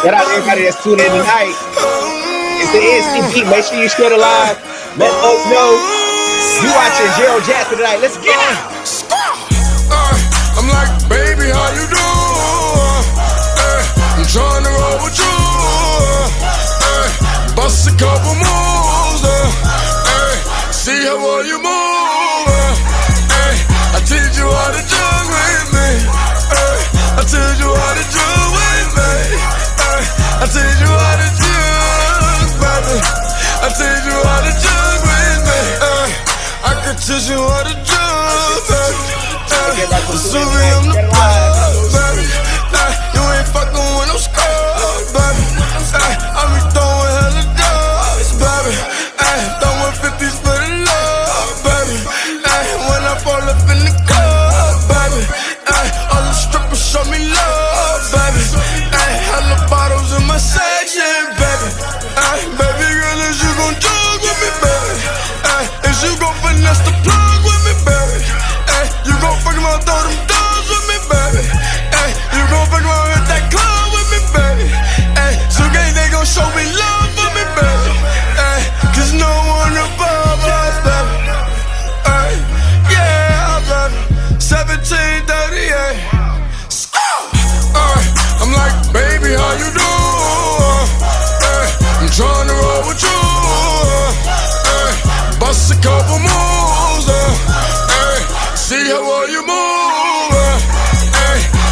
Shout out to everybody that's tuning in tonight. It's the NCB. Make sure you share the live. Let folks know you watching Gerald Jackson tonight. Let's get out. I'm like, baby, how you do? I'm trying to roll with you. Bust a couple moves. See how well you move. I teach you how to jug with me. I teach you how to jug with me. I teach you how to jug, baby. I teach you how to jug with me. I can teach you how to jug, baby. Sorry, I'm the plug, baby. You ain't fucking with no scrub, baby. I be throwing hella dogs, baby. Throwing 50s for the love, baby. When I fall up in the club, baby. All the strippers show me love, baby. Hella bottles in my section, baby. Baby girl, is you gon' jug with me, baby? Is you gon' finesse the plug with me, baby? You gon' fuck around, throw them doors with me, baby. You gon' fuck around, hit that club with me, baby. So they gon' show me love with me, baby. Cause no one above us, baby. Yeah, baby. 1738. I'm like, baby, how you do? I'm trying to roll with you. Bust a couple moves. See how well you move.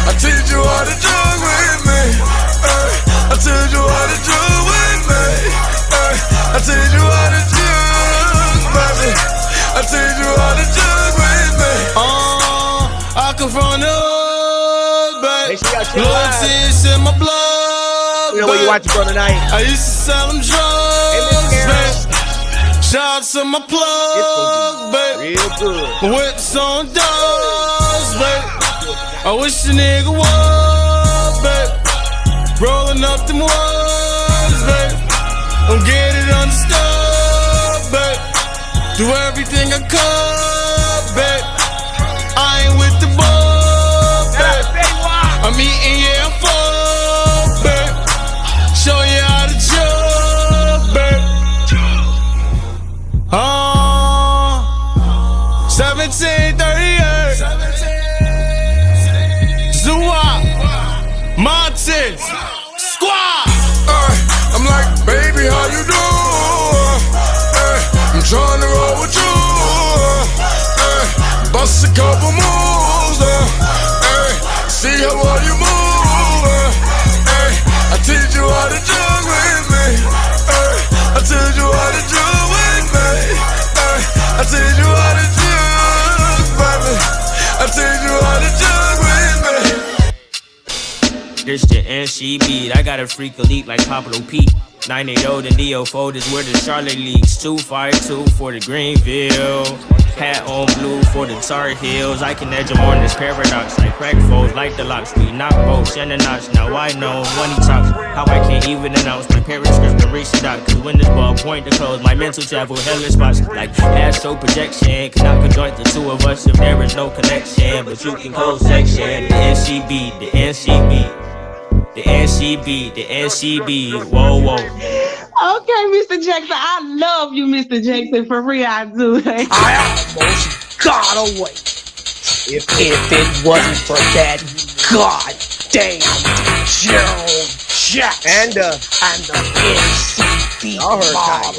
I teach you how to jug with me. I teach you how to jug with me. I teach you how to jug, baby. I teach you how to jug with me. I come from the hood, baby. Loyalty's in my blood. You know where you watching from tonight? I used to sell them drugs, baby. Shout out to my plug, baby. Real good. My whips on doors, baby. I wish the nigga was, baby. Rolling up them ones, baby. Don't get it understood, baby. Do everything I could, baby. I ain't with the bull, baby. I'm eating, yeah, I'm full, baby. Show you how to jug, baby. 1738. Zua, Martins, Squad. I'm like, baby, how you do? I'm trying to roll with you. Bust a couple moves. See how well you move. I teach you how to jug with me. I teach you how to jug with me. I teach you how to jug, baby. I teach you how to jug with me. This the NCB, I got a freak elite like Pablo Pete. 980 the Neo folders where the Charlotte Leaks. 252 for the Greenville. Hat on blue for the Tar Heels. I can edge them on this paradox. Like crack foes, like the locks. We knock bolts and the notch. Now I know when he talks how I can't even announce my parents' script to reach the dot. Cause when this ball point to close, my mental travel hellish spots. Like astro projection. Cannot conjoint the two of us if there is no connection. But you can close section. The NCB, the NCB. The NCB, the NCB, whoa, whoa. Okay, Mr. Jackson, I love you, Mr. Jackson, for real, I do. I almost got away. If it wasn't for that goddamn Gerald Jackson and the NCB mob,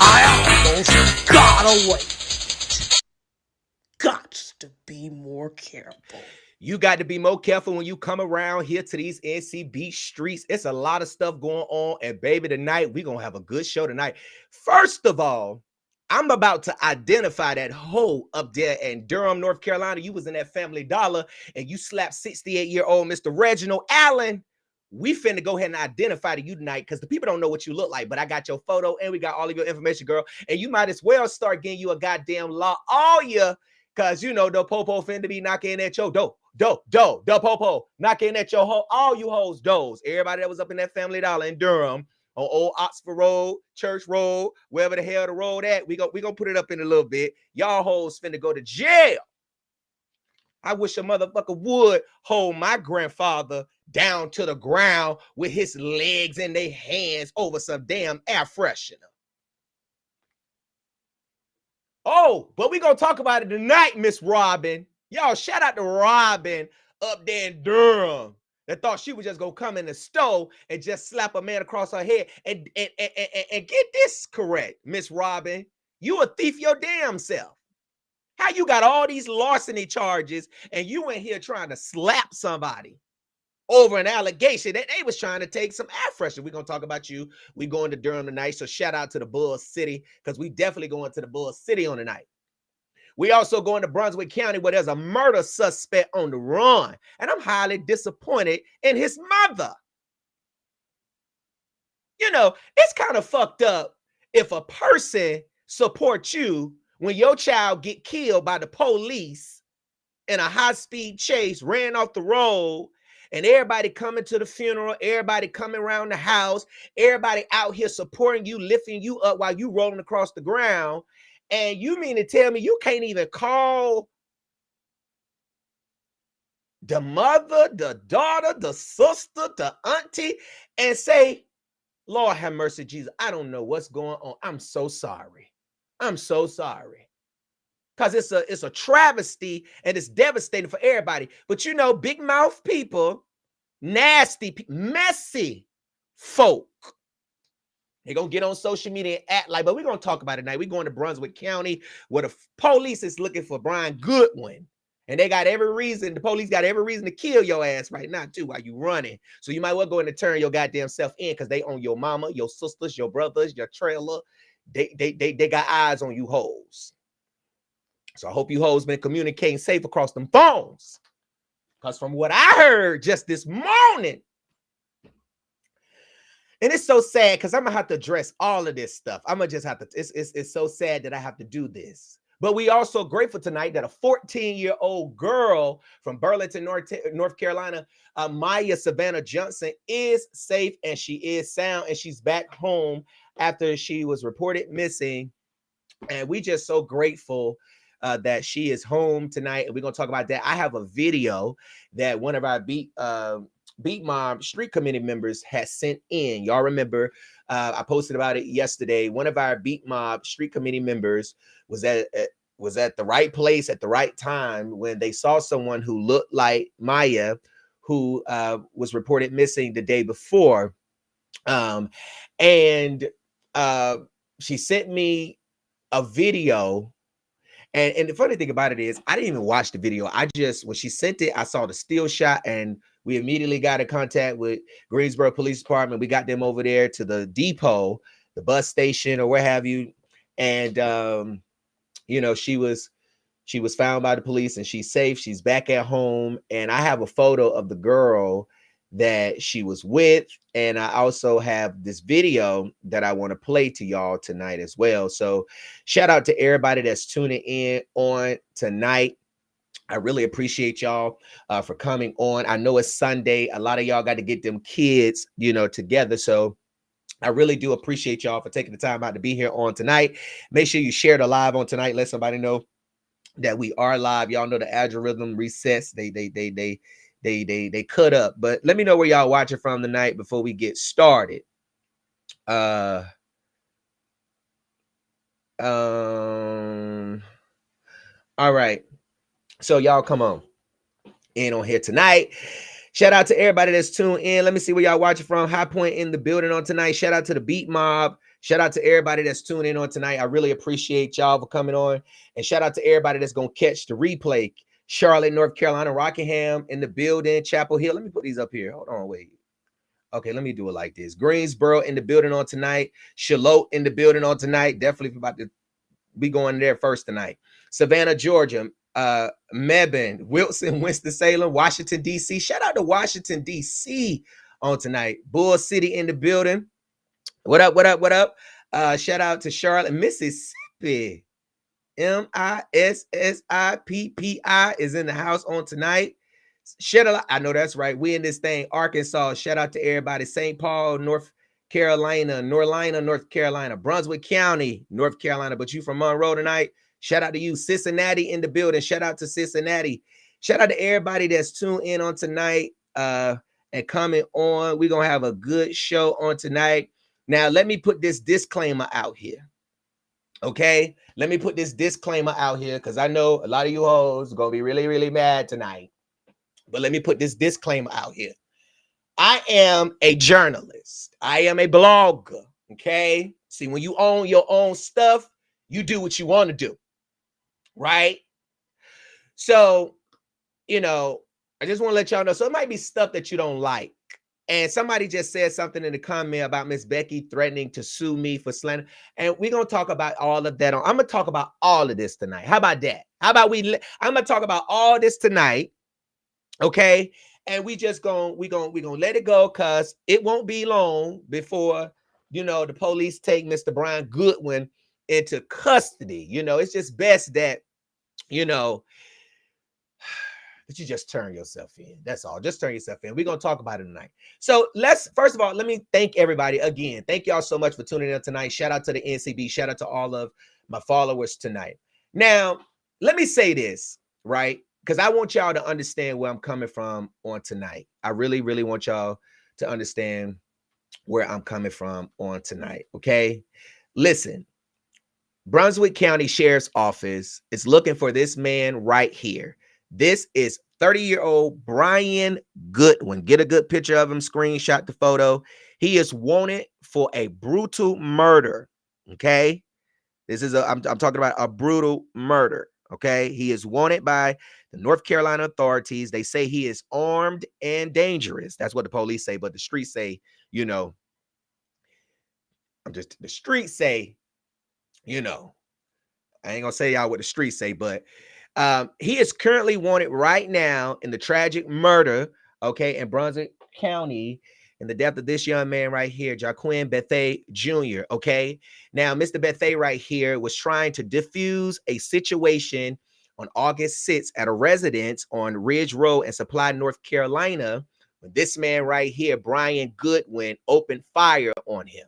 I almost got away. Got to be more careful. You got to be more careful when you come around here to these NCB streets. It's a lot of stuff going on. And baby, tonight, we're going to have a good show tonight. First of all, I'm about to identify that hoe up there in Durham, North Carolina. You was in that Family Dollar and you slapped 68-year-old Mr. Reginald Allen. We finna go ahead and identify you tonight because the people don't know what you look like, but I got your photo and we got all of your information, girl. And you might as well start getting you a goddamn law all year because, you know, the popo finna be knocking at your door. The popo knocking at your hole, all you hoes doors. Everybody that was up in that Family Dollar in Durham on Old Oxford Road, Church Road, wherever the hell the road at, we gonna put it up in a little bit. Y'all hoes finna go to jail. I wish a motherfucker would hold my grandfather down to the ground with his legs in their hands over some damn air freshener. Oh, but we're going to talk about it tonight, Miss Robin. Y'all, shout out to Robin up there in Durham that thought she was just going to come in the store and just slap a man across her head. And get this correct, Miss Robin. You a thief your damn self. How you got all these larceny charges and you in here trying to slap somebody over an allegation that they was trying to take some air freshener? We're going to talk about you. We going to Durham tonight, so shout out to the Bull City, because we definitely going to the Bull City on tonight. We also going to Brunswick County, where there's a murder suspect on the run, and I'm highly disappointed in his mother. You know, it's kind of fucked up if a person supports you when your child get killed by the police in a high-speed chase, ran off the road, and everybody coming to the funeral, everybody coming around the house, everybody out here supporting you, lifting you up while you rolling across the ground. And you mean to tell me you can't even call the mother, the daughter, the sister, the auntie, and say, Lord have mercy, Jesus, I don't know what's going on. I'm so sorry. I'm so sorry. Because it's a travesty and it's devastating for everybody. But you know, big mouth people, nasty, messy folk, they're going to get on social media and act like, but we're going to talk about it tonight. We're going to Brunswick County, where the police is looking for Brian Goodwin. And they got every reason, the police got every reason to kill your ass right now, too, while you running. So you might well go in and turn your goddamn self in, because they own your mama, your sisters, your brothers, your trailer. They got eyes on you hoes. So I hope you hoes been communicating safe across them phones. Because from what I heard just this morning, and it's so sad because I'm going to have to address all of this stuff. I'm going to just have to, it's so sad that I have to do this. But we also grateful tonight that a 14-year-old girl from Burlington, North Carolina, Maya Savannah Johnson, is safe and she is sound, and she's back home after she was reported missing. And we just so grateful that she is home tonight. And we're going to talk about that. I have a video that one of our Beat Mob Street Committee members has sent in. Y'all remember, I posted about it yesterday. One of our Beat Mob Street Committee members was at the right place at the right time when they saw someone who looked like Maya, who was reported missing the day before. And she sent me a video. And the funny thing about it is, I didn't even watch the video. When she sent it, I saw the still shot, and we immediately got in contact with Greensboro Police Department. We got them over there to the depot, the bus station, or where have you. And, you know, she was found by the police, and she's safe. She's back at home. And I have a photo of the girl that she was with. And I also have this video that I want to play to y'all tonight as well. So shout out to everybody that's tuning in on tonight. I really appreciate y'all for coming on. I know it's Sunday. A lot of y'all got to get them kids, you know, together. So I really do appreciate y'all for taking the time out to be here on tonight. Make sure you share the live on tonight. Let somebody know that we are live. Y'all know the algorithm resets. They cut up. But let me know where y'all watching from tonight before we get started. All right. So y'all come on in on here tonight. Shout out to everybody that's tuned in. Let me see where y'all watching from. High Point in the building on tonight. Shout out to the Beat Mob. Shout out to everybody that's tuning in on tonight. I really appreciate y'all for coming on. And shout out to everybody that's going to catch the replay. Charlotte, North Carolina, Rockingham in the building. Chapel Hill. Let me put these up here. Hold on, wait. Okay, let me do it like this. Greensboro in the building on tonight. Charlotte in the building on tonight. Definitely about to be going there first tonight. Savannah, Georgia. Mebane, Wilson, Winston-Salem, Washington, D.C. Shout out to Washington, D.C. on tonight. Bull City in the building. What up, what up, what up? Shout out to Charlotte, Mississippi. Mississippi is in the house on tonight. Shout out, I know that's right. We in this thing. Arkansas. Shout out to everybody. St. Paul, North Carolina, North Carolina, Brunswick County, North Carolina. But you from Monroe tonight. Shout out to you. Cincinnati in the building. Shout out to Cincinnati. Shout out to everybody that's tuned in on tonight and coming on. We're going to have a good show on tonight. Now, let me put this disclaimer out here. Okay? Let me put this disclaimer out here because I know a lot of you hoes are going to be really, really mad tonight. But let me put this disclaimer out here. I am a journalist. I am a blogger. Okay? See, when you own your own stuff, you do what you want to do. Right? So, you know, I just want to let y'all know. So it might be stuff that you don't like. And somebody just said something in the comment about Miss Becky threatening to sue me for slander. And we're going to talk about all of that. I'm going to talk about all of this tonight. How about that? How about I'm going to talk about all this tonight. Okay? And we're going to let it go because it won't be long before, you know, the police take Mr. Brian Goodwin into custody. You know, it's just best that, you know, that you just turn yourself in. That's all. Just turn yourself in. We're going to talk about it tonight. So first of all, let me thank everybody again. Thank y'all so much for tuning in tonight. Shout out to the NCB. Shout out to all of my followers tonight. Now, let me say this, right? Because I want y'all to understand where I'm coming from on tonight. I really, really want y'all to understand where I'm coming from on tonight. Okay? Listen, Brunswick County Sheriff's Office is looking for this man right here. This is 30-year-old Brian Goodwin. Get a good picture of him, screenshot the photo. He is wanted for a brutal murder. Okay. This is I'm talking about a brutal murder. Okay. He is wanted by the North Carolina authorities. They say he is armed and dangerous. That's what the police say, but the streets say, you know, the streets say, you know, I ain't gonna say y'all what the streets say, but he is currently wanted right now in the tragic murder, okay, in Brunswick County, in the death of this young man right here, Jaquin Bethay Jr., okay? Now, Mr. Bethay right here was trying to defuse a situation on August 6th at a residence on Ridge Road in Supply, North Carolina, when this man right here, Brian Goodwin, opened fire on him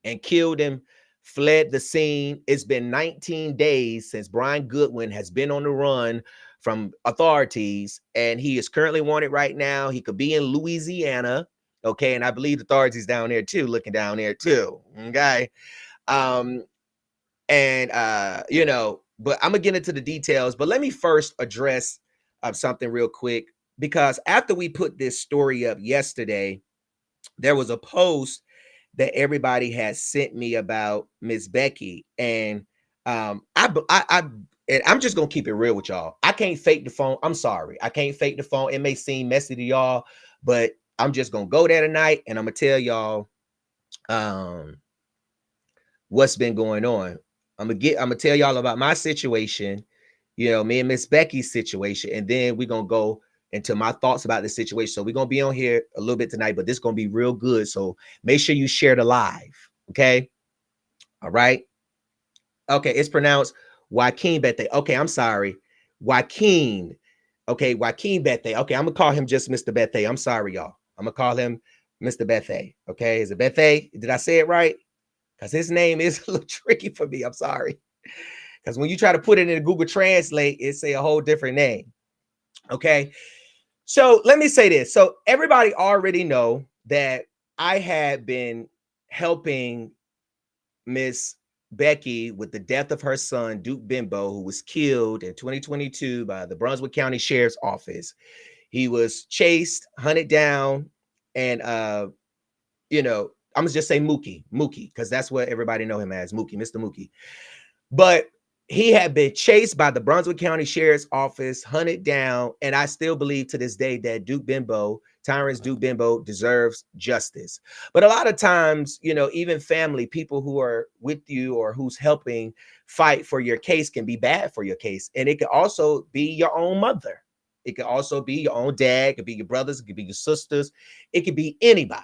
and killed him, fled the scene. It's been 19 days since Brian Goodwin has been on the run from authorities, and he is currently wanted right now. He could be in Louisiana, okay, and I believe the authorities down there too, looking down there too, okay? You know, but I'm gonna get into the details, but let me first address something real quick, because after we put this story up yesterday, there was a post that everybody has sent me about Miss Becky. And I'm just gonna keep it real with y'all. I can't fake the phone. I'm sorry. I can't fake the phone. It may seem messy to y'all, but I'm just gonna go there tonight and I'm gonna tell y'all what's been going on. I'm gonna tell y'all about my situation, you know, me and Miss Becky's situation, and then we're gonna go into my thoughts about the situation. So we're going to be on here a little bit tonight, but this is going to be real good. So make sure you share the live. Okay. All right. Okay. It's pronounced Joaquin Bethay. Okay. I'm sorry. Joaquin. Okay. Joaquin Bethay. Okay. I'm going to call him just Mr. Bethay. I'm sorry, y'all. I'm going to call him Mr. Bethay. Okay. Is it Bethay? Did I say it right? Because his name is a little tricky for me. I'm sorry. Because when you try to put it in Google Translate, it say a whole different name. Okay. So let me say this. So everybody already know that I had been helping Miss Becky with the death of her son, Duke Bimbo, who was killed in 2022 by the Brunswick County Sheriff's Office. He was chased, hunted down, and you know, I'm gonna just say Mookie, because that's what everybody know him as, Mookie, Mr. Mookie. But he had been chased by the Brunswick County Sheriff's Office, hunted down, and I still believe to this day that Tyrance Duke Bimbo deserves justice. But a lot of times, you know, even family, people who are with you or who's helping fight for your case can be bad for your case. And it could also be your own mother. It could also be your own dad. It could be your brothers. It could be your sisters. It could be anybody.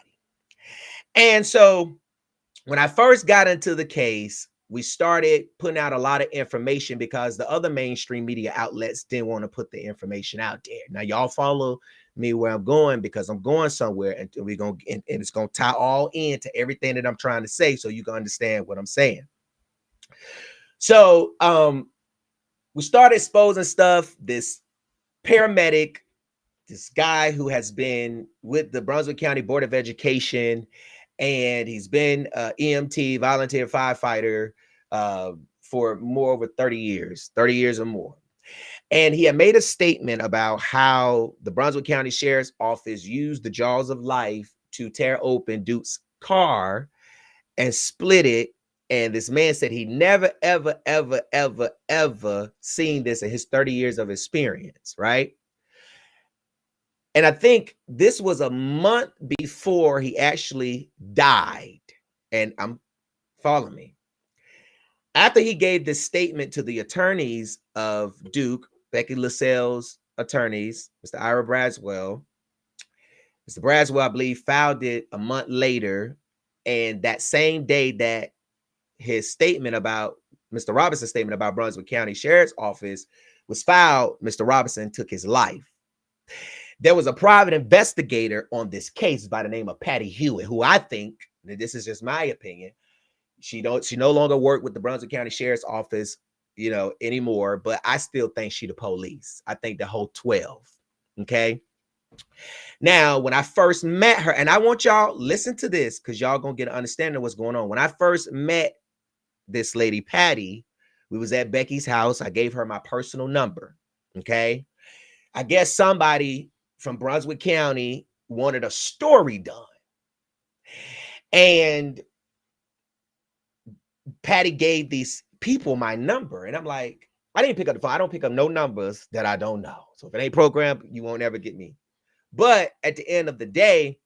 And so when I first got into the case, we started putting out a lot of information because the other mainstream media outlets didn't want to put the information out there. Now, y'all follow me where I'm going, because I'm going somewhere, and it's going to tie all into everything that I'm trying to say so you can understand what I'm saying. So we started exposing stuff. This paramedic, this guy who has been with the Brunswick County Board of Education, and he's been EMT, volunteer firefighter, for more over 30 years or more. And he had made a statement about how the Brunswick County Sheriff's Office used the jaws of life to tear open Duke's car and split it. And this man said he never, ever, ever, ever, ever seen this in his 30 years of experience, right? And I think this was a month before he actually died. And I'm following me. After he gave this statement to the attorneys of Duke, Becky LaSalle's attorneys, Mr. Ira Braswell, Mr. Braswell, I believe, filed it a month later. And that same day that his statement about Mr. Robinson's statement about Brunswick County Sheriff's Office was filed, Mr. Robinson took his life. There was a private investigator on this case by the name of Patty Hewitt, who I think, and this is just my opinion, she no longer worked with the Brunswick County Sheriff's Office, anymore, but I still think she the police. I think the whole 12. Okay. Now, when I first met her, and I want y'all listen to this because y'all gonna get an understanding of what's going on. When I first met this lady, Patty, we was at Becky's house. I gave her my personal number. Okay. I guess somebody from Brunswick County wanted a story done. And Patty gave these people my number. And I'm like, I didn't pick up the phone. I don't pick up no numbers that I don't know. So if it ain't programmed, you won't ever get me. But at the end of the day,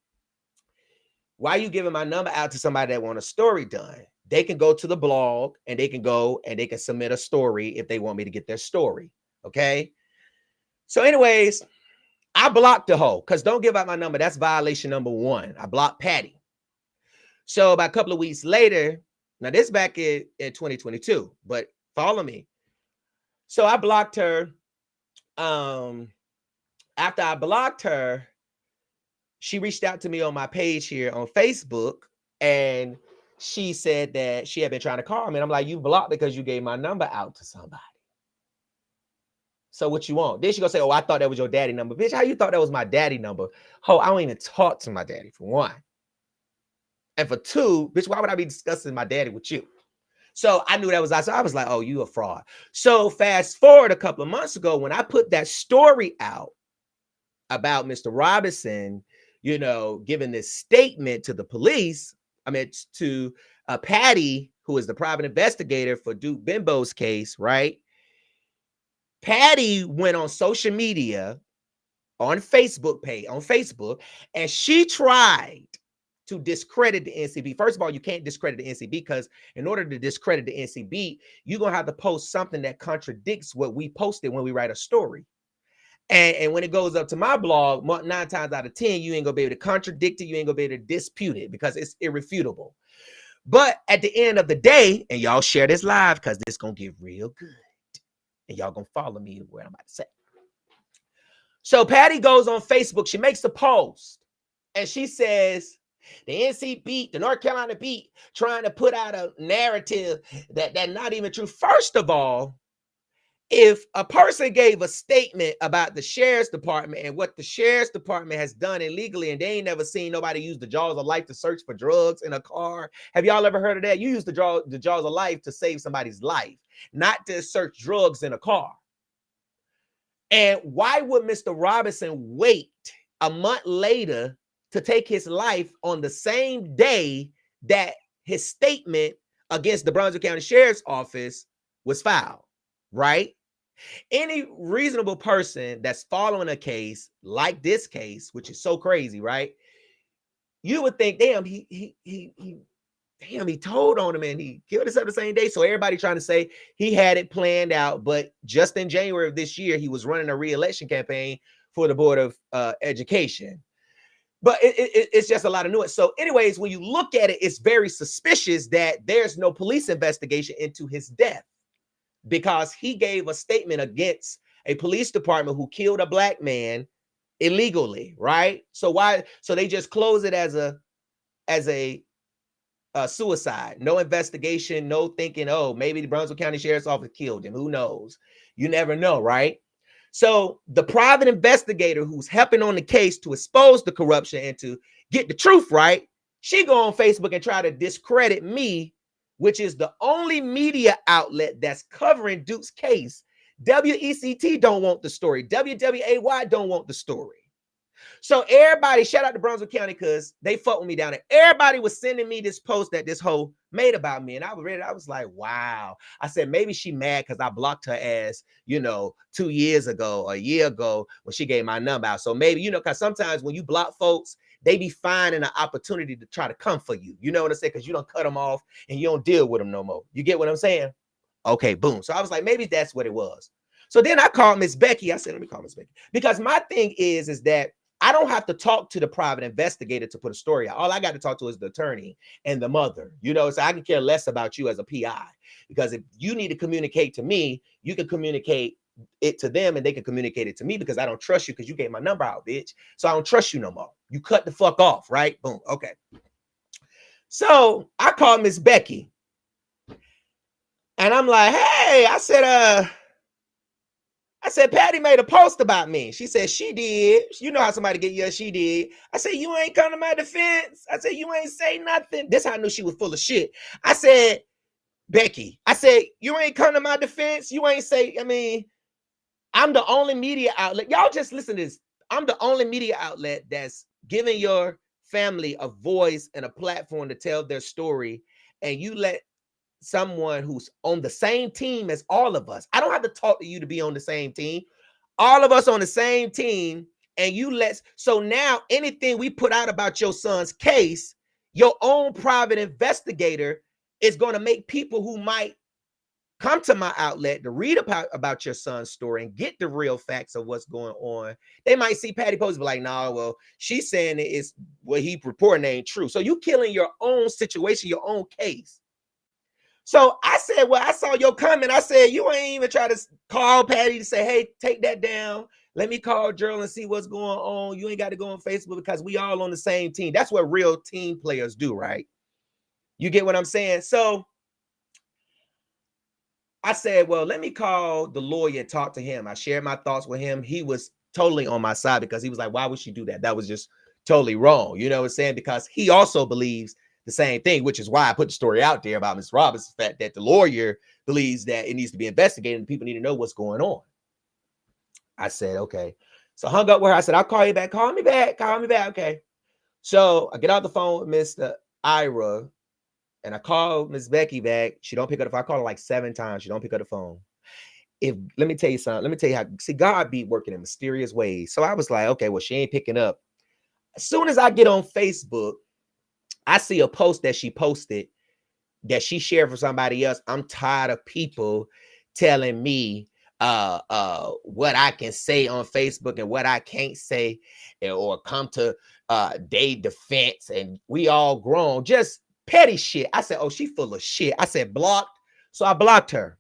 why are you giving my number out to somebody that want a story done? They can go to the blog and they can go and they can submit a story if they want me to get their story. Okay. So anyways, I blocked the hoe because don't give out my number. That's violation number 1. I blocked Patty. So about a couple of weeks later, now this back in 2022, but follow me. So I blocked her. After I blocked her, she reached out to me on my page here on Facebook, and she said that she had been trying to call me. And I'm like, you blocked because you gave my number out to somebody. So what you want? Then she gonna say, oh, I thought that was your daddy number. Bitch, how you thought that was my daddy number? Ho, I don't even talk to my daddy, for one. And for two, bitch, why would I be discussing my daddy with you? So I knew that was outside. I was like, oh, you a fraud. So fast forward a couple of months ago, when I put that story out about Mr. Robinson, giving this statement to the police, to Patty, who is the private investigator for Duke Bimbo's case, right? Patty went on social media, on Facebook, and she tried to discredit the NCB. First of all, you can't discredit the NCB because in order to discredit the NCB, you're going to have to post something that contradicts what we posted when we write a story. And when it goes up to my blog, 9 times out of 10, you ain't going to be able to contradict it. You ain't going to be able to dispute it because it's irrefutable. But at the end of the day, and y'all share this live because this going to get real good. And y'all going to follow me where I'm about to say. So Patty goes on Facebook. She makes a post. And she says, the NC beat, the North Carolina beat, trying to put out a narrative that's not even true. First of all, if a person gave a statement about the sheriff's department and what the sheriff's department has done illegally, and they ain't never seen nobody use the jaws of life to search for drugs in a car. Have y'all ever heard of that? You use the jaws of life to save somebody's life, not to search drugs in a car. And why would Mr. Robinson wait a month later to take his life on the same day that his statement against the Brunswick County Sheriff's Office was filed, right? Any reasonable person that's following a case like this case, which is so crazy, right? You would think, damn, he told on him and he killed himself the same day. So everybody trying to say he had it planned out, but just in January of this year, he was running a re-election campaign for the Board of Education. But it's just a lot of nuance. So anyways, when you look at it, it's very suspicious that there's no police investigation into his death because he gave a statement against a police department who killed a black man illegally, right? So why? So they just close it as a suicide. No investigation, no thinking, oh, maybe the Brunswick County Sheriff's Office killed him. Who knows? You never know, right? So the private investigator who's helping on the case to expose the corruption and to get the truth right, she go on Facebook and try to discredit me, which is the only media outlet that's covering Duke's case. WECT don't want the story. WWAY don't want the story. So everybody, shout out to Brunswick County because they fucked with me down there. Everybody was sending me this post that this hoe made about me. And I read it. I was like, wow. I said, maybe she mad because I blocked her ass, 2 years ago or a year ago when she gave my number out. So maybe, because sometimes when you block folks, they be finding an opportunity to try to come for you. You know what I'm saying? Because you don't cut them off and you don't deal with them no more. You get what I'm saying? Okay, boom. So I was like, maybe that's what it was. So then I called Miss Becky. I said, let me call Miss Becky. Because my thing is that I don't have to talk to the private investigator to put a story out. All I got to talk to is the attorney and the mother, so I can care less about you as a PI, because if you need to communicate to me, you can communicate it to them and they can communicate it to me, because I don't trust you because you gave my number out, bitch. So I don't trust you no more. You cut the fuck off, right? Boom. Okay. So I called Miss Becky and I'm like, hey, I said, Patty made a post about me. She said she did. You know how somebody get you, she did. I said, you ain't come to my defense. I said, you ain't say nothing. This how I knew she was full of shit. I said, Becky, you ain't come to my defense. You ain't say, I'm the only media outlet. Y'all just listen to this. I'm the only media outlet that's giving your family a voice and a platform to tell their story. And you let someone who's on the same team as all of us. I don't have to talk to you to be on the same team. All of us on the same team. And so now anything we put out about your son's case, your own private investigator is going to make people who might come to my outlet to read about your son's story and get the real facts of what's going on. They might see Patty Post and be like, nah, well, she's saying it's what he reporting ain't true. So you killing your own situation, your own case. So I said, well, I saw your comment. I said, you ain't even try to call Patty to say, hey, take that down. Let me call Gerald and see what's going on. You ain't got to go on Facebook because we all on the same team. That's what real team players do, right? You get what I'm saying? So I said, well, let me call the lawyer and talk to him. I shared my thoughts with him. He was totally on my side because he was like, why would she do that? That was just totally wrong. You know what I'm saying? Because he also believes the same thing, which is why I put the story out there about Ms. Roberts, the fact that the lawyer believes that it needs to be investigated and people need to know what's going on. I said, okay. So I hung up with her. I said, I'll call you back. Call me back. Okay. So I get off the phone with Mr. Ira and I call Miss Becky back. She don't pick up the phone. I call her like 7 times. She don't pick up the phone. Let me tell you something. Let me tell you how, see, God be working in mysterious ways. So I was like, okay, well, she ain't picking up. As soon as I get on Facebook, I see a post that she posted that she shared for somebody else. I'm tired of people telling me what I can say on Facebook and what I can't say, or come to their defense, and we all grown. Just petty shit. I said, oh, she full of shit. I said, blocked. So I blocked her.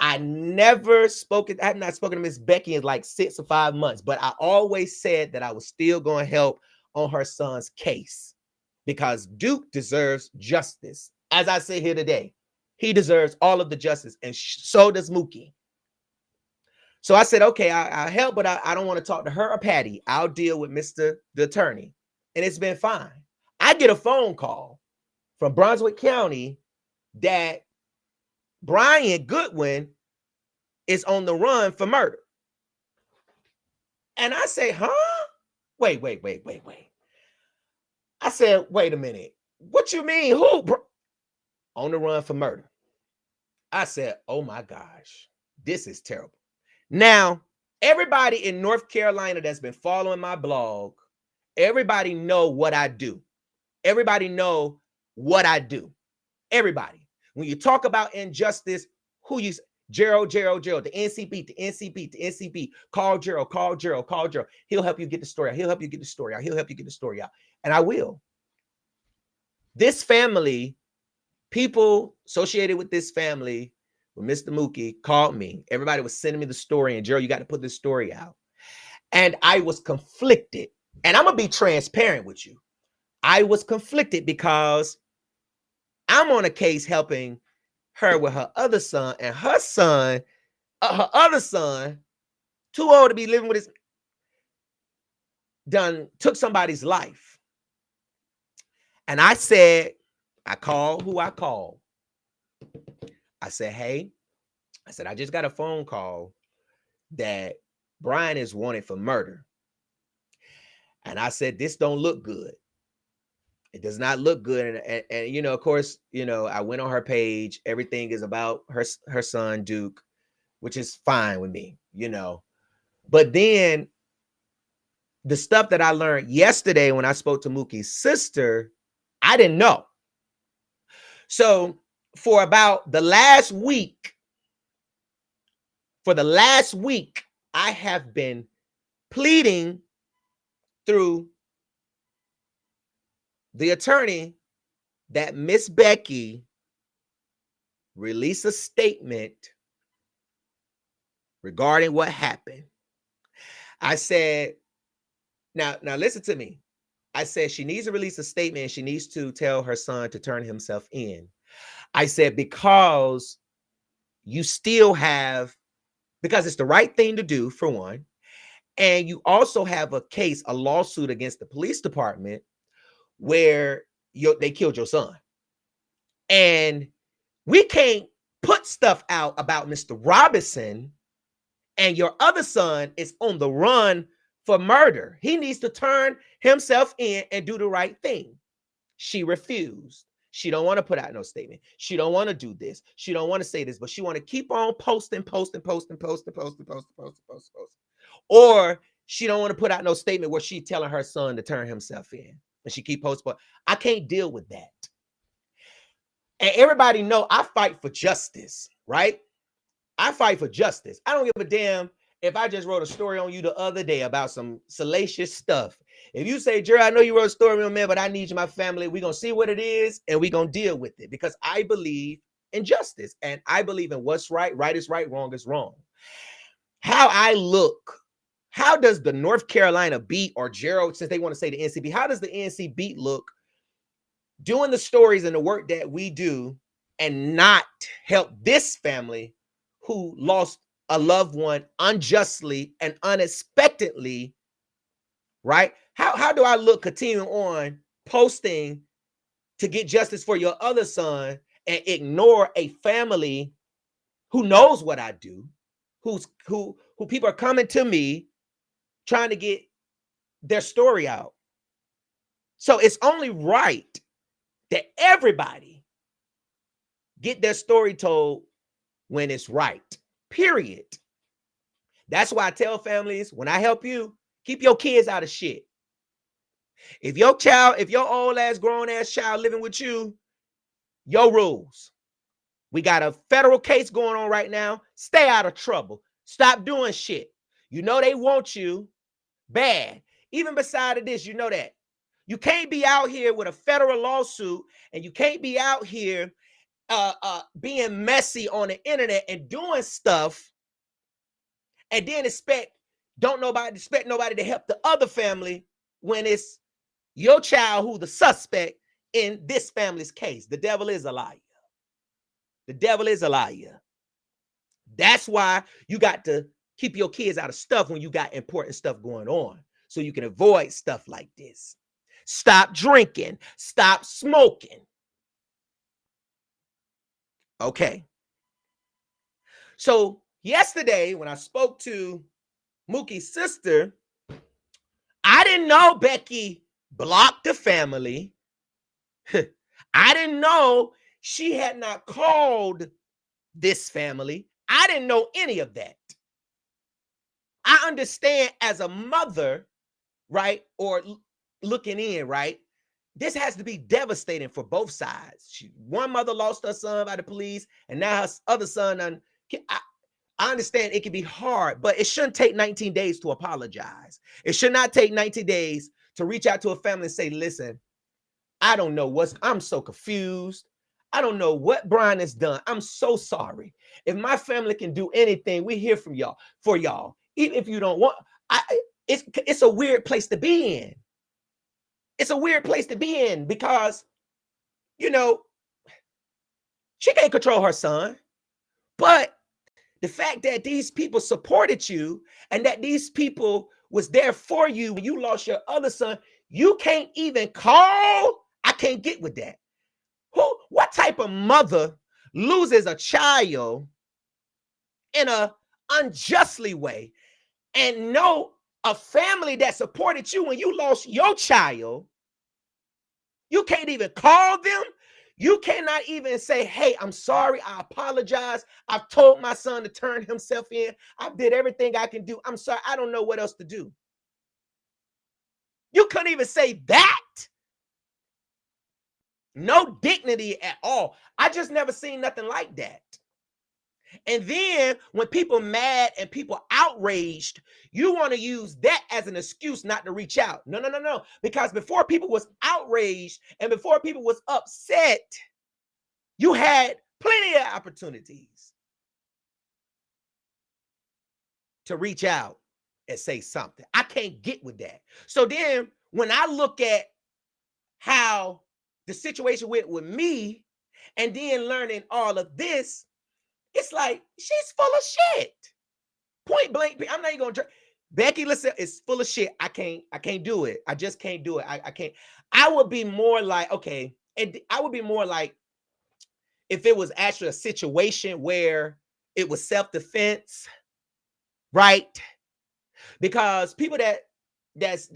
I have not spoken to Miss Becky in like 6 or 5 months, but I always said that I was still going to help on her son's case. Because Duke deserves justice. As I say here today, he deserves all of the justice, and so does Mookie. So I said, okay, I'll help, but I don't want to talk to her or Patty. I'll deal with the attorney. And it's been fine. I get a phone call from Brunswick County that Brian Goodwin is on the run for murder. And I say, huh? Wait. I said, wait a minute. What you mean? Who? On the run for murder. I said, oh my gosh, this is terrible. Now, everybody in North Carolina that's been following my blog, everybody know what I do. Everybody know what I do. Everybody. When you talk about injustice, who you Gerald, the NCP. Call Gerald. He'll help you get the story out. And I will. This family, people associated with this family, with Mr. Mookie, called me. Everybody was sending me the story, and Gerald, you got to put this story out. And I was conflicted. And I'm going to be transparent with you. I was conflicted because I'm on a case helping her with her other son, and her other son Too old to be living with his took somebody's life. And I called who I called. I said, hey, I just got a phone call that Brian is wanted for murder. And I said, this don't look good. It does not look good. And of course, I went on her page. Everything is about her son, Duke, which is fine with me, But then the stuff that I learned yesterday when I spoke to Mookie's sister, I didn't know. So for about the last week, I have been pleading through the attorney that Miss Becky release a statement regarding what happened. I said, now listen to me. I said she needs to release a statement and she needs to tell her son to turn himself in. I said, because you still have, because it's the right thing to do, for one, and you also have a lawsuit against the police department where they killed your son. And we can't put stuff out about Mr. Robinson and your other son is on the run for murder. He needs to turn himself in and do the right thing. She refused. She don't want to put out no statement. She don't want to do this. She don't want to say this, but she want to keep on posting. Or she don't want to put out no statement where she telling her son to turn himself in. And she keep posting. But I can't deal with that. And everybody know I fight for justice, right? I fight for justice. I don't give a damn if I just wrote a story on you the other day about some salacious stuff. If you say, Jerry, I know you wrote a story on me, but I need you, my family, we're going to see what it is and we're going to deal with it because I believe in justice and I believe in what's right. Right is right, wrong is wrong. How I look, how does the North Carolina beat or Gerald, since they want to say the NC beat, how does the NC beat look doing the stories and the work that we do and not help this family who lost a loved one unjustly and unexpectedly, right? How do I look continuing on posting to get justice for your other son and ignore a family who knows what I do, who people are coming to me trying to get their story out? So it's only right that everybody get their story told when it's right, period. That's why I tell families, when I help you, keep your kids out of shit. If your old ass, grown ass child living with you, your rules. We got a federal case going on right now. Stay out of trouble. Stop doing shit. You know they want you bad. Even beside of this, you know that. You can't be out here with a federal lawsuit and you can't be out here being messy on the internet and doing stuff and then expect nobody to help the other family when it's your child who's the suspect in this family's case. The devil is a liar. The devil is a liar. That's why you got to keep your kids out of stuff when you got important stuff going on so you can avoid stuff like this. Stop drinking. Stop smoking. Okay. So yesterday when I spoke to Mookie's sister, I didn't know Becky blocked the family. I didn't know she had not called this family. I didn't know any of that. I understand as a mother, right, or looking in, right, this has to be devastating for both sides. One mother lost her son by the police, and now her other son. I understand it can be hard, but it shouldn't take 19 days to apologize. It should not take 90 days to reach out to a family and say, listen, I don't know I'm so confused. I don't know what Brian has done. I'm so sorry. If my family can do anything, we hear from y'all, for y'all. Even if you don't want, it's a weird place to be in. It's a weird place to be in because, she can't control her son, but The fact that these people supported you and that these people was there for you when you lost your other son, you can't even call. I can't get with that. What type of mother loses a child in a unjustly way and know a family that supported you when you lost your child? You can't even call them. You cannot even say, hey, I'm sorry. I apologize. I've told my son to turn himself in. I did everything I can do. I'm sorry. I don't know what else to do. You couldn't even say that. No dignity at all. I just never seen nothing like that. And then when people mad and people outraged, you want to use that as an excuse not to reach out. No. Because before people was outraged and before people was upset, you had plenty of opportunities to reach out and say something. I can't get with that. So then when I look at how the situation went with me and then learning all of this, it's like, she's full of shit. Point blank. I'm not even going to. Becky, listen, is full of shit. I can't do it. I just can't do it. I can't. I would be more like, okay. And I would be more like if it was actually a situation where it was self-defense, right? Because people that's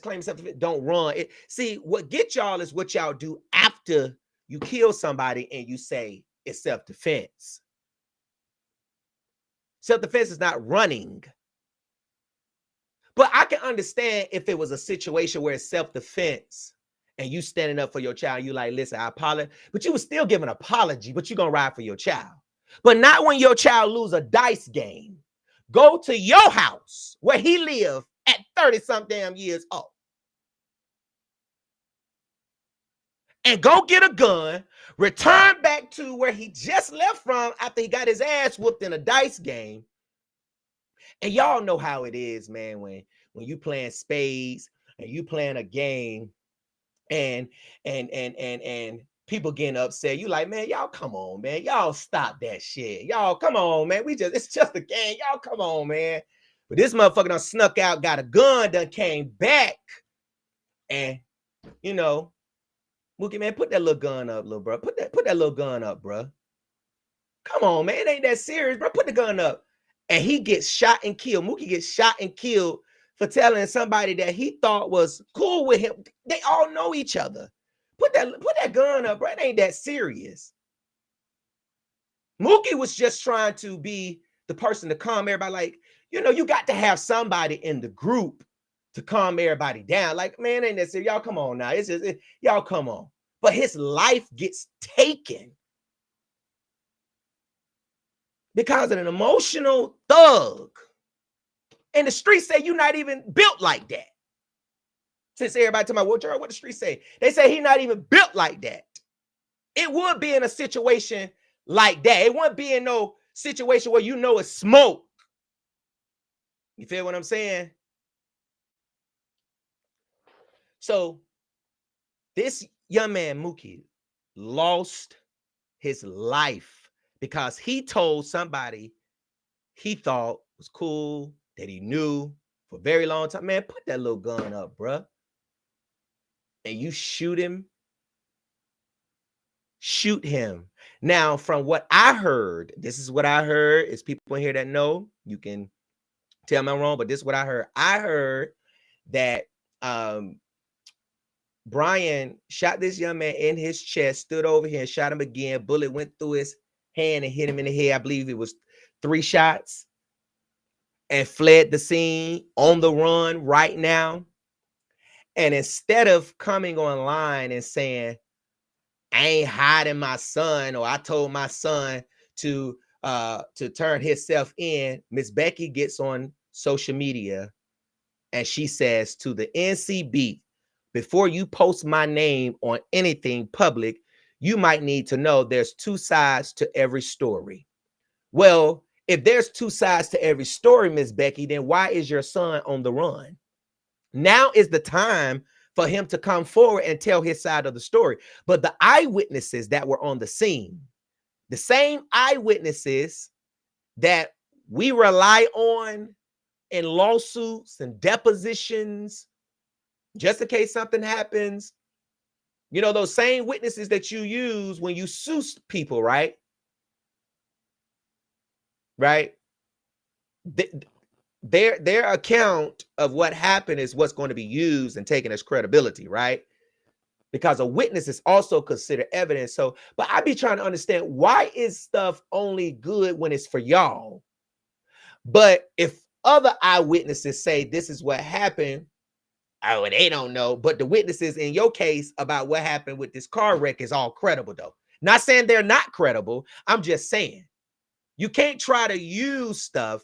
claiming self-defense don't run. See, what get y'all is what y'all do after you kill somebody and you say it's self-defense. Self-defense is not running. But I can understand if it was a situation where it's self-defense and you standing up for your child, you like, listen, I apologize. But you was still giving an apology, but you're going to ride for your child. But not when your child lose a dice game. Go to your house where he lived at 30-something damn years old. And go get a gun, return back to where he just left from after he got his ass whooped in a dice game. And y'all know how it is, man, when you playing spades and you playing a game and people getting upset. You like, man, y'all come on, man. Y'all stop that shit. Y'all come on, man. It's just a game. Y'all come on, man. But this motherfucker done snuck out, got a gun, done came back. And, you know, Mookie, man, put that little gun up, little bro. Put that little gun up, bro. Come on, man. It ain't that serious, bro. Put the gun up. And he gets shot and killed. Mookie gets shot and killed for telling somebody that he thought was cool with him. They all know each other. Put that gun up, bro. It ain't that serious. Mookie was just trying to be the person to calm everybody. Like, you know, you got to have somebody in the group to calm everybody down. Like, man, ain't that serious? Y'all come on now. It's just, y'all come on. But his life gets taken because of an emotional thug. And the streets say you're not even built like that. Since everybody talking about, well, Gerald, what the streets say? They say he's not even built like that. It would be in a situation like that. It wouldn't be in no situation where you know it's smoke. You feel what I'm saying? So this young man, Mookie, lost his life because he told somebody he thought was cool, that he knew for a very long time. Man, put that little gun up, bruh. And you shoot him. Shoot him. Now, from what I heard, this is what I heard. Is people in here that know. You can tell me I'm wrong, but this is what I heard. I heard that Brian shot this young man in his chest, stood over here and shot him again. Bullet went through his hand and hit him in the head. I believe it was 3 shots, and fled the scene on the run right now. And instead of coming online and saying, I ain't hiding my son, or I told my son to turn himself in, Miss Becky gets on social media and she says to the NCB, before you post my name on anything public, you might need to know there's 2 sides to every story. Well, if there's 2 sides to every story, Miss Becky, then why is your son on the run? Now is the time for him to come forward and tell his side of the story. But the eyewitnesses that were on the scene, the same eyewitnesses that we rely on in lawsuits and depositions, just in case something happens. You know, those same witnesses that you use when you sue people, right? Right? Their account of what happened is what's going to be used and taken as credibility, right? Because a witness is also considered evidence. So, but I be trying to understand, why is stuff only good when it's for y'all? But if other eyewitnesses say this is what happened, oh, they don't know. But the witnesses in your case about what happened with this car wreck is all credible, though. Not saying they're not credible. I'm just saying you can't try to use stuff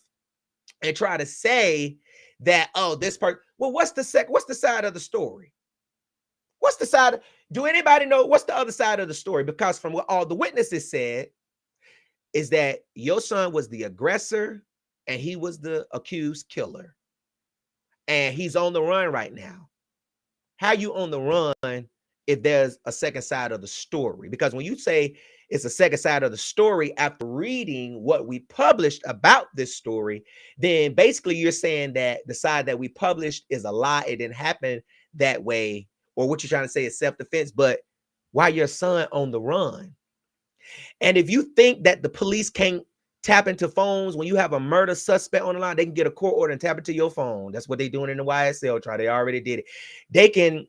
and try to say that, oh, this part. Well, what's the side of the story? What's the side? Do anybody know what's the other side of the story? Because from what all the witnesses said is that your son was the aggressor and he was the accused killer. And he's on the run right now. How you on the run if there's a second side of the story? Because when you say it's a second side of the story after reading what we published about this story, then basically you're saying that the side that we published is a lie. It didn't happen that way. Or what you're trying to say is self-defense. But why your son on the run? And if you think that the police can't tap into phones when you have a murder suspect on the line, they can get a court order and tap into your phone. That's what they're doing in the YSL trial. They already did it. They can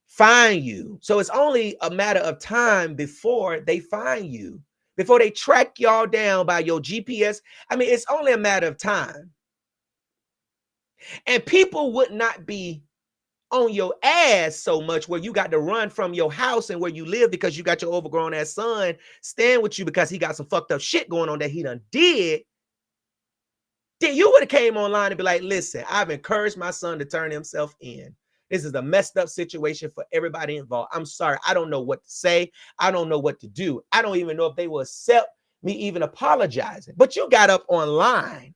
find you. So it's only a matter of time before they find you, before they track y'all down by your GPS. I mean, it's only a matter of time. And people would not be on your ass so much where you got to run from your house and where you live because you got your overgrown ass son staying with you because he got some fucked up shit going on that he done did. Then you would have came online and be like, listen, I've encouraged my son to turn himself in. This is a messed up situation for everybody involved. I'm sorry. I don't know what to say. I don't know what to do. I don't even know if they will accept me even apologizing. But you got up online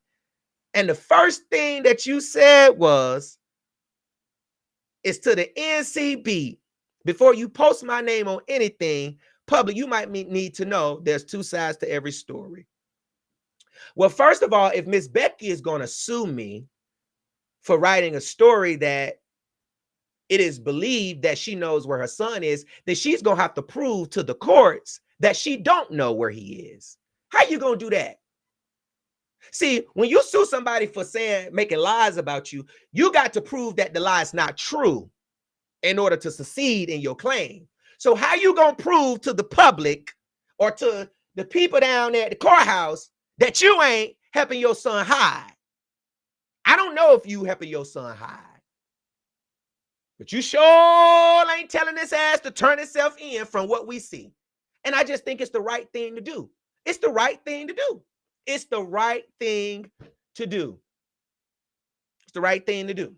and the first thing that you said was, it's to the NCB. Before you post my name on anything public, you might need to know there's two sides to every story. Well, first of all, if Miss Becky is going to sue me for writing a story that it is believed that she knows where her son is, then she's going to have to prove to the courts that she don't know where he is. How you going to do that? See, when you sue somebody for making lies about you, you got to prove that the lie is not true in order to succeed in your claim. So how you going to prove to the public or to the people down there at the courthouse that you ain't helping your son hide? I don't know if you helping your son hide, but you sure ain't telling this ass to turn itself in from what we see. And I just think it's the right thing to do. It's the right thing to do. It's the right thing to do. It's the right thing to do.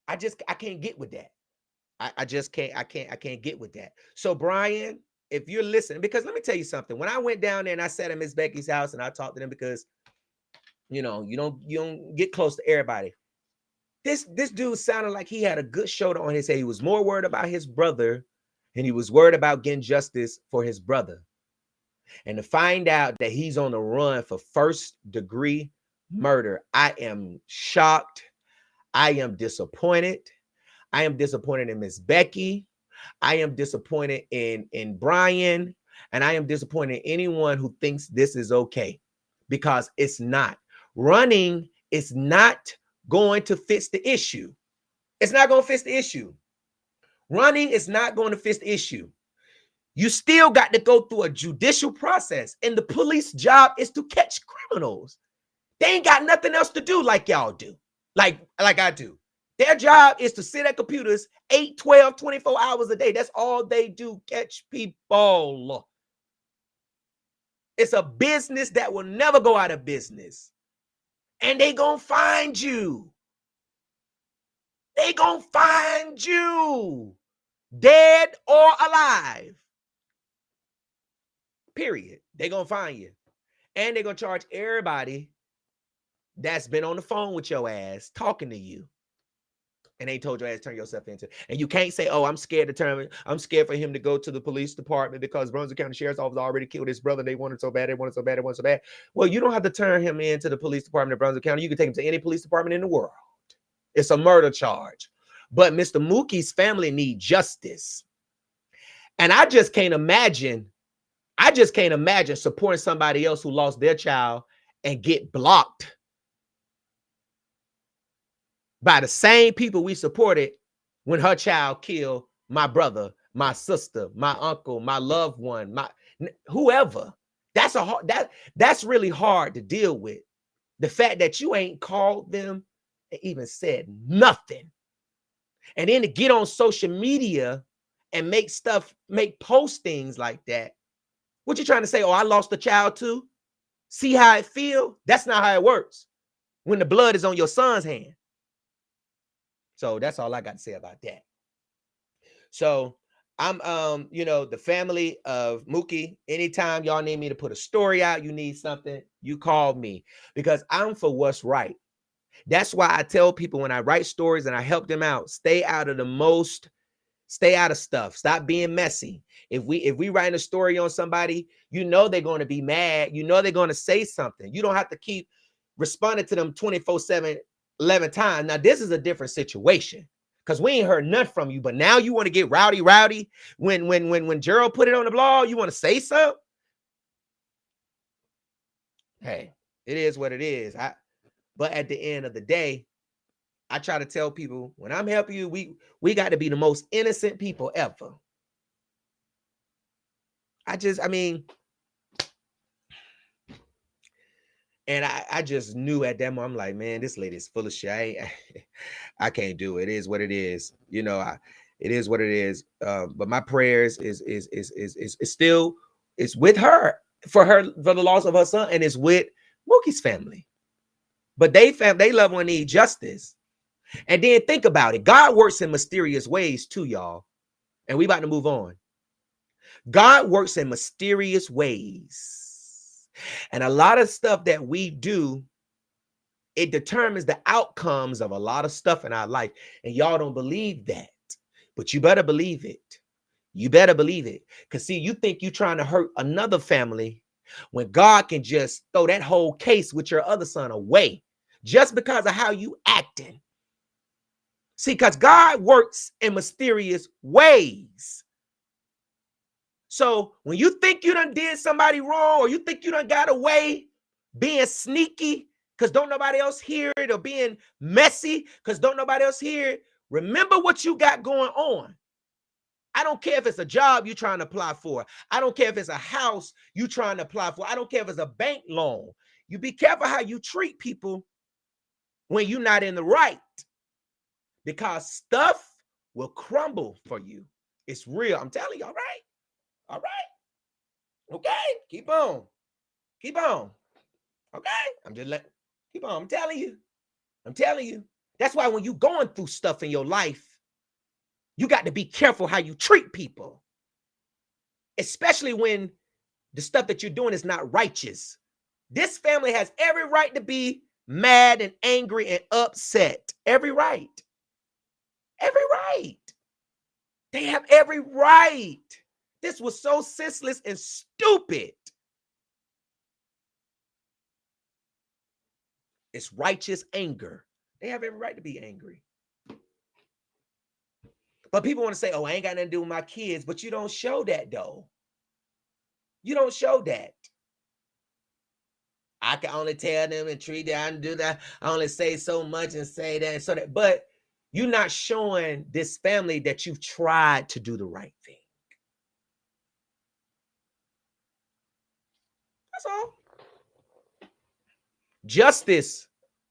I can't get with that. I just can't get with that. So Brian, if you're listening, because let me tell you something. When I went down there and I sat at Miss Becky's house and I talked to them, because you know, you don't get close to everybody. This dude sounded like he had a good shoulder on his head. He was more worried about his brother and he was worried about getting justice for his brother. And to find out that he's on the run for first-degree murder, I am shocked. I am disappointed. I am disappointed in Miss Becky. I am disappointed in Brian. And I am disappointed in anyone who thinks this is okay, because it's not. Running is not going to fix the issue. It's not going to fix the issue. Running is not going to fix the issue. You still got to go through a judicial process, and the police job is to catch criminals. They ain't got nothing else to do like y'all do, like I do. Their job is to sit at computers 8, 12, 24 hours a day. That's all they do, catch people. It's a business that will never go out of business. And they gonna find you. They gonna find you, dead or alive. Period. They're going to find you. And they're going to charge everybody that's been on the phone with your ass talking to you And they told your ass turn yourself into. And you can't say, oh, I'm scared for him to go to the police department because Brunswick County Sheriff's Office already killed his brother. They wanted so bad, they wanted so bad, they wanted so bad. Well, you don't have to turn him into the police department of Brunswick County. You can take him to any police department in the world. It's a murder charge. But Mr. Mookie's family need justice. And I just can't imagine supporting somebody else who lost their child and get blocked by the same people we supported when her child killed my brother, my sister, my uncle, my loved one, my whoever. That's really hard to deal with. The fact that you ain't called them and even said nothing. And then to get on social media and make postings like that. What you trying to say? Oh, I lost a child too? See how it feel? That's not how it works when the blood is on your son's hand. So that's all I got to say about that. So I'm, the family of Mookie, anytime y'all need me to put a story out, you need something, you call me because I'm for what's right. That's why I tell people when I write stories and I help them out, stay out of stuff. Stop being messy. If we write a story on somebody, they're going to be mad. They're going to say something. You don't have to keep responding to them 24/7, 11 times. Now, this is a different situation because we ain't heard nothing from you, but now you want to get rowdy. When Gerald put it on the blog, you want to say something? Hey, it is what it is. But at the end of the day, I try to tell people when I'm helping you, we got to be the most innocent people ever. I just knew at that moment, I'm like, man, this lady is full of shit. I can't do it. It is what it is. It is what it is. But my prayers is still with her for the loss of her son, and it's with Mookie's family. But they loved one need justice. And then think about it. God works in mysterious ways too, y'all. And we about to move on. God works in mysterious ways. And a lot of stuff that we do, it determines the outcomes of a lot of stuff in our life. And y'all don't believe that. But you better believe it. You better believe it. Because see, you think you're trying to hurt another family when God can just throw that whole case with your other son away just because of how you acting. See, because God works in mysterious ways. So when you think you done did somebody wrong or you think you done got away being sneaky because don't nobody else hear it, or being messy because don't nobody else hear it, remember what you got going on. I don't care if it's a job you're trying to apply for. I don't care if it's a house you're trying to apply for. I don't care if it's a bank loan. You be careful how you treat people when you're not in the right, because stuff will crumble for you. It's real. I'm telling you, all right? All right. Okay. Keep on. Keep on. Okay. Keep on. I'm telling you. That's why when you're going through stuff in your life, you got to be careful how you treat people, especially when the stuff that you're doing is not righteous. This family has every right to be mad and angry and upset. Every right. Every right. They have every right. This was so senseless and stupid. It's righteous anger. They have every right to be angry. But people want to say, oh, I ain't got nothing to do with my kids. But you don't show that, though. You don't show that. I can only tell them and treat them and do that. I only say so much and say that and so that. But you're not showing this family that you've tried to do the right thing. That's all. Justice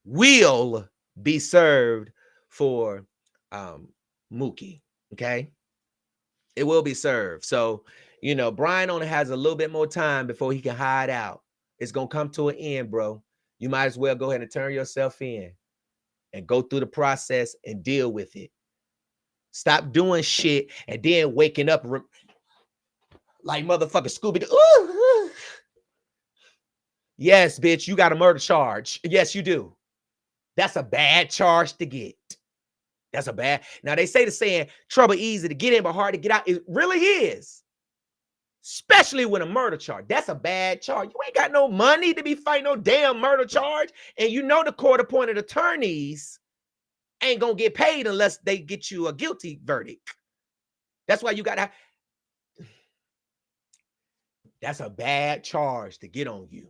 will be served for Mookie. Okay, it will be served. So, Brian only has a little bit more time before he can hide out. It's gonna come to an end, bro. You might as well go ahead and turn yourself in and go through the process and deal with it. Stop doing shit and then waking up like motherfucker Scooby-Doo. Yes, bitch, you got a murder charge. Yes, you do. That's a bad charge to get. That's a bad. Now they say the saying, trouble easy to get in, but hard to get out. It really is. Especially with a murder charge. That's a bad charge. You ain't got no money to be fighting no damn murder charge. And you know the court-appointed attorneys ain't gonna get paid unless they get you a guilty verdict. That's why you gotta. That's a bad charge to get on you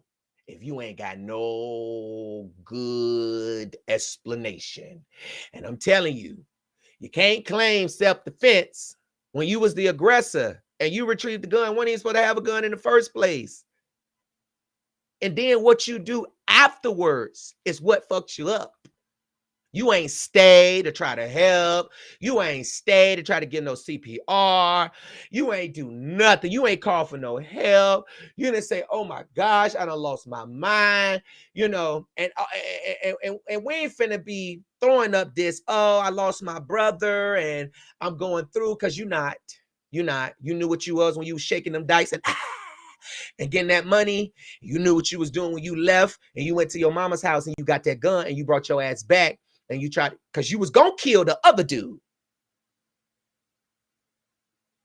if you ain't got no good explanation. And I'm telling you, you can't claim self-defense when you was the aggressor and you retrieved the gun when you supposed to have a gun in the first place. And then what you do afterwards is what fucks you up. You ain't stay to try to help. You ain't stay to try to get no CPR. You ain't do nothing. You ain't call for no help. You didn't say, oh my gosh, I done lost my mind, you know, and we ain't finna be throwing up this, oh, I lost my brother and I'm going through, because you knew what you was when you was shaking them dice and getting that money. You knew what you was doing when you left and you went to your mama's house and you got that gun and you brought your ass back. And you tried, because you was going to kill the other dude.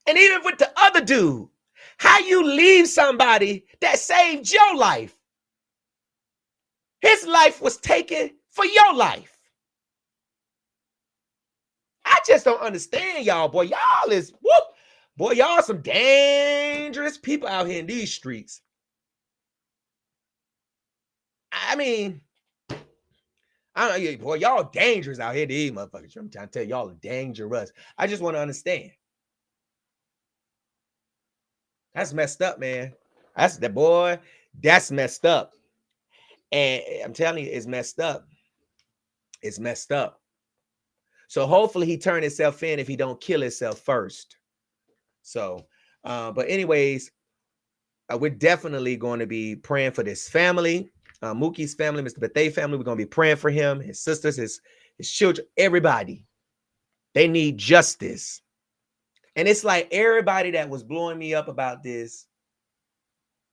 And even with the other dude, how you leave somebody that saved your life? His life was taken for your life. I just don't understand y'all, boy. Y'all is, whoop. Boy, y'all some dangerous people out here in these streets. I mean, I don't know, boy, y'all dangerous out here, these motherfuckers. I'm trying to tell y'all are dangerous. I just want to understand. That's messed up, man. That's the boy. That's messed up. And I'm telling you, it's messed up. It's messed up. So hopefully he turned himself in if he don't kill himself first. So, but anyways, we're definitely going to be praying for this family. Mookie's family, Mr. Bethea family, we're going to be praying for him, his sisters, his children, everybody. They need justice. And it's like everybody that was blowing me up about this,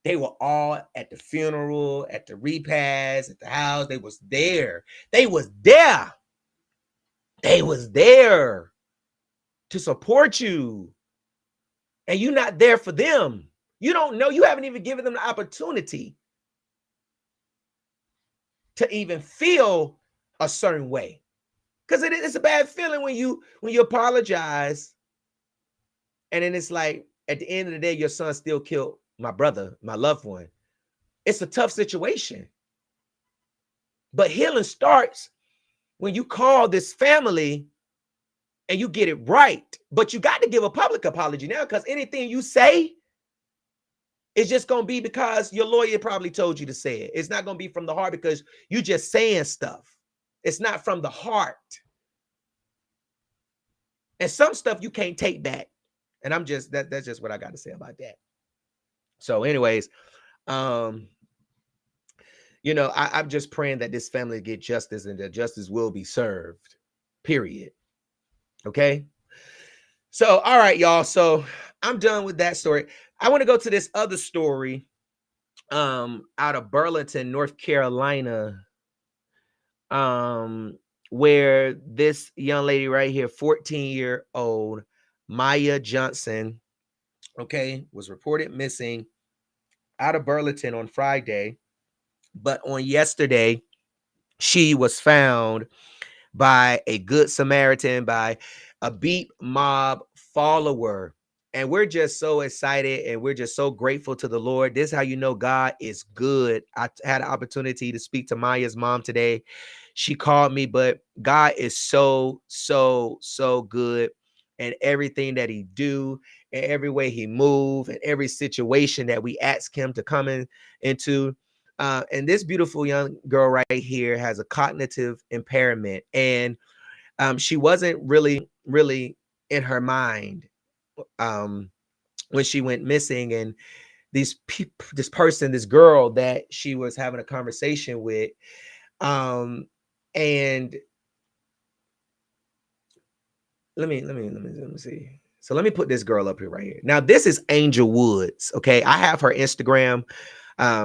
they were all at the funeral, at the repast, at the house. They was there. They was there. They was there to support you. And you're not there for them. You don't know. You haven't even given them the opportunity to even feel a certain way, because it's a bad feeling when you apologize, and then it's like at the end of the day your son still killed my brother, my loved one. It's a tough situation, but healing starts when you call this family and you get it right. But you got to give a public apology now, because anything you say, it's just going to be because your lawyer probably told you to say it. It's not going to be from the heart because you're just saying stuff. It's not from the heart. And some stuff you can't take back. And I'm just, that's just what I got to say about that. So anyways, you know, I'm just praying that this family get justice and that justice will be served, period. Okay. So, all right, y'all. So I'm done with that story. I want to go to this other story out of Burlington, North Carolina, where this young lady right here, 14-year-old Maya Johnson, okay, was reported missing out of Burlington on Friday. But on yesterday, she was found by a Good Samaritan, by a Beat Mob follower. And we're just so excited and we're just so grateful to the Lord. This is how you know God is good. I had an opportunity to speak to Maya's mom today. She called me, but God is so good. And everything that he do, and every way he move, and every situation that we ask him to come into. And this beautiful young girl right here has a cognitive impairment. And she wasn't really in her mind when she went missing. And this girl that she was having a conversation with, and let me see. So let me put this girl up here right here. Now, this is Angel Woods. Okay. I have her Instagram.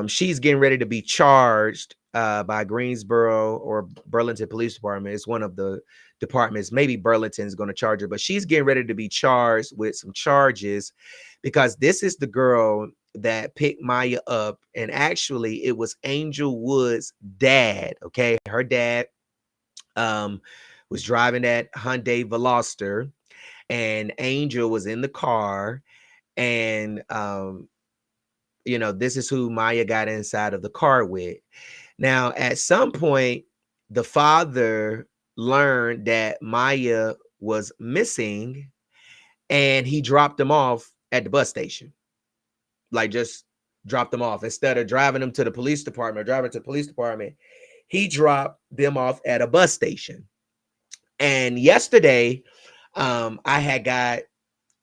She's getting ready to be charged by Greensboro or Burlington Police Department. It's one of the departments. Maybe Burlington's going to charge her, but she's getting ready to be charged with some charges because this is the girl that picked Maya up. And actually, it was Angel Wood's dad. Okay. Her dad was driving that Hyundai Veloster, and Angel was in the car. And, this is who Maya got inside of the car with. Now, at some point, the father learned that Maya was missing, and he dropped them off at the bus station. Like, just dropped them off. Instead of driving them to the police department, he dropped them off at a bus station. And yesterday, I had got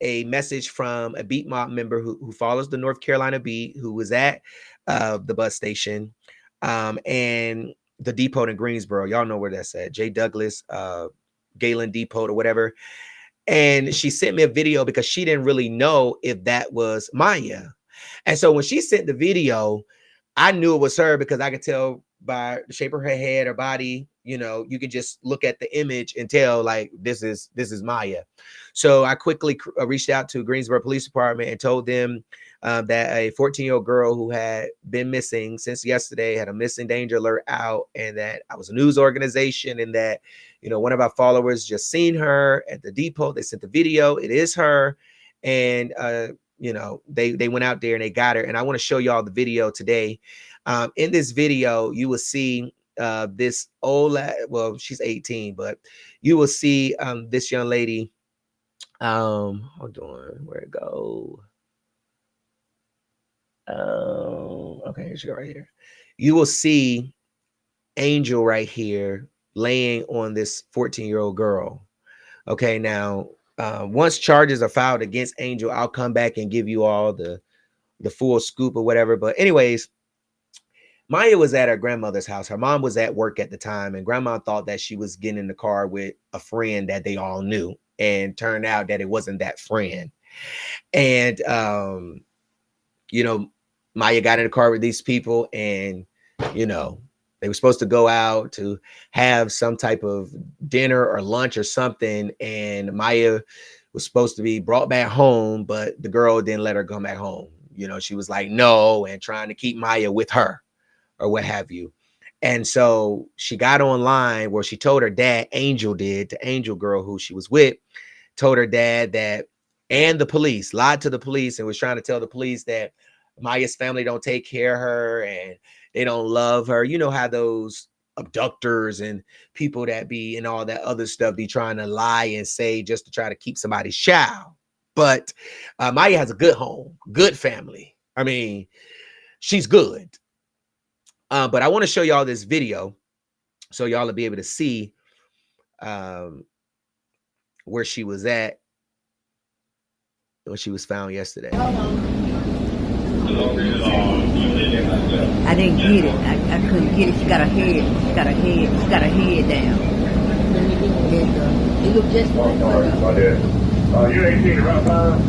a message from a beat mob member who follows the North Carolina beat, who was at the bus station and the depot in Greensboro. Y'all know where that's at. J. Douglas, Galen Depot or whatever. And she sent me a video because she didn't really know if that was Maya. And so when she sent the video, I knew it was her because I could tell by the shape of her head, her body. You can just look at the image and tell like this is Maya. So I quickly reached out to Greensboro Police Department and told them that a 14-year-old girl who had been missing since yesterday had a missing danger alert out, and that I was a news organization, and that one of our followers just seen her at the depot. They sent the video. It is her, and they went out there and they got her. And I want to show y'all the video today. In this video, you will see this old well, she's 18, but you will see this young lady. Hold on, where it go? Okay, here she go right here. You will see Angel right here laying on this 14-year-old girl. Okay, now once charges are filed against Angel, I'll come back and give you all the full scoop or whatever. But anyways, Maya was at her grandmother's house. Her mom was at work at the time, and grandma thought that she was getting in the car with a friend that they all knew, and turned out that it wasn't that friend. And Maya got in the car with these people, and they were supposed to go out to have some type of dinner or lunch or something, and Maya was supposed to be brought back home, but the girl didn't let her come back home. She was like no, and trying to keep Maya with her or what have you. And so she got online where she told her dad, the Angel girl who she was with, told her dad that, and the police, lied to the police and was trying to tell the police that Maya's family don't take care of her and they don't love her. You know how those abductors and people that be and all that other stuff be trying to lie and say just to try to keep somebody's child. But Maya has a good home, good family. I mean, she's good. But I want to show y'all this video so y'all will be able to see where she was at when she was found yesterday. I didn't get it. I couldn't get it. She got her head down. It looked just like her. You ain't seen it right now.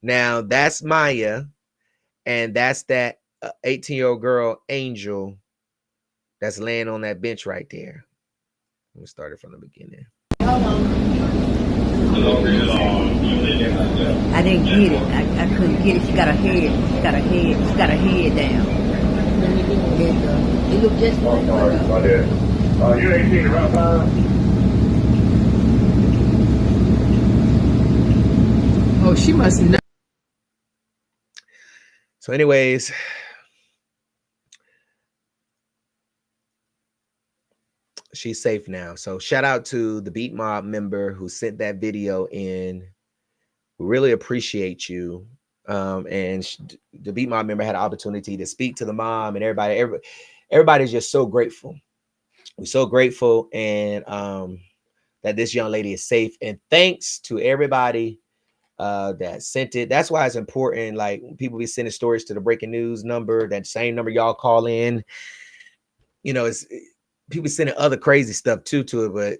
Now that's Maya. And that's that 18-year-old girl, Angel, that's laying on that bench right there. Let me start it from the beginning. I didn't get it. I couldn't get it. She got her head down. It looked just like her. You ain't seen it right now. Oh, she must know. So anyways, she's safe now. So shout out to the Beat Mob member who sent that video in. We really appreciate you. And the Beat Mob member had an opportunity to speak to the mom and everybody's just so grateful. We're so grateful and that this young lady is safe. And thanks to everybody that sent it. That's why it's important. Like when people be sending stories to the breaking news number, that same number y'all call in. It's people sending other crazy stuff too to it, but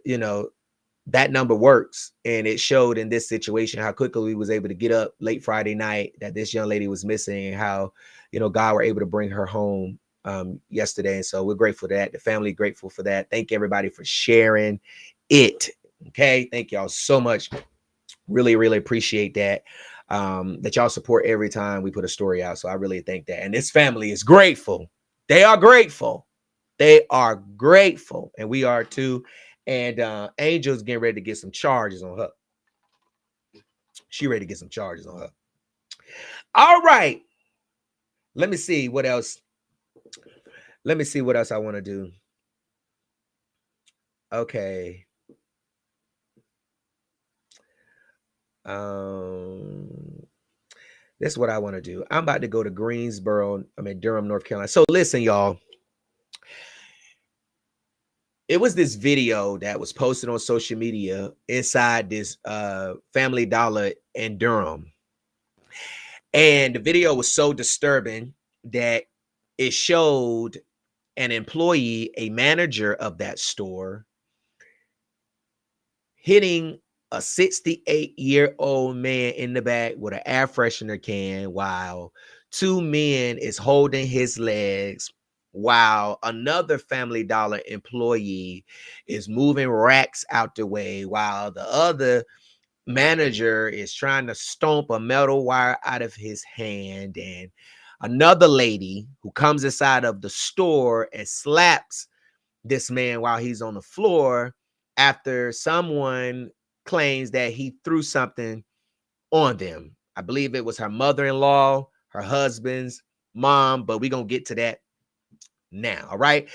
that number works. And it showed in this situation how quickly we was able to get up late Friday night that this young lady was missing, and how, you know, God were able to bring her home yesterday. And so we're grateful for that. The family grateful for that. Thank everybody for sharing it. Okay. Thank y'all so much. Really, really appreciate that. That y'all support every time we put a story out. So I really think that. And this family is grateful. They are grateful. They are grateful. And we are too. And Angel's getting ready to get some charges on her. She ready to get some charges on her. All right. Let me see what else. Let me see what else I want to do. Okay. That's what I want to do. I'm about to go to Durham, North Carolina. So listen, y'all. It was this video that was posted on social media inside this Family Dollar in Durham. And the video was so disturbing that it showed an employee, a manager of that store, hitting a 68-year-old man in the back with an air freshener can, while two men is holding his legs, while another Family Dollar employee is moving racks out the way, while the other manager is trying to stomp a metal wire out of his hand. And another lady who comes inside of the store and slaps this man while he's on the floor after someone claims that he threw something on them. I believe it was her mother-in-law, her husband's mom, but we're going to get to that now. All right.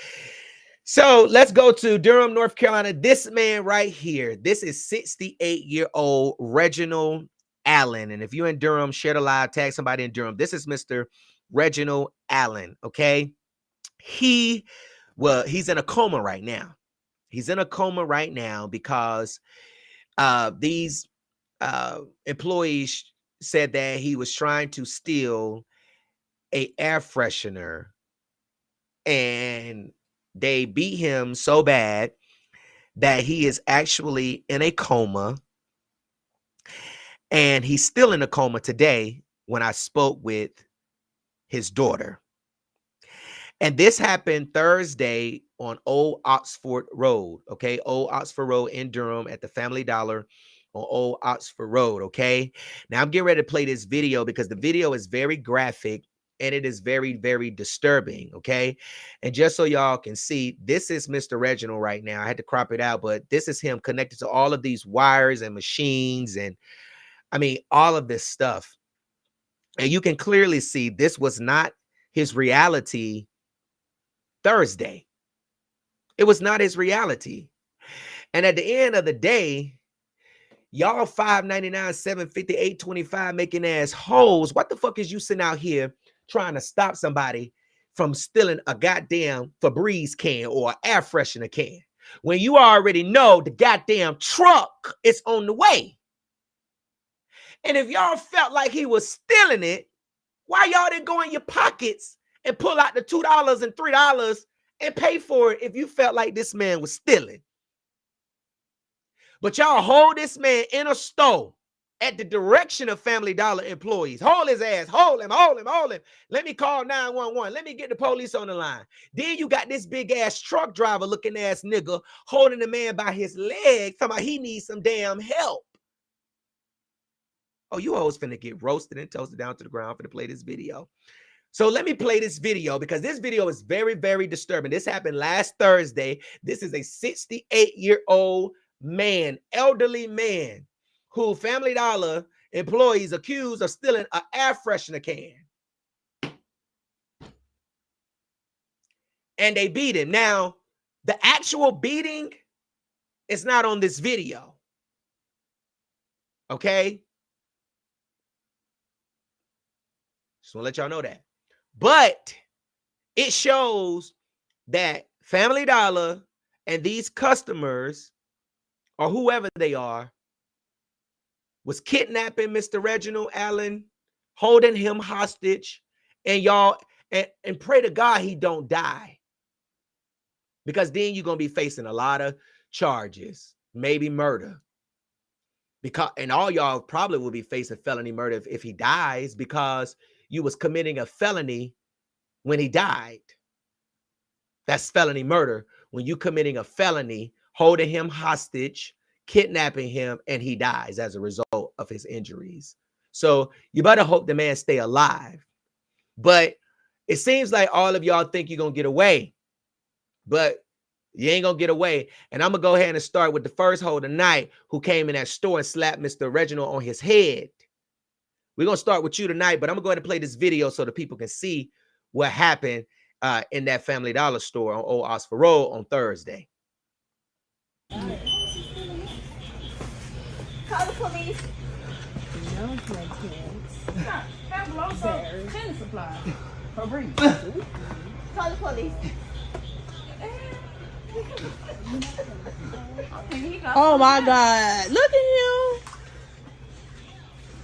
So let's go to Durham, North Carolina. This man right here, this is 68-year-old Reginald Allen. And if you're in Durham, share the live, tag somebody in Durham. This is Mr. Reginald Allen. Okay. He's in a coma right now. He's in a coma right now because these employees said that he was trying to steal an air freshener, and they beat him so bad that he is actually in a coma, and he's still in a coma today when I spoke with his daughter. And this happened Thursday on Old Oxford Road, okay? Old Oxford Road in Durham at the Family Dollar on Old Oxford Road, okay? Now, I'm getting ready to play this video because the video is very graphic and it is very, very disturbing, okay? And just so y'all can see, this is Mr. Reginald right now. I had to crop it out, but this is him connected to all of these wires and machines and, I mean, all of this stuff. And you can clearly see this was not his reality Thursday. It was not his reality. And at the end of the day, y'all $5.99, $7.50, $8.25 making ass hoes. What the fuck is you sitting out here trying to stop somebody from stealing a goddamn Febreze can or an air freshener can when you already know the goddamn truck is on the way? And if y'all felt like he was stealing it, why y'all didn't go in your pockets and pull out the $2 and $3 and pay for it if you felt like this man was stealing? But y'all hold this man in a store at the direction of Family Dollar employees. Hold his ass. Hold him, hold him, hold him. Let me call 911. Let me get the police on the line. Then you got this big ass truck driver looking ass nigga holding the man by his leg, talking about he needs some damn help. Oh, you hoes finna get roasted and toasted down to the ground for to play this video. So let me play this video because this video is very, very disturbing. This happened last Thursday. This is a 68-year-old man, elderly man, who Family Dollar employees accused of stealing an air freshener can. And they beat him. Now, the actual beating is not on this video. Okay? Just want to let y'all know that. But it shows that Family Dollar and these customers, or whoever they are, was kidnapping Mr. Reginald Allen, holding him hostage, and y'all, and pray to God he don't die. Because then you're going to be facing a lot of charges. maybe murder. Because, and all y'all probably will be facing felony murder if he dies, because you was committing a felony when he died. That's felony murder. When you committing a felony, holding him hostage, kidnapping him, and he dies as a result of his injuries. So you better hope the man stay alive. But it seems like all of y'all think you're going to get away, but you ain't going to get away. And I'm going to go ahead and start with the first hoe tonight who came in that store and slapped Mr. Reginald on his head. We're going to start with you tonight, but I'm going to go ahead and play this video so the people can see what happened in that Family Dollar store on Old Oxford Road on Thursday. Call the police. No drug kids. Have also tennis supply. For brief. Call the police. Oh my God. Look at him.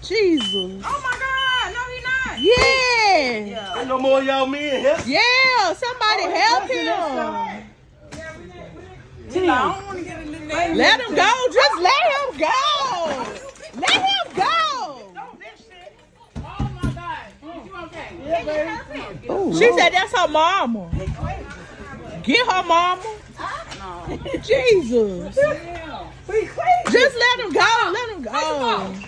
Jesus. Oh my God. No, he not. Yeah. Ain't no more of y'all men here. Yeah. Somebody help him. I don't want to get in the name. Let him go. Just let him go. Let him go. Oh my God. You okay? Yeah, baby. She said that's her mama. Get her mama. No. Jesus. Just let him go. Let him go. He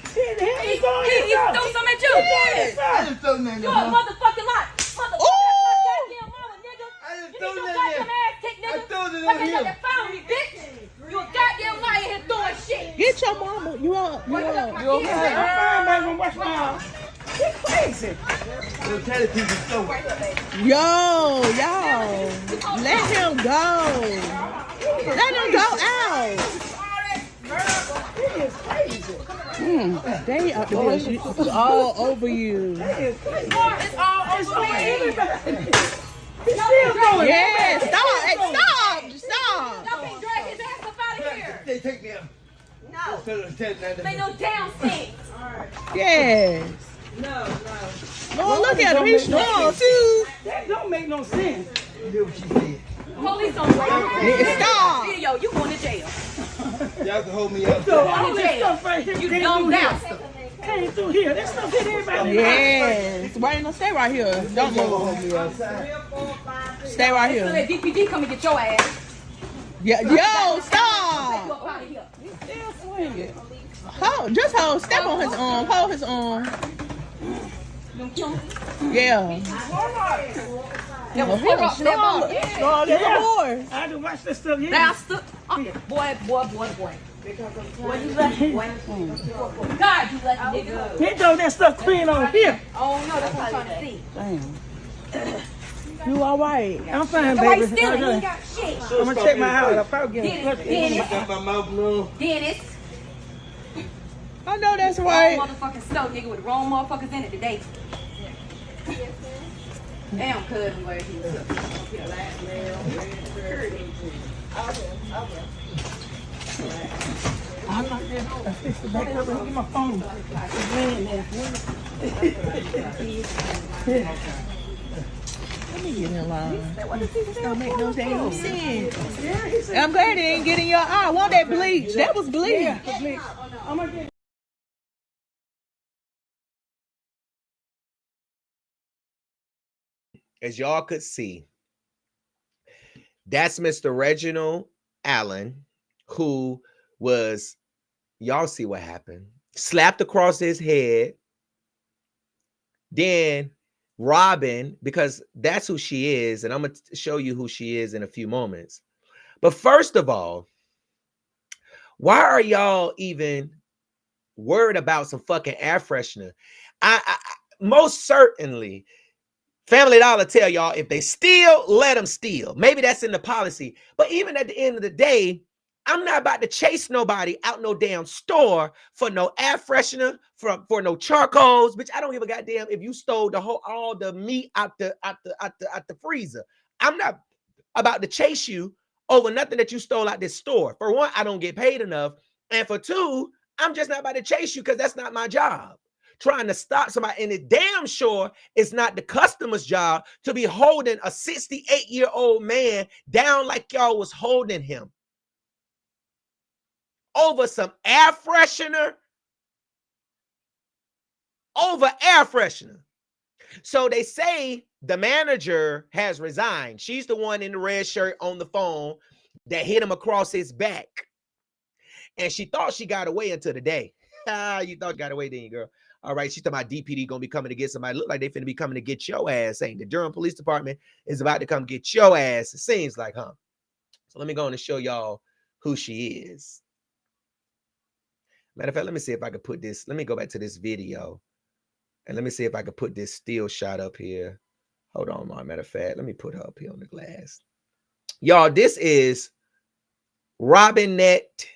threw some at you. I just throw nothing. You a motherfucking lot. Motherfucking goddamn mama, nigga. I just You throw need your nothing. goddamn ass kicked, nigga. I threw it Like on I him. said, found me, bitch. You a goddamn liar here throwing shit. Get your mama. You up? You up? You okay? I'm fine, baby. Watch my house. You're crazy. We'll tell the people so. Yo, let him go. Let him go out. They up to all over you. It's all over me. Yeah, stop. Hey, stop. Y'all can't drag his ass up out of here. They take me out. No. Make no damn sense. Yes. No. Oh, look at him. He's strong, too. That don't make no sense. You did what she said. Police don't work. Stop. Video, you going to jail. Y'all can hold me up. You going to jail. You dumb bastard. Came through here. That stuff hit everybody. Yes. Why ain't no stay right here? Don't move. Stay right So here. that DPD come and get your ass. Yo, Take you stop. up out of here. Just hold. Step on his arm. Hold his arm. Yeah. That was horrible. There's a horse. I can watch this stuff here. Bastard. Boy. Boy, you lucky, boy. God, you lucky, nigga. He throw that stuff clean on here. Oh, no, that's what I'm trying to see. Damn. You all right? I'm fine, Nobody baby. stealing. He ain't got shit. I'm gonna check my house. I'll probably get Dennis. got my mouth blue. Dennis. I know that's Wrong right. motherfucking snow, nigga, with the wrong motherfuckers in it today. Damn, cousin, where he was. I'm not there. I fixed the back up and look at my phone. Let me get in line. Don't make no damn sense. I'm glad it ain't getting your eye. I want that bleach. That was bleach. I'm gonna get As y'all could see, that's Mr. Reginald Allen, who was, y'all see what happened, slapped across his head. Then Robin, because that's who she is, and I'm going to show you who she is in a few moments. But first of all, why are y'all even worried about some fucking air freshener? I most certainly, Family Dollar tell y'all, if they steal, let them steal. Maybe that's in the policy. But even at the end of the day, I'm not about to chase nobody out no damn store for no air freshener, for no charcoals. Bitch, I don't give a goddamn if you stole all the meat out the freezer. I'm not about to chase you over nothing that you stole out this store. For one, I don't get paid enough. And for two, I'm just not about to chase you because that's not my job. Trying to stop somebody, and it damn sure it's not the customer's job to be holding a 68-year-old man down like y'all was holding him. over some air freshener. Over air freshener. So they say the manager has resigned. She's the one in the red shirt on the phone that hit him across his back. And she thought she got away until the day. You thought you got away, didn't you, girl? All right, she's talking about DPD gonna be coming to get somebody. Look like they finna be coming to get your ass. Saying the Durham Police Department is about to come get your ass. It seems like, huh? So let me go on and show y'all who she is. Matter of fact, let me see if I can put this. Let me go back to this video. And let me see if I can put this still shot up here. Hold on, matter of fact, let me put her up here on the glass. Y'all, this is Robinette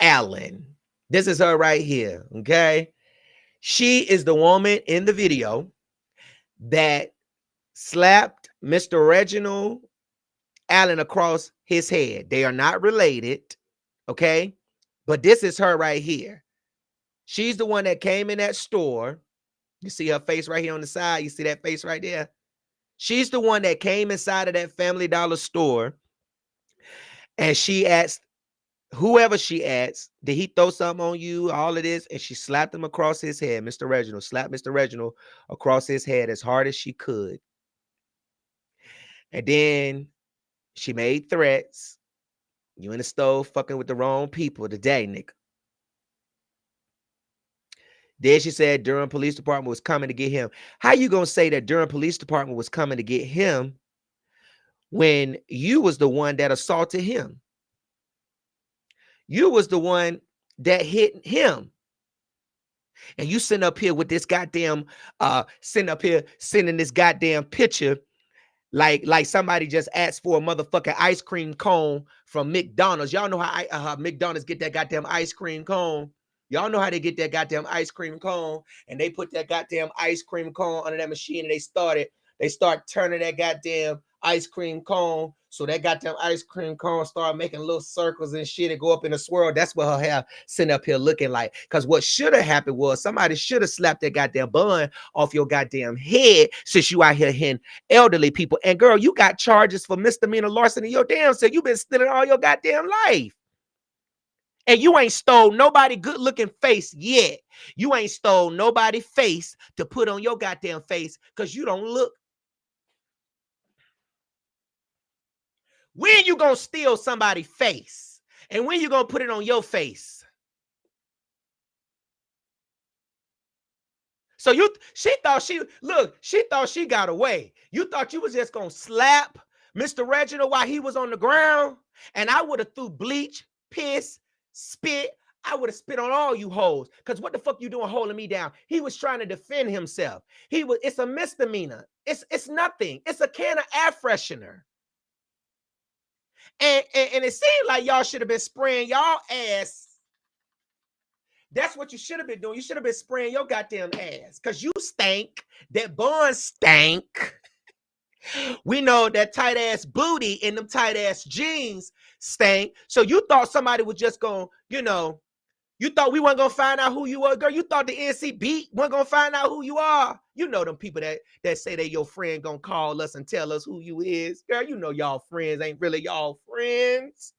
Allen. This is her right here, okay? She is the woman in the video that slapped Mr. Reginald Allen across his head. They are not related, okay? But this is her right here. She's the one that came in that store. You see her face right here on the side. You see that face right there? She's the one that came inside of that Family Dollar store. And she asked, whoever she asked, did he throw something on you? All of this. And she slapped him across his head. Mr. Reginald slapped Mr. Reginald across his head as hard as she could. And then she made threats. You in the stove fucking with the wrong people today, nigga. Then she said Durham Police Department was coming to get him. How you gonna say that Durham Police Department was coming to get him when you was the one that assaulted him? You was the one that hit him. And you sitting up here with this goddamn, sending this goddamn picture like somebody just asked for a motherfucking ice cream cone from McDonald's. Y'all know how McDonald's get that goddamn ice cream cone. Y'all know how they get that goddamn ice cream cone, and they put that goddamn ice cream cone under that machine, and they start turning that goddamn ice cream cone, so that goddamn ice cream cone start making little circles and shit and go up in a swirl. That's what her hair sitting up here looking like. Because what should have happened was somebody should have slapped that goddamn bun off your goddamn head since you out here hitting elderly people. And girl, you got charges for misdemeanor larceny in your damn self. You've been stealing all your goddamn life. And you ain't stole nobody good looking face yet. You ain't stole nobody face to put on your goddamn face because you don't look. When you gonna steal somebody's face? And when you gonna put it on your face? So she thought she got away. You thought you was just gonna slap Mr. Reginald while he was on the ground? And I would have threw bleach, piss, spit. I would have spit on all you hoes. Because what the fuck you doing holding me down? He was trying to defend himself. It's a misdemeanor. It's nothing. It's a can of air freshener. And it seemed like y'all should have been spraying y'all ass. That's what you should have been doing. You should have been spraying your goddamn ass. Because you stank. That bun stank. We know that tight ass booty in them tight ass jeans stank. So you thought somebody was just going, you thought we weren't going to find out who you were, girl. You thought the NCB weren't going to find out who you are. You know them people that say they your friend going to call us and tell us who you is. Girl, you know y'all friends ain't really y'all friends.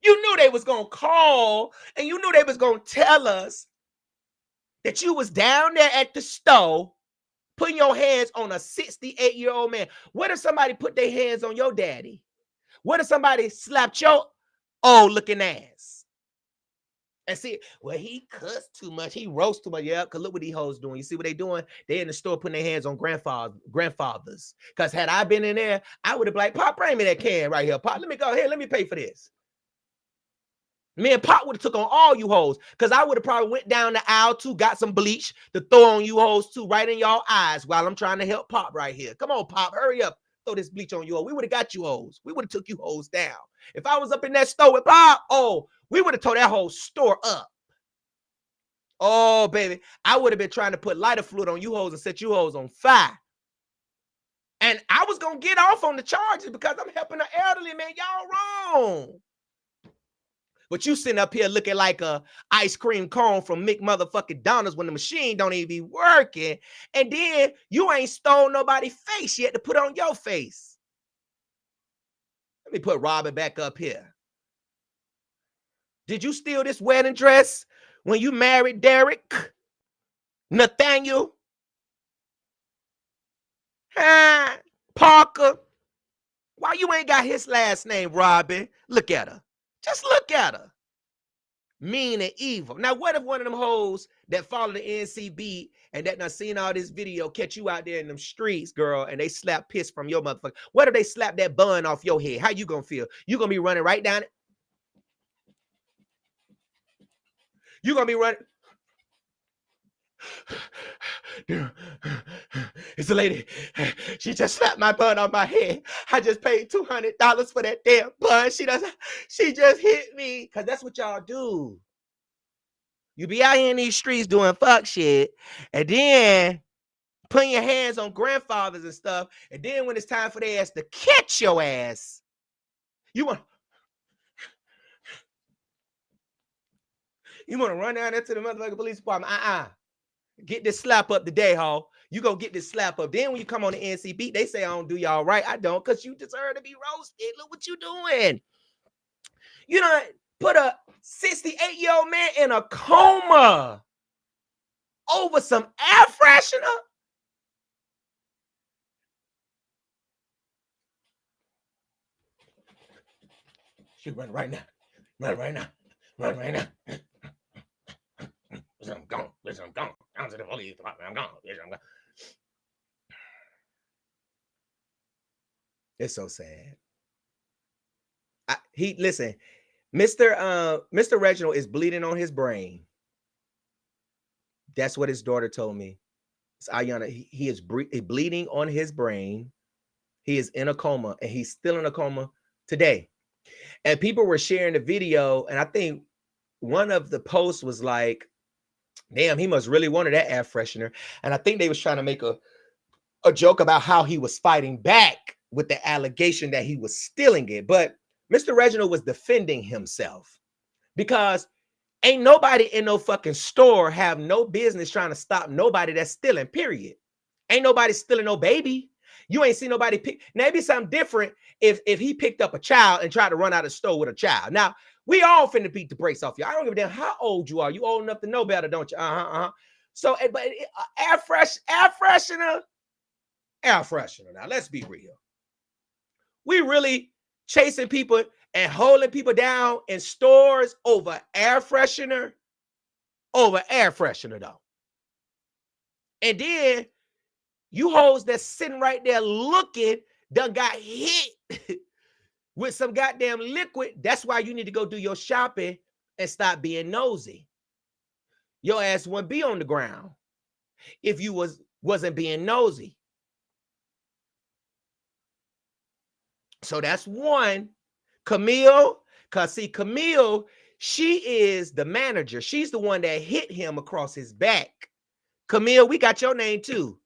You knew they was going to call and you knew they was going to tell us that you was down there at the store putting your hands on a 68-year-old man. What if somebody put their hands on your daddy? What if somebody slapped your old looking ass? And see, well, he cussed too much. He roast too much. Yeah, because look what these hoes doing. You see what they doing? They in the store putting their hands on grandfathers. Because had I been in there, I would have been like, Pop, bring me that can right here. Pop, let me go ahead. Let me pay for this. Me and Pop would have took on all you hoes. Because I would have probably went down the aisle too, got some bleach to throw on you hoes too, right in y'all eyes while I'm trying to help Pop right here. Come on, Pop, hurry up. Throw this bleach on you hoes. We would have got you hoes. We would have took you hoes down. If I was up in that store with Pop, we would have tore that whole store up. Oh, baby. I would have been trying to put lighter fluid on you hoes and set you hoes on fire. And I was going to get off on the charges because I'm helping the elderly, man. Y'all wrong. But you sitting up here looking like a ice cream cone from motherfucking Donald's when the machine don't even be working. And then you ain't stole nobody's face yet to put on your face. Let me put Robin back up here. Did you steal this wedding dress when you married Derek? Nathaniel? Huh? Parker? Why you ain't got his last name, Robin? Look at her. Just look at her. Mean and evil. Now, what if one of them hoes that follow the NCB and that done seen all this video catch you out there in them streets, girl, and they slap piss from your motherfucker? What if they slap that bun off your head? How you gonna feel? You gonna be running right down it? You gonna be running? It's a lady. She just slapped my bun on my head. I just paid $200 for that damn bun. She just hit me. Because that's what y'all do. You be out here in these streets doing fuck shit, and then putting your hands on grandfathers and stuff, and then when it's time for their ass to catch your ass, you want to run down there to the motherfucking police department. Get this slap up today, ho. You gonna get this slap up. Then when you come on the NCB, they say I don't do y'all right. I don't, because you deserve to be roasted. Look what you doing. You done put a 68-year-old man in a coma over some air freshener. She run right now. Run right now. Run right now. I'm gone. I'm gone. Down to the police department. I'm gone. I'm gone. It's so sad. Listen, Mr. Reginald is bleeding on his brain. That's what his daughter told me. It's Ayana. He is bleeding on his brain. He is in a coma, and he's still in a coma today. And people were sharing the video, and I think one of the posts was like, damn, he must really wanted that air freshener. And I think they was trying to make a joke about how he was fighting back with the allegation that he was stealing it. But Mr. Reginald was defending himself, because ain't nobody in no fucking store have no business trying to stop nobody that's stealing, period. Ain't nobody stealing no baby. You ain't seen nobody pick. Now, it'd be something different if he picked up a child and tried to run out of the store with a child. Now, we all finna beat the brakes off you. I don't give a damn how old you are. You old enough to know better, don't you? So, but air freshener. Now, let's be real. We really chasing people and holding people down in stores over air freshener? Over air freshener, though. And then you hoes that's sitting right there looking done got hit with some goddamn liquid. That's why you need to go do your shopping and stop being nosy. Your ass wouldn't be on the ground if you wasn't being nosy. So that's one. Camille, because see, Camille, she is the manager. She's the one that hit him across his back. Camille, we got your name too.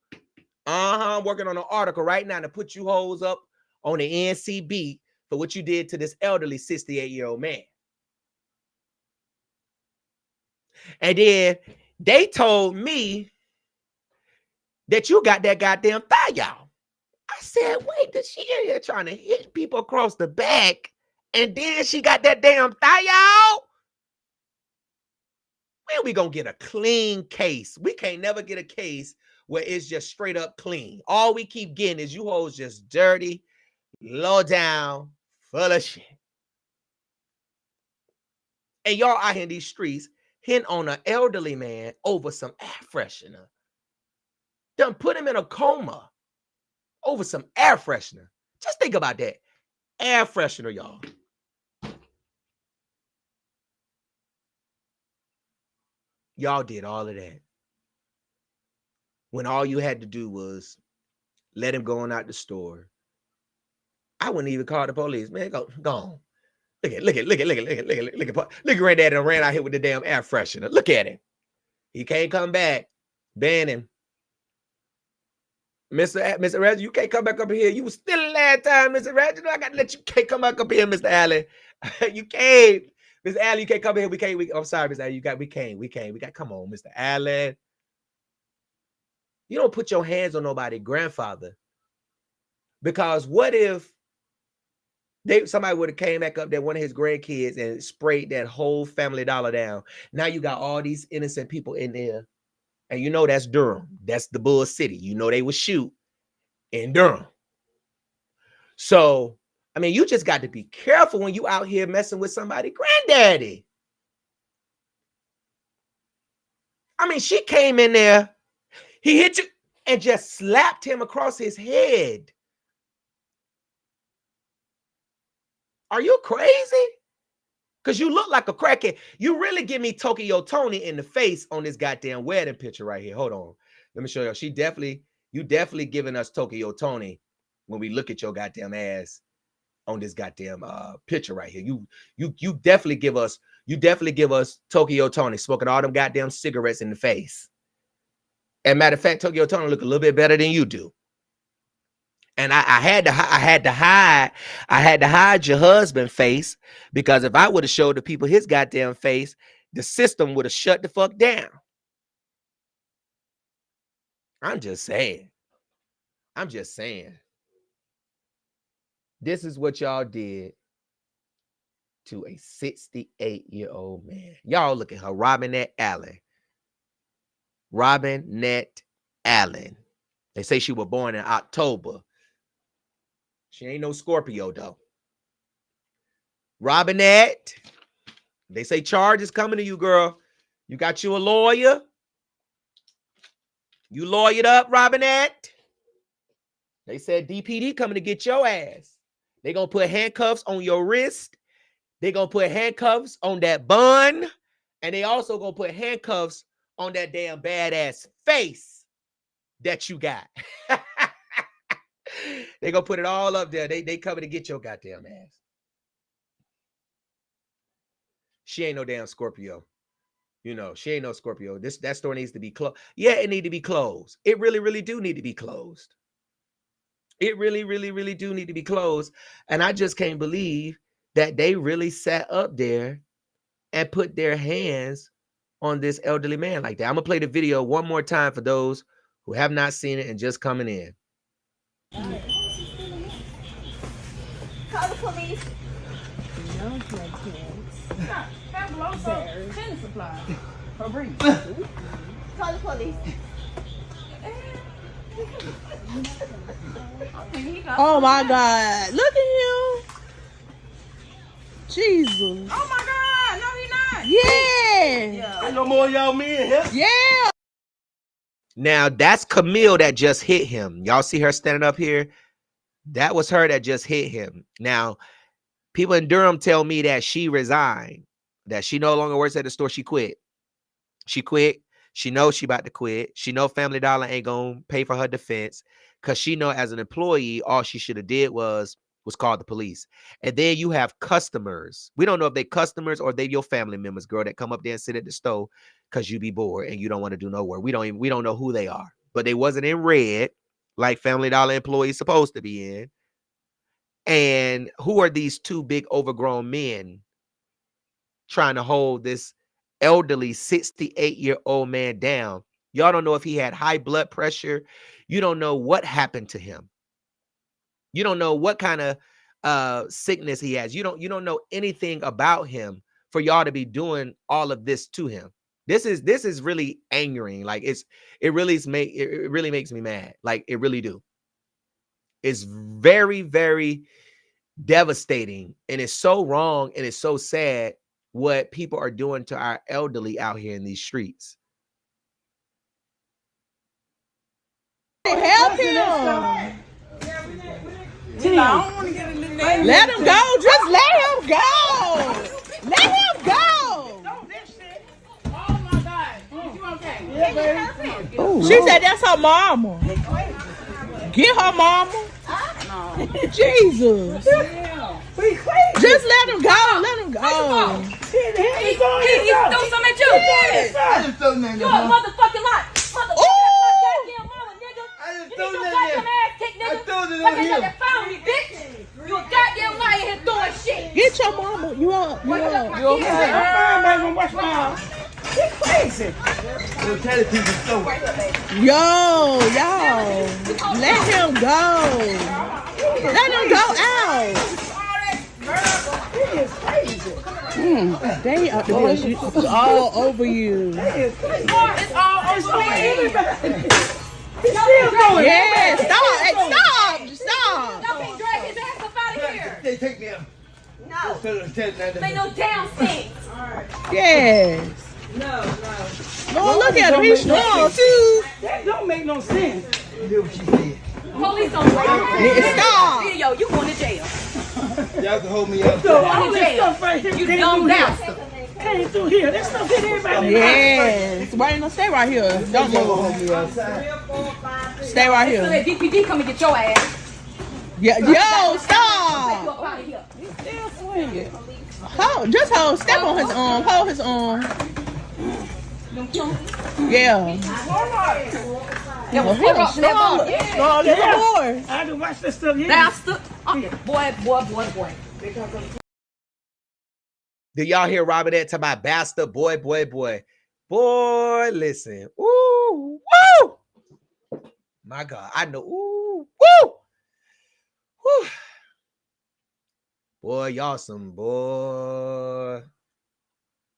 I'm working on an article right now to put you hoes up on the NCB for what you did to this elderly 68-year-old man. And then they told me that you got that goddamn thigh out. I said, wait, did she in here trying to hit people across the back, and then she got that damn thigh out? When we gonna get a clean case? We can't never get a case where it's just straight up clean. All we keep getting is you hoes just dirty, low down, full of shit. And y'all out here in these streets hitting on an elderly man over some air freshener. Done put him in a coma over some air freshener. Just think about that. Air freshener, y'all. Y'all did all of that when all you had to do was let him go on out the store. I wouldn't even call the police. Man, go on. Look at Granddaddy ran out here with the damn air freshener. Look at him. He can't come back. Ban him. Mr. Reginald, you can't come back up here. You was still last time, Mr. Reginald. I gotta let you can't come back up here, Mr. Allen. You can't. Mr. Allen, you can't come here. I'm sorry, Mr. Allen. We can't. Come on, Mr. Allen. You don't put your hands on nobody, grandfather. Because what if Somebody would have came back up there, one of his grandkids, and sprayed that whole Family Dollar down. Now you got all these innocent people in there. And you know that's Durham. That's the Bull City. You know they would shoot in Durham. So, I mean, you just got to be careful when you out here messing with somebody granddaddy. I mean, she came in there, he hit you and just slapped him across his head. Are you crazy? Because you look like a crackhead. You really give me Tokyo Tony in the face on this goddamn wedding picture right here. Hold on. Let me show you. You definitely giving us Tokyo Tony when we look at your goddamn ass on this goddamn picture right here. You definitely give us Tokyo Tony smoking all them goddamn cigarettes in the face. And matter of fact, Tokyo Tony look a little bit better than you do. And I had to hide your husband's face, because if I would have showed the people his goddamn face, the system would have shut the fuck down. I'm just saying. This is what y'all did to a 68-year-old man. Y'all look at her, Robinette Allen. Robinette Allen. They say she was born in October. She ain't no Scorpio, though. Robinette, they say charges coming to you, girl. You got you a lawyer. You lawyered up, Robinette. They said DPD coming to get your ass. They gonna put handcuffs on your wrist. They gonna put handcuffs on that bun. And they also gonna put handcuffs on that damn badass face that you got. They gonna put it all up there. They coming to get your goddamn ass. She ain't no damn Scorpio. You know, she ain't no Scorpio. That store needs to be closed. Yeah, it need to be closed. It really, really do need to be closed. It really, really, really do need to be closed. And I just can't believe that they really sat up there and put their hands on this elderly man like that. I'm gonna play the video one more time for those who have not seen it and just coming in. Call the police. No drug kids. Have also cleaning supplies. For brief. Call the police. Oh my God. Look at him. Jesus. Oh my God. No, he not. Yeah. Ain't no more of y'all men here. Yeah. Now, that's Camille that just hit him. Y'all see her standing up here? That was her that just hit him. Now, people in Durham tell me that she resigned, that she no longer works at the store. She quit. She quit. She knows she about to quit. She know Family Dollar ain't going to pay for her defense, because she know as an employee, all she should have did was call the police. And then you have customers. We don't know if they customers or they your family members, girl, that come up there and sit at the stove because you be bored and you don't want to do no work. We don't know who they are, but they wasn't in red like Family Dollar employees supposed to be in. And who are these two big overgrown men trying to hold this elderly 68-year-old man down? Y'all don't know if he had high blood pressure. You don't know what happened to him. You don't know what kind of sickness he has. You don't know anything about him for y'all to be doing all of this to him. This is really angering. Like it really makes me mad. Like it really do. It's very, very devastating, and it's so wrong, and it's so sad what people are doing to our elderly out here in these streets. Help him. I don't want to get a little name. Let him go. Just let him go. Let him go. No, this shit. Oh my God. You okay? Yeah, baby. She said that's her mama. Get her mama. No. Jesus. Yeah. We crazy. Just let him go. Let him go. He threw some at you. I just threw nothing. You a motherfucking lot. Goddamn mama, nigga. I just You threw need your nothing. goddamn ass kicked, nigga. I threw it Like in I said, him. that found me, bitch. You a goddamn liar here throwing shit. Get your mama. You up. You up. You okay? I'm fine, baby. Watch my house. He crazy. We'll tell the people so. Yo, y'all. Let him go. Let him go out. is crazy. They are all over you. It's It's all over me. everybody. He's still going. Yeah, stop. Hey, stop. Y'all can't drag his ass up out of here. They take me out. No. They Make no damn sense. Yes. No. Oh, look at him. He's strong too. That don't make no sense. Do what she said. Police don't break. Stop. Video, you going to jail. Y'all can hold me up. So all in this jail. stuff right here You came dumb through here. bastard. Came through here. That stuff hit everybody. Yes. Why you gonna stay right here? Don't move. Stay right So here. that DPD come and get your ass. Yeah. Yo, Take you stop. up out of here. Still swinging. Hold. Step on his arm. Hold his arm. Yeah. That was hold up to that bar. Oh, there's a horse. I had to watch this stuff. Now stood. Boy. Did y'all hear Robert at to my bastard? Boy. Boy, listen. Ooh, woo! My God, I know. Ooh, woo! Woo! Boy, y'all some boy.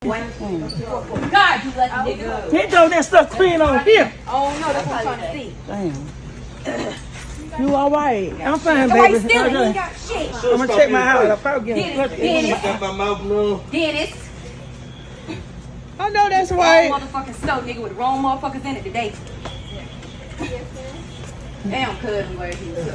God, you lucky nigga. He throw that stuff clean on here. Oh no, that's what I'm trying to see. Damn. You all right? I'm fine, Nobody baby. stealing. He I'm ain't got shit. gonna check my house. I'll probably get Dennis. Got my mouth blue. Dennis. I know that's Wrong right. motherfucking snow, nigga, with the wrong motherfuckers in it today. Damn, cousin, where he was.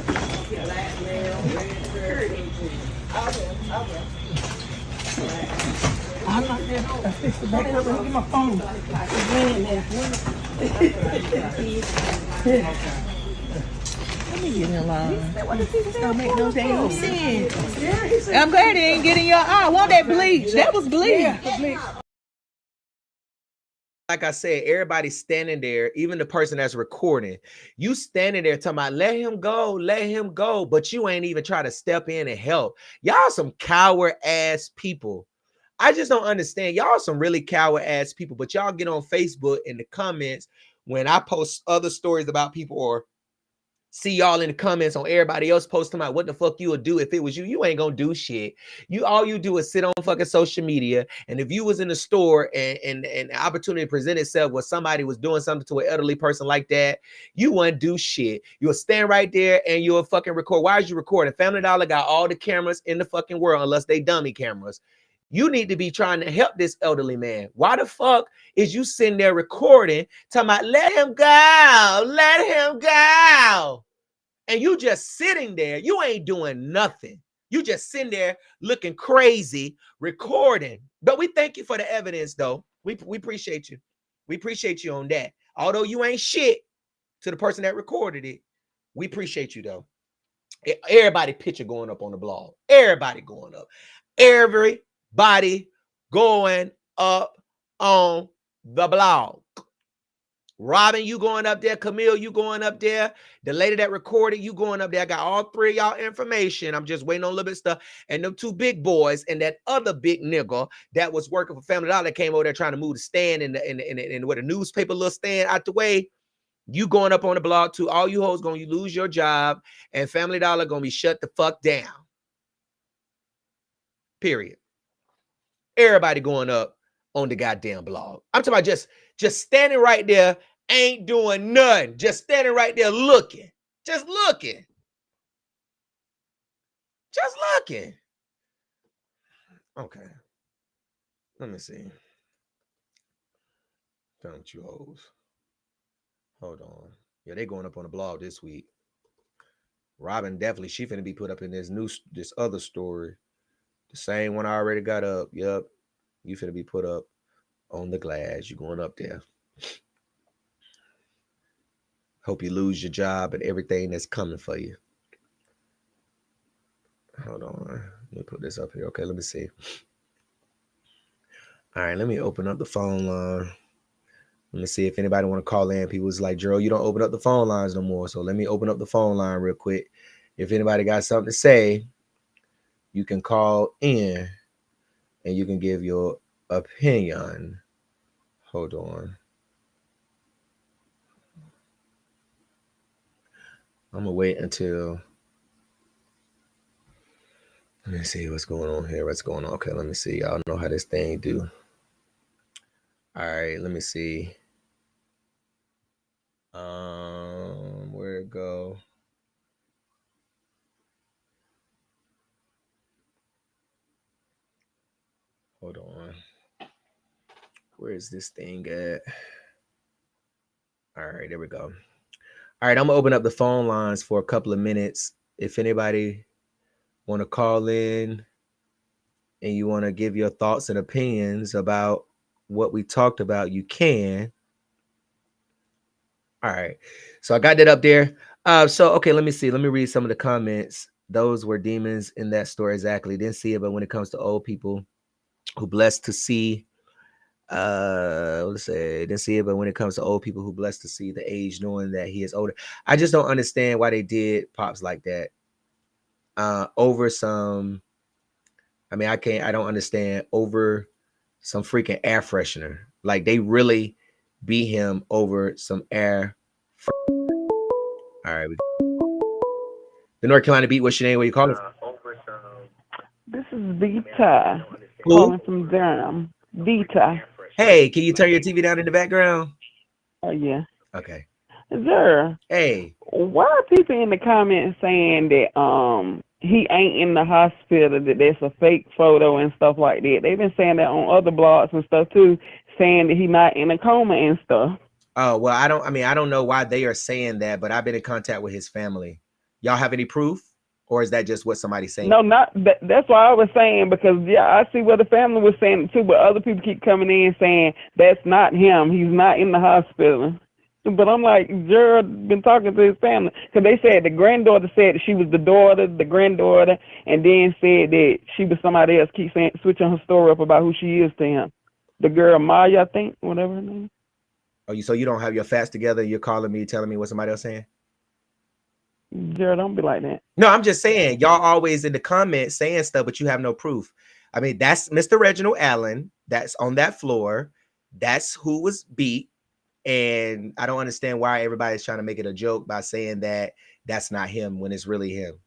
I'm not there. I fix the back up and get my phone. It's laying there. Let me get in line. Don't make no damn sense. I'm glad they ain't getting your eye. I want that bleach. That was bleach. Like I said, everybody's standing there, even the person that's recording. You standing there talking about let him go, but you ain't even try to step in and help. Y'all some coward ass people. I just don't understand. Y'all some really coward ass people, but y'all get on Facebook in the comments when I post other stories about people or see y'all in the comments on everybody else posting about what the fuck you would do if it was you. You ain't gonna do shit. All you do is sit on fucking social media. And if you was in the store and the opportunity presented itself where somebody was doing something to an elderly person like that, you wouldn't do shit. You'll stand right there and you'll fucking record. Why is you recording? Family Dollar got all the cameras in the fucking world unless they dummy cameras. You need to be trying to help this elderly man. Why the fuck is you sitting there recording, talking about let him go. And you just sitting there, you ain't doing nothing. You just sitting there looking crazy, recording. But we thank you for the evidence, though. We appreciate you. We appreciate you on that. Although you ain't shit to the person that recorded it, we appreciate you, though. Everybody picture going up on the blog. Everybody going up. Everybody going up on the blog. Robin, you going up there. Camille, you going up there. The lady that recorded, you going up there. I got all three of y'all information. I'm just waiting on a little bit of stuff. And them two big boys and that other big nigga that was working for Family Dollar that came over there trying to move the stand and where the newspaper little stand out the way. You going up on the blog too. All you hoes going to lose your job and Family Dollar going to be shut the fuck down. Period. Everybody going up on the goddamn blog. I'm talking about just standing right there, ain't doing nothing. Just standing right there looking. Just looking. Just looking. Okay. Let me see. Don't you hoes. Hold on. Yeah, they going up on the blog this week. Robin definitely, she finna be put up in this other story. The same one I already got up. Yep. You finna be put up on the glass. You going up there. Hope you lose your job and everything that's coming for you. Hold on. Let me put this up here. Okay, let me see. All right, let me open up the phone line. Let me see if anybody want to call in. People was like, Gerald, you don't open up the phone lines no more. So let me open up the phone line real quick. If anybody got something to say, you can call in and you can give your opinion. Hold on. I'm gonna wait until Let me see what's going on here. What's going on? Okay, let me see. Y'all know how this thing do. All right, let me see. Where it go? Hold on. Where is this thing at? All right, there we go. All right, I'm gonna open up the phone lines for a couple of minutes. If anybody want to call in and you want to give your thoughts and opinions about what we talked about, you can. All right, so I got that up there. So okay, let me see. Let me read some of the comments. Those were demons in that story, exactly. Didn't see it, but when it comes to old people who blessed to see, let's say didn't see it, but when it comes to old people who blessed to see the age, knowing that he is older, I just don't understand why they did Pops like that. Over some, I mean, I don't understand over some freaking air freshener. Like they really beat him over some air. All right. The North Carolina beat, what's your name? Where you calling from? This is Vita Who? calling from Durham. Vita. Hey, can you turn your TV down in the background? Oh, yeah. Okay. Sir, Hey. why are people in the comments saying that he ain't in the hospital, that that's a fake photo and stuff like that? They've been saying that on other blogs and stuff too, saying that he not in a coma and stuff. Oh, well, I don't know why they are saying that, but I've been in contact with his family. Y'all have any proof? Or is that just what somebody's saying? No, not that. That's why I was saying, because yeah, I see what the family was saying too, but other people keep coming in saying that's not him. He's not in the hospital. But I'm like, Gerald been talking to his family, because they said the granddaughter said that she was the daughter, the granddaughter, and then said that she was somebody else. Keep saying, switching her story up about who she is to him. The girl Maya, I think, whatever her name. Oh, so you don't have your facts together? You're calling me, telling me what somebody else saying? Gerald, don't be like that. No, I'm just saying, y'all always in the comments saying stuff, but you have no proof. I mean, that's Mr. Reginald Allen. That's on that floor. That's who was beat. And I don't understand why everybody's trying to make it a joke by saying that that's not him when it's really him.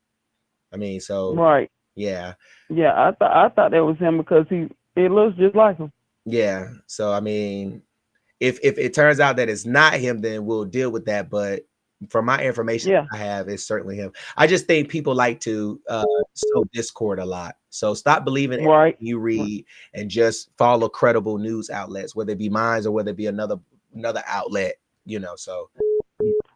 I mean, so right. Yeah. Yeah, I thought that was him because it looks just like him. Yeah. So I mean, if it turns out that it's not him, then we'll deal with that. But from my information I have, it's certainly him. I just think people like to sow discord a lot. So stop believing everything you read and just follow credible news outlets, whether it be mine or whether it be another outlet, you know. So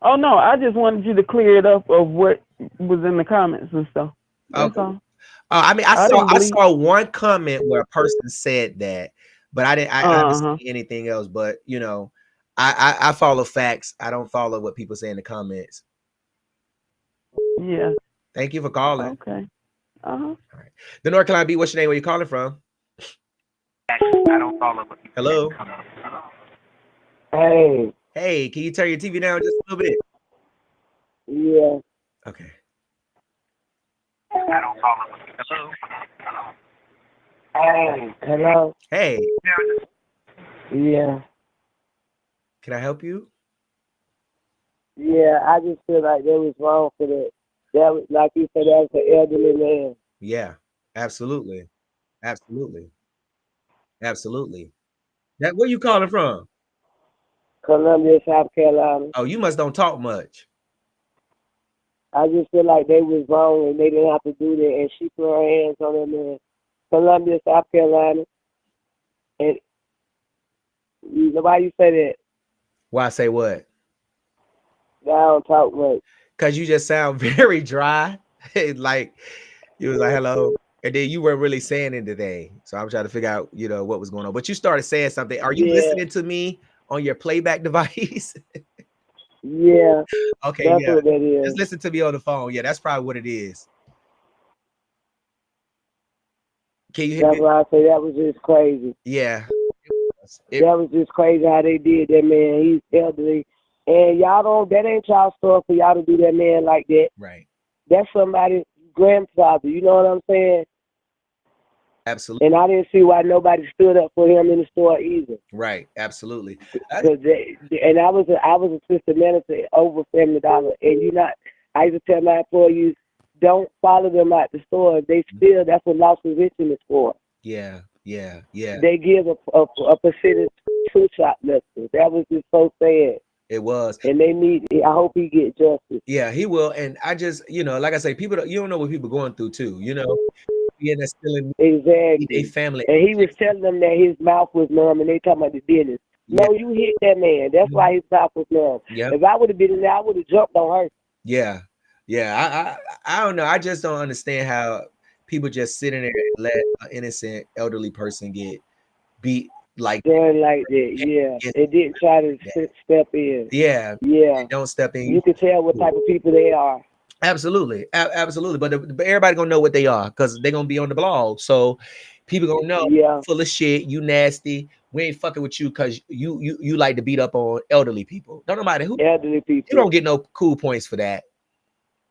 oh no, I just wanted you to clear it up of what was in the comments and stuff. That's all. I mean, I saw one comment where a person said that, but I haven't seen anything else. But you know, I follow facts. I don't follow what people say in the comments. Yeah. Thank you for calling. Okay. All right. The North Carolina beat, what's your name? Where you calling from? I don't follow what people Hello. Hey. Hey, can you turn your TV down just a little bit? Yeah. Okay. I don't follow what people. Hello. Hey. Hello. Hey. Yeah. Can I help you? Yeah, I just feel like that was wrong for that. That was, like you said, that was an elderly man. Yeah, absolutely. Absolutely. Absolutely. That where you calling from? Columbia, South Carolina. Oh, you must don't talk much. I just feel like they was wrong and they didn't have to do that. And she put her hands on that man. Columbia, South Carolina. And why you say that? Why say what? I don't talk much. Because you just sound very dry. Like you was like, hello. And then you weren't really saying it today. So I'm trying to figure out, you know, what was going on. But you started saying something. Are you listening to me on your playback device? Yeah. Okay, that's yeah. what that is. Just listen to me on the phone. Yeah, that's probably what it is. Can you hear me? That's why I say that was just crazy. Yeah. That was just crazy how they did that, man. He's elderly. And that ain't y'all story for y'all to do that man like that. Right. That's somebody's grandfather. You know what I'm saying? Absolutely. And I didn't see why nobody stood up for him in the store either. Right. Absolutely. And I was assistant manager over $70. And I used to tell my employees, don't follow them out the store. They still, that's what loss prevention is for. Yeah, yeah, yeah. They give a percentage to shoplifters. That was just so sad. It was. And they need, I hope he get justice. Yeah, he will. And I just, you know, like I say, people, you don't know what people are going through too, you know, being that still in Exactly. a family. And he was telling them that his mouth was numb and they talking about the business. Yeah. No, you hit that man. That's why his mouth was numb. Yeah. If I would have been in there, I would have jumped on her. Yeah. Yeah. I don't know. I just don't understand how people just sit in there and let an innocent elderly person get beat like that. Yeah. They didn't try to step in. Yeah. Yeah. Don't step in. You can tell what type of people they are. Absolutely. Absolutely. But everybody gonna know what they are because they're gonna be on the blog. So people gonna know. Yeah. Full of shit, you nasty. We ain't fucking with you because you like to beat up on elderly people. Don't nobody who elderly people. You don't get no cool points for that.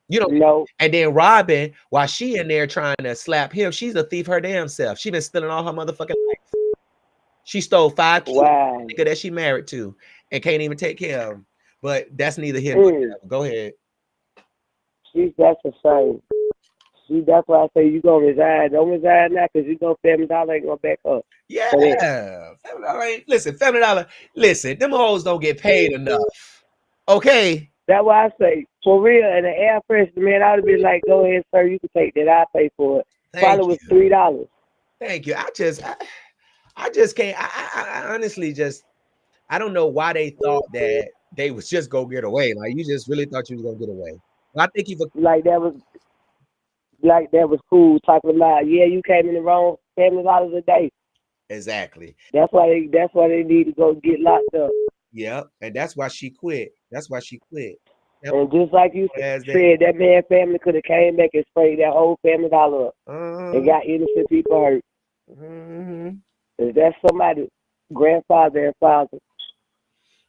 You don't know. And then Robin, while she in there trying to slap him, she's a thief her damn self. She been stealing all her motherfucking life. She stole 5 kids nigga that she married to and can't even take care of them. But that's neither here nor there. Go ahead. That's a shame. That's why I say you gonna resign. Don't resign now because you know Family Dollar ain't gonna back up. Yeah. Family Dollar ain't, listen, Family Dollar, listen, them hoes don't get paid enough. Okay. That's why I say, for real, and the air freshener, man, I would have been like, go ahead, sir, you can take that. I'll pay for it. Probably was $3. Thank you. I just can't. I honestly just, I don't know why they thought that they was just go get away. Like you just really thought you was gonna get away. I think you like that was cool talking about. Yeah, you came in the wrong $family a day. Exactly. That's why they need to go get locked up. Yep, and that's why she quit. Yep. And just like you said, that man family could have came back and sprayed that whole $family up and got innocent people hurt. If that's somebody's grandfather and father.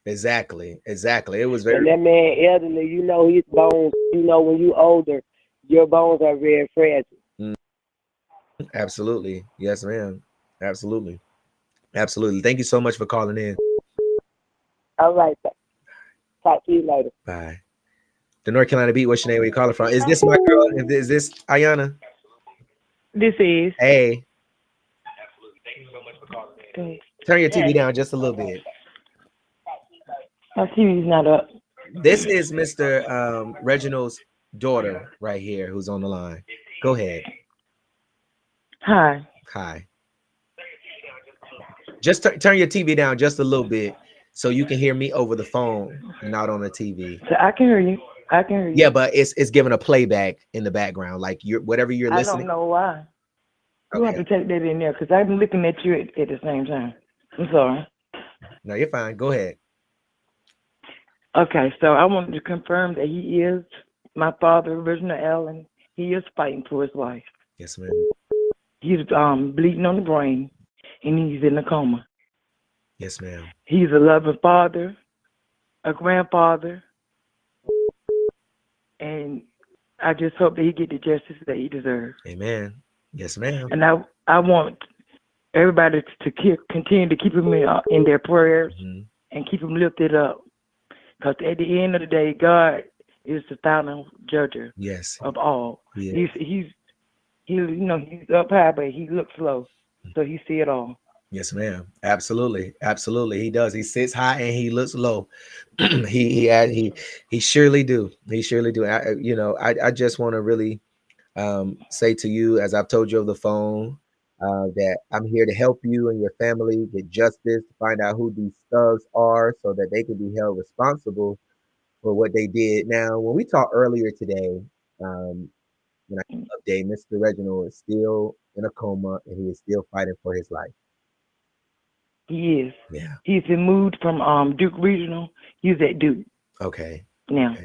Exactly. It was very. And that man elderly, you know his bones. You know when you older, your bones are very fragile. Absolutely, yes, ma'am. Absolutely. Thank you so much for calling in. All right. Talk to you later. Bye. The North Carolina Beat. What's your name? Where you calling from? Is this my girl? Is this Ayana? This is. Hey. Absolutely. Thank you so much for calling in. Turn your TV down just a little bit. My TV's not up. This is Mr. Reginald's daughter right here who's on the line. Go ahead. Hi. Just turn your TV down just a little bit so you can hear me over the phone, not on the TV. So I can hear you. Yeah, but it's giving a playback in the background, like whatever you're listening. I don't know why. You have to take that in there because I'm looking at you at the same time. I'm sorry. No, you're fine. Go ahead. Okay, so I wanted to confirm that he is my father, Reginald Allen. He is fighting for his life. Yes, ma'am. He's bleeding on the brain, and he's in a coma. Yes, ma'am. He's a loving father, a grandfather, and I just hope that he get the justice that he deserves. Amen. Yes, ma'am. And I want everybody to continue to keep him in their prayers and keep him lifted up. Because at the end of the day, God is the final judger of all. Yes. He's up high, but he looks low, so he see it all. Yes, ma'am. Absolutely. He does. He sits high and he looks low. he surely do. I just want to really say to you, as I've told you over the phone, that I'm here to help you and your family get justice, find out who these thugs are so that they can be held responsible for what they did. Now, when we talked earlier today, when I update, Mr. Reginald is still in a coma and he is still fighting for his life. He is. Yeah. He's been moved from Duke Regional. He's at Duke. Okay. Now.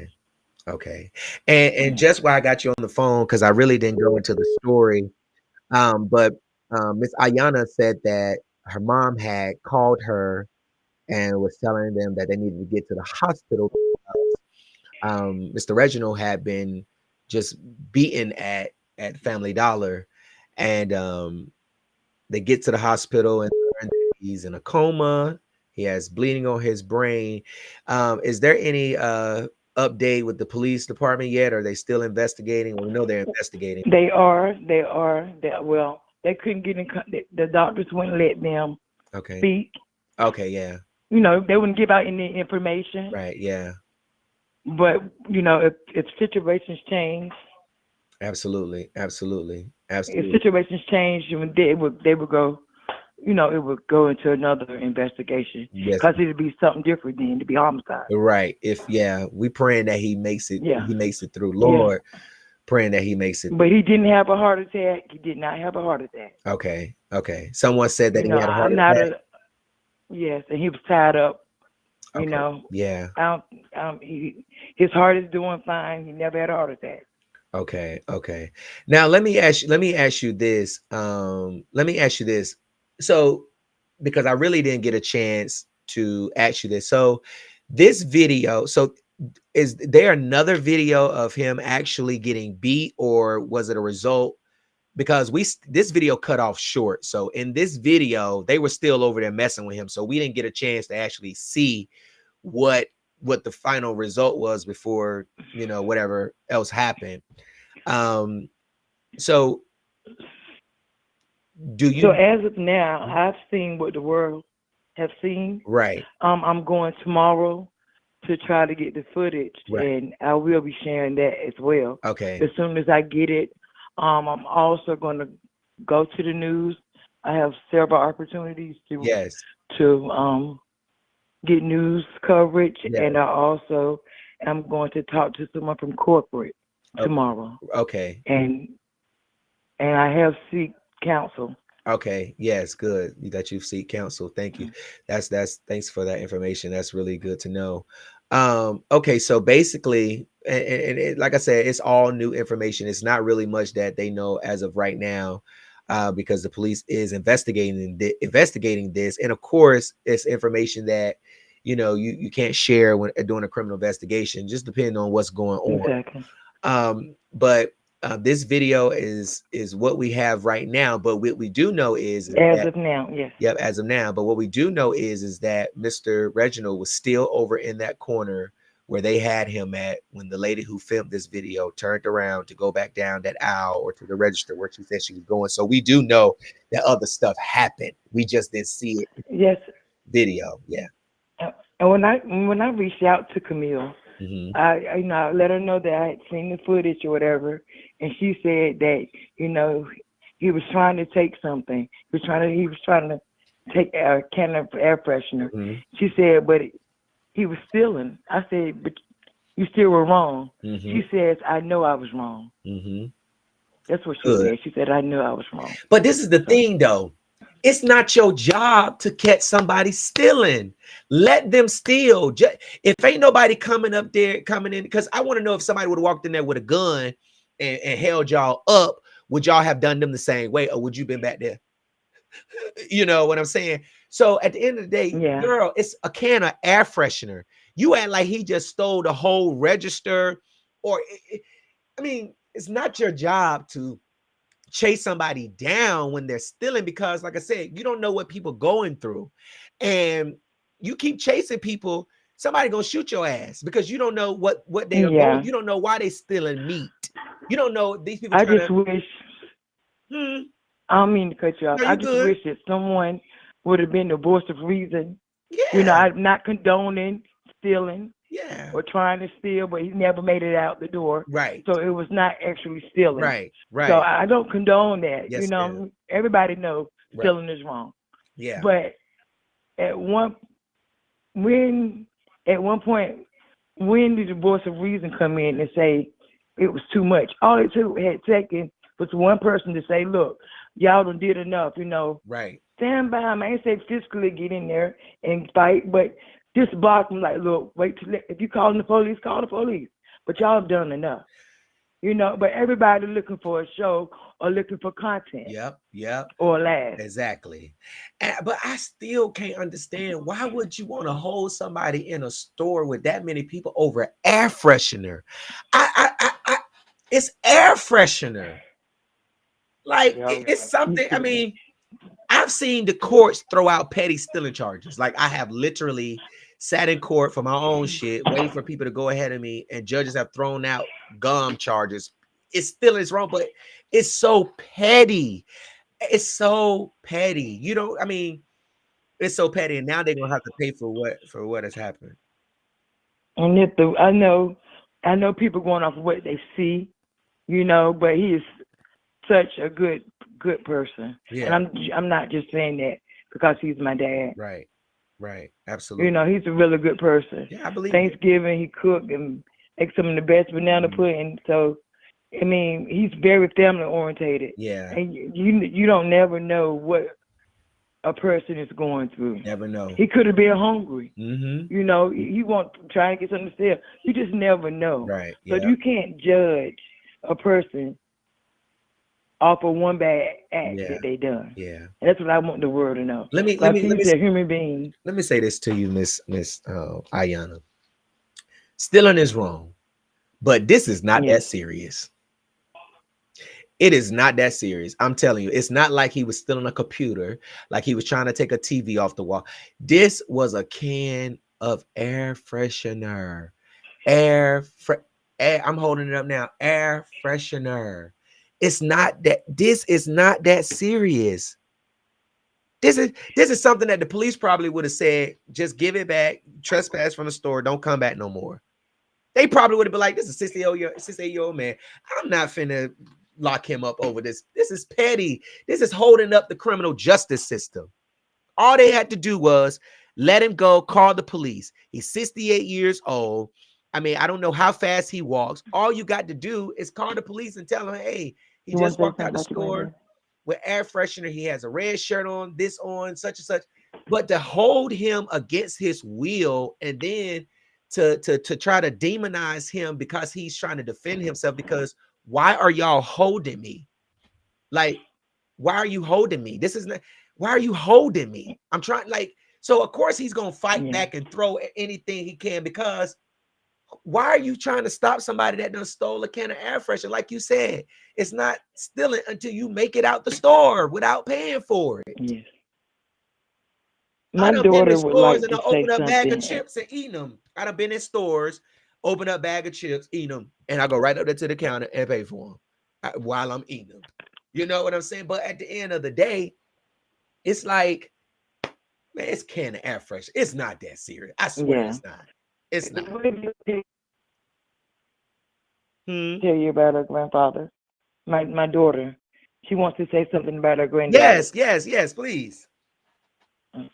Okay. And just why I got you on the phone, because I really didn't go into the story. But Miss Ayana said that her mom had called her and was telling them that they needed to get to the hospital. Mr. Reginald had been just beaten at Family Dollar, and they get to the hospital and he's in a coma. He has bleeding on his brain. Is there any update with the police department yet? Are they still investigating? We know they're investigating. They are. Well, they couldn't get in. The doctors wouldn't let them speak. Okay, yeah. You know, they wouldn't give out any information. Right, yeah. But you know, if situations change, absolutely. If situations change, they would go. You know, it would go into another investigation because it'd be something different then to be homicide. Right. We praying that he makes it. Yeah. He makes it through. Lord, praying that he makes it. But he didn't have a heart attack. He did not have a heart attack. Okay. Someone said that he had a heart attack. Yes, and he was tied up. You know. Yeah. His heart is doing fine. He never had a heart attack. Okay. Now let me ask you this. So, because I really didn't get a chance to ask you this. So, this video. So, is there another video of him actually getting beat, or was it a result? Because this video cut off short. So, in this video, they were still over there messing with him. So, we didn't get a chance to actually see what the final result was before, you know, whatever else happened. So as of now, I've seen what the world have seen. Right. I'm going tomorrow to try to get the footage, and I will be sharing that as well. Okay. As soon as I get it, I'm also going to go to the news. I have several opportunities to get news coverage, and I also am going to talk to someone from corporate tomorrow. Okay. And I have seek counsel. Okay. Yes. Good that you've seek counsel. Thank you. That's thanks for that information. That's really good to know. Okay. So basically, and like I said, it's all new information. It's not really much that they know as of right now, because the police is investigating this. And of course, it's information that, you know, you can't share when doing a criminal investigation, just depending on what's going on. Exactly. But this video is what we have right now. But what we do know is of now, yes. Yep, as of now. But what we do know is that Mr. Reginald was still over in that corner where they had him at when the lady who filmed this video turned around to go back down that aisle or to the register where she said she was going. So we do know that other stuff happened. We just didn't see it. Yes. Video. Yeah. And when I reached out to Camille, I let her know that I had seen the footage or whatever, and she said that, you know, he was trying to take something. He was trying to take a can of air freshener. She said, but he was stealing. I said, but you still were wrong. She says, I know I was wrong. That's what she said. She said, I knew I was wrong. But this is the thing, though. It's not your job to catch somebody stealing. Let them steal. If ain't nobody coming in, because I want to know if somebody would have walked in there with a gun and held y'all up, would y'all have done them the same way, or would you been back there? You know what I'm saying? So at the end of the day, girl, it's a can of air freshener. You act like he just stole the whole register, or I mean, it's not your job to chase somebody down when they're stealing, because like I said, you don't know what people going through, and you keep chasing people, somebody gonna shoot your ass because you don't know what they are going. You don't know why they stealing meat. You don't know these people. I just wish. I don't mean to cut you off. No, I just wish that someone would have been the voice of reason. You know, I'm not condoning stealing. Or trying to steal, but he never made it out the door. Right. So it was not actually stealing. Right. So I don't condone that. Yes, you know, everybody knows stealing is wrong. Yeah. But at one point, when did the voice of reason come in and say it was too much? All it had taken was one person to say, look, y'all done did enough, you know. Right. Stand by him. I ain't say physically get in there and fight, but just block them, like, look, wait till if you calling the police, call the police. But y'all have done enough. You know, but everybody looking for a show or looking for content. Yep. Or laugh. Exactly. But I still can't understand, why would you want to hold somebody in a store with that many people over air freshener? It's air freshener. Like, it's something, I mean, I've seen the courts throw out petty stealing charges. Like, I have literally sat in court for my own shit, waiting for people to go ahead of me, and judges have thrown out gum charges. It's still is wrong, but it's so petty. It's so petty. You know, I mean, it's so petty, and now they're gonna have to pay for what has happened. And if I know people going off of what they see, you know, but he is such a good person. Yeah. And I'm not just saying that because he's my dad. Right. Absolutely. You know, he's a really good person. Yeah, I believe Thanksgiving, he cooked and make some of the best banana pudding. So, I mean, he's very family orientated. Yeah. And you don't never know what a person is going through. Never know. He could have been hungry. Mm-hmm. You know, he want trying to get something to sell. You just never know. Right. So you can't judge a person off of one bad act that they done. Yeah. And that's what I want the world to know. Let me he's a human being. Let me say this to you, Miss Ayana. Stealing is wrong, but this is not that serious. It is not that serious. I'm telling you, it's not like he was stealing a computer, like he was trying to take a TV off the wall. This was a can of air freshener. I'm holding it up now. Air freshener. This is not that serious. This is something that the police probably would have said, just give it back, trespass from the store, don't come back no more. They probably would have been like, this is a 68-year-old man. I'm not finna lock him up over this. This is petty. This is holding up the criminal justice system. All they had to do was let him go, call the police. He's 68 years old. I mean, I don't know how fast he walks. All you got to do is call the police and tell him, hey, he just walked out the store with air freshener. He has a red shirt on, this on, such and such. But to hold him against his will and then to try to demonize him because he's trying to defend himself, because why are y'all holding me? Like, why are you holding me? This is not, why are you holding me? I'm trying, like, so of course he's gonna fight back and throw anything he can, because why are you trying to stop somebody that done stole a can of air freshener? Like you said, it's not stealing until you make it out the store without paying for it. Yes. I done been in stores and open up something. bag of chips and eating them. I done been in stores, open up bag of chips, eating them, and I go right up there to the counter and pay for them while I'm eating them. You know what I'm saying? But at the end of the day, it's like, man, it's a can of air freshener. It's not that serious. I swear it's not. It's not. Tell you about her grandfather. My daughter, she wants to say something about her granddad. Yes, please.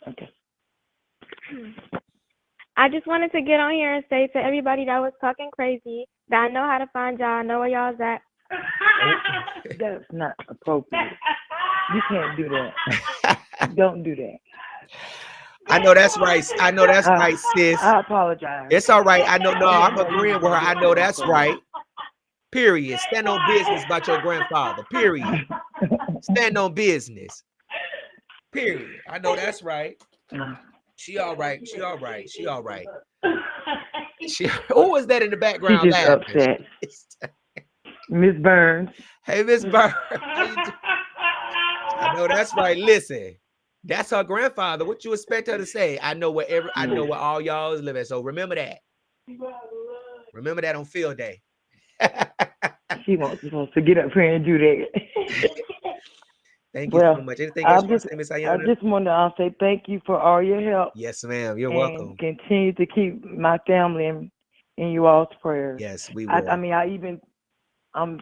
Okay. I just wanted to get on here and say to everybody that was talking crazy that I know how to find y'all. I know where y'all's at. That's not appropriate. You can't do that. Don't do that. I know that's right. I know that's right, sis. I apologize. It's all right. I know. No, I'm agreeing with her. I know that's right. Period. Stand on business about your grandfather. Period. Stand on business. Period. I know that's right. She all right. She all right. She all right. Who was that in the background? She's just upset. Miss Burns. Hey, Miss Burns. I know that's right. Listen, that's her grandfather. What you expect her to say? I know where all y'all live at. So remember that. Remember that on field day. She wants to get up here and do that. Thank you so much. Anything else you want to say, Miss Ayana? I just want to say thank you for all your help. Yes, ma'am. You're welcome. Continue to keep my family in you all's prayers. Yes, we will. I'm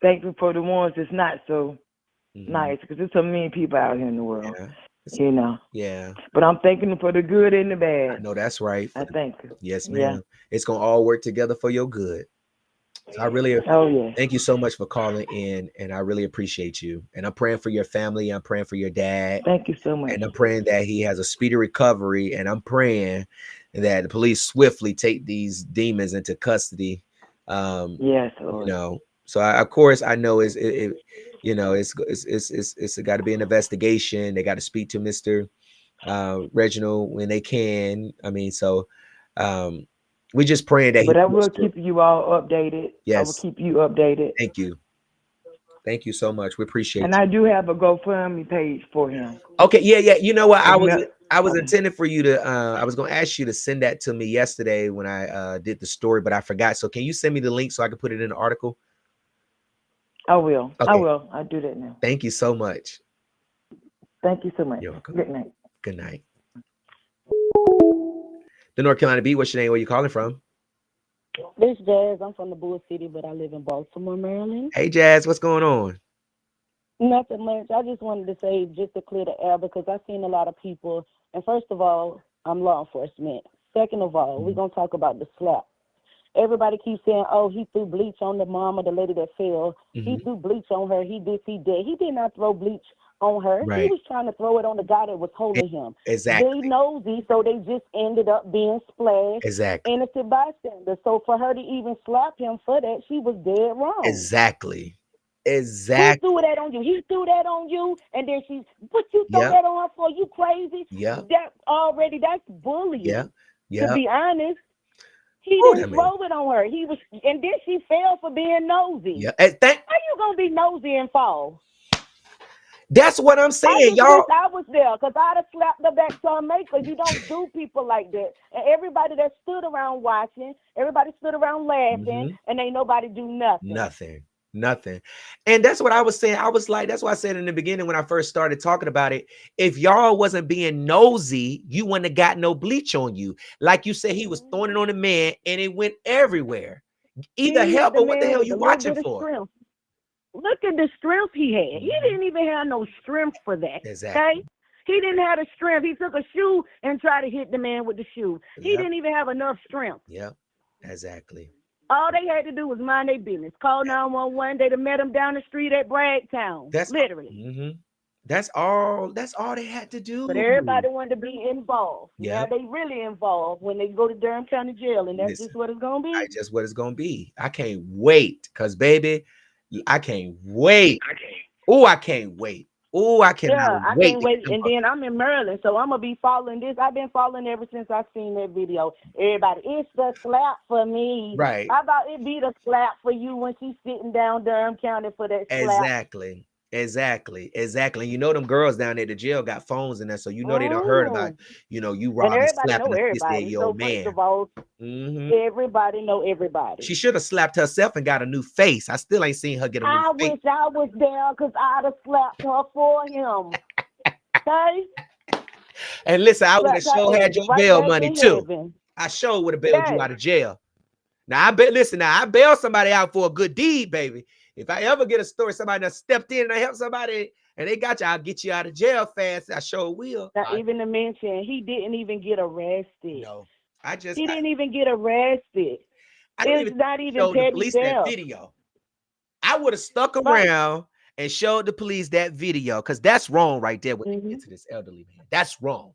thankful for the ones that's not so nice, because there's so many people out here in the world. Yeah. You know. Yeah. But I'm thanking them for the good and the bad. I know that's right. I thank you. Yes, ma'am. Yeah. It's gonna all work together for your good. So I really thank you so much for calling in, and I really appreciate you. And I'm praying for your family. I'm praying for your dad. Thank you so much. And I'm praying that he has a speedy recovery. And I'm praying that the police swiftly take these demons into custody. Yes, Lord. You know. So of course I know it's got to be an investigation. They got to speak to Mr. Reginald when they can. I mean, so we're just praying that. But I will keep you all updated. Yes, I will keep you updated. Thank you. Thank you so much. We appreciate it. And I do have a GoFundMe page for him. Okay, yeah. You know what? I was intending for you to I was gonna ask you to send that to me yesterday when I did the story, but I forgot. So can you send me the link so I can put it in the article? I will. Okay. I will. I'll do that now. Thank you so much. Thank you so much. You're welcome. Good night. Good night. The North Carolina Beat, what's your name? Where you calling from? This Jazz. I'm from the Bull City, but I live in Baltimore, Maryland. Hey Jazz, what's going on? Nothing much. I just wanted to say, just to clear the air, because I've seen a lot of people. And first of all, I'm law enforcement. Second of all, we're going to talk about the slap. Everybody keeps saying, oh, he threw bleach on the mom or the lady that fell. He threw bleach on her. He did. He did not throw bleach on her. Right. He was trying to throw it on the guy that was holding him. Exactly. They nosy, so they just ended up being splashed. Exactly. Innocent bystander. So for her to even slap him for that, she was dead wrong. Exactly. He Exactly. threw that on you. He threw that on you, and then she, what you throw that on her for? You crazy? Yeah. That's bullying. Yeah. Yeah. To be honest, he didn't throw it on her. He was, and then she fell for being nosy. Yeah. How you gonna be nosy and fall? That's what I'm saying, y'all. I was there because I'd have slapped her back to her mate, because you don't do people like that. And everybody that stood around watching, everybody stood around laughing, and ain't nobody do nothing. Nothing. And that's what I was saying. I was like, that's why I said in the beginning when I first started talking about it, if y'all wasn't being nosy, you wouldn't have got no bleach on you. Like you said, he was throwing it on the man and it went everywhere. Either help or what the hell you watching for? Strength. Look at the strength he had. He didn't even have no strength for that. Exactly. Okay? He didn't have the strength. He took a shoe and tried to hit the man with the shoe. He didn't even have enough strength. Yep. Exactly. All they had to do was mind their business. Call 911. They'd have met him down the street at Bragtown. That's literally. That's all they had to do. But everybody wanted to be involved. Yeah. Now they really involved when they go to Durham County Jail, and that's just what it's gonna be. That's just what it's gonna be. I can't wait, cause baby, I can't wait. Oh, I can't wait. Oh, I cannot I wait. can't wait. And then I'm in Maryland, so I'm gonna be following this. I've been following ever since I seen that video. Everybody, it's the slap for me. Right. How about it be the slap for you when she's sitting down Durham County for that slap? Exactly. You know them girls down there at the jail got phones in there, so you know they done heard about, you robbing, slapping a 68-year-old man. First of all, everybody know everybody. She should have slapped herself and got a new face. I still ain't seen her get a new face. I wish I was there, because I'd have slapped her for him. Okay? And listen, I would have sure had your bail money too. Heaven. I sure would have bailed you out of jail. Now I bail somebody out for a good deed, baby. If I ever get a story, somebody that stepped in and helped somebody and they got you, I'll get you out of jail fast. I sure will. Not even to mention, he didn't even get arrested. No, he didn't even get arrested. It's not even petty theft. Video. I would have stuck around and showed the police that video, because that's wrong right there when they get to this elderly man. That's wrong.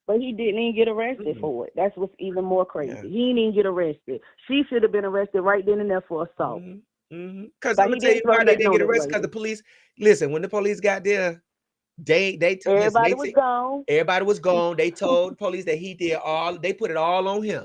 But he didn't even get arrested for it. That's what's even more crazy. He didn't even get arrested. She should have been arrested right then and there for assault. Because I'm gonna tell you why they didn't get arrested. Because the police, listen, when the police got there, they told everybody was gone. Everybody was gone. They told the police that he did all. They put it all on him.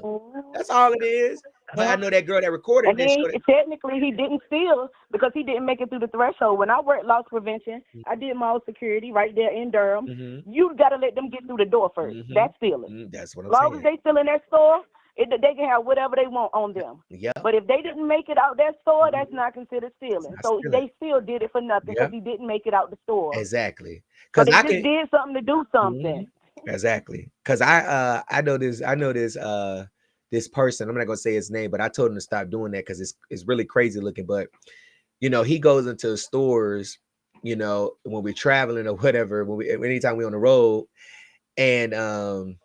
That's all it is. But I know that girl that recorded this. Technically, he didn't steal because he didn't make it through the threshold. When I worked loss prevention, I did mall security right there in Durham. You got to let them get through the door first. That's stealing. That's what I'm saying. As long as they still in that store, they can have whatever they want on them. Yeah. But if they didn't make it out that store, that's not considered stealing. So they still did it for nothing because he didn't make it out the store. Exactly. Because they just did something to do something. Exactly. Because I know this person, I'm not gonna say his name, but I told him to stop doing that because it's really crazy looking. But he goes into stores, when we're traveling or whatever, anytime we're on the road, and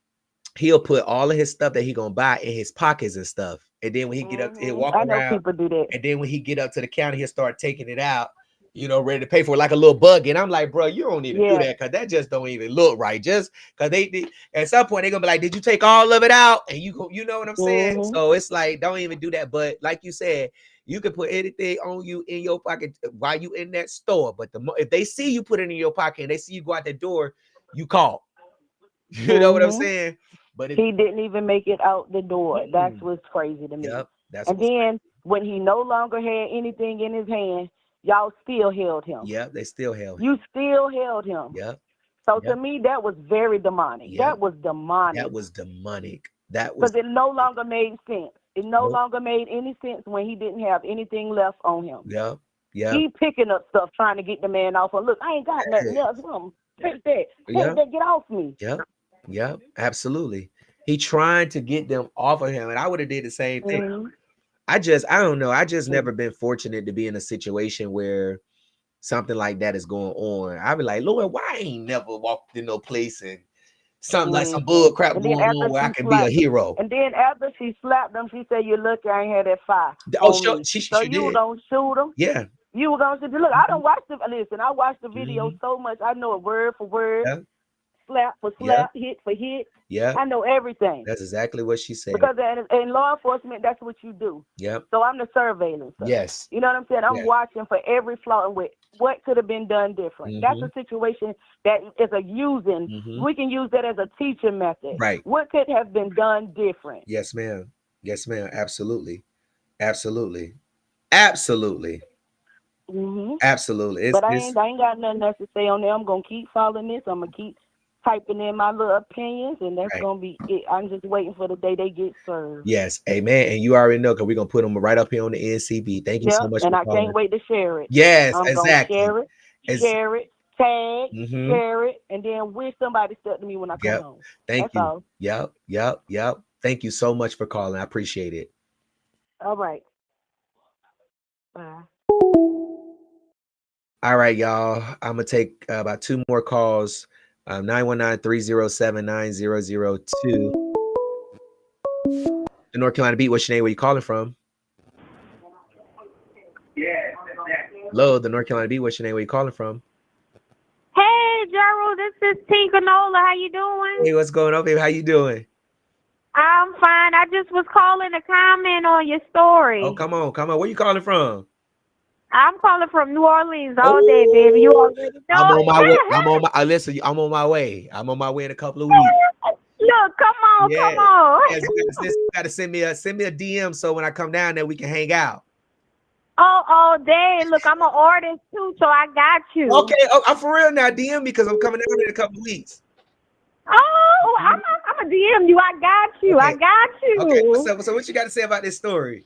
he'll put all of his stuff that he gonna buy in his pockets and stuff. And then when he get up, he'll walk around. I know people do that. And then when he get up to the counter, he'll start taking it out, ready to pay for it like a little bug. And I'm like, bro, you don't need to do that because that just don't even look right. Just because they at some point they're gonna be like, did you take all of it out? And you know what I'm saying? So it's like, don't even do that. But like you said, you can put anything on you in your pocket while you in that store. But if they see you put it in your pocket and they see you go out the door, you call. You know what I'm saying? But he didn't even make it out the door. That's what's crazy to me. Yep, and then when he no longer had anything in his hand, y'all still held him. Yeah, they still held him. You still held him. Yep. So to me, that was very demonic. Yeah. That was demonic. That was demonic. That was because it no longer made sense. It no longer made any sense when he didn't have anything left on him. Yep. Yeah. He picking up stuff, trying to get the man off. Look, I ain't got nothing else. Take that. Take that. Get off me. Yep. Yep. Absolutely. He trying to get them off of him, and I would have did the same thing. Mm-hmm. I don't know. I just never been fortunate to be in a situation where something like that is going on. I'd be like, Lord, why I ain't never walked in no place and something like some bull crap going on where I can be a hero. And then after she slapped him, she said, "You lucky I ain't had that fire." Oh, she so you did. were gonna shoot him? Yeah. You were gonna shoot him. Look, I don't watch the I watched the video so much. I know it word for word, slap for slap, hit for hit. Yeah. I know everything. That's exactly what she said. Because in law enforcement, that's what you do. Yep. So I'm the surveillance. Yes. You know what I'm saying? I'm watching for every flaw and what could have been done different. That's a situation that is a using. We can use that as a teaching method. Right. What could have been done different? Yes, ma'am. Yes, ma'am. Absolutely. Absolutely. Absolutely. Absolutely. But I ain't got nothing else to say on there. I'm gonna keep following this. I'm gonna keep typing in my little opinions, and that's gonna be it. I'm just waiting for the day they get served. Yes, amen. And you already know, because we're gonna put them right up here on the NCB. Thank you so much. And I can't wait to share it. Yes, I'm exactly. Gonna share it, tag, share it, and then wish somebody stepped to me when I come home. Thank you. All. Yep. Thank you so much for calling. I appreciate it. All right. Bye. All right, y'all. I'm gonna take about 2 more calls. 919-307-9002. The North Carolina Beat. What's your name? Where you calling from? Hello, the North Carolina Beat. What's your name? Where you calling from? Hey, Gerald, this is Tinka Nola. How you doing? Hey, what's going on, baby? How you doing? I'm fine. I just was calling to comment on your story. Oh, come on. Where you calling from? I'm calling from New Orleans all day, baby. You already know. I'm on my way. Listen, I'm on my way. I'm on my way in a couple of weeks. Look, come on. Yes, you gotta send me a DM so when I come down there we can hang out. Oh, dang. Look, I'm an artist too, so I got you. Okay, I'm for real now. DM me because I'm coming down in a couple of weeks. Oh, I'm a DM you. I got you. Okay. I got you. Okay, what's up? So what you got to say about this story?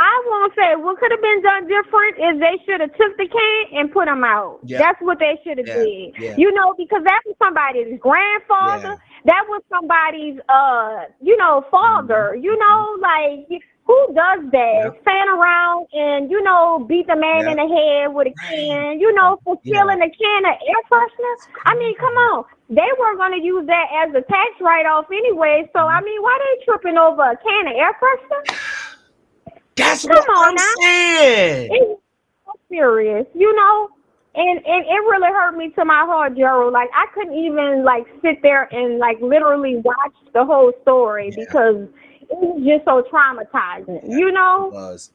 I want to say what could have been done different is they should have took the can and put them out. Yeah. That's what they should have did. Yeah. You know, because that was somebody's grandfather. Yeah. That was somebody's, father. You know, like who does that? Yeah. Stand around and beat the man in the head with a can. For stealing a can of air freshener. I mean, come on. They were going to use that as a tax write-off anyway. So I mean, why they tripping over a can of air freshener? That's what I'm saying. It's so serious, and it really hurt me to my heart, Gerald. Like I couldn't even sit there and literally watch the whole story because it was just so traumatizing,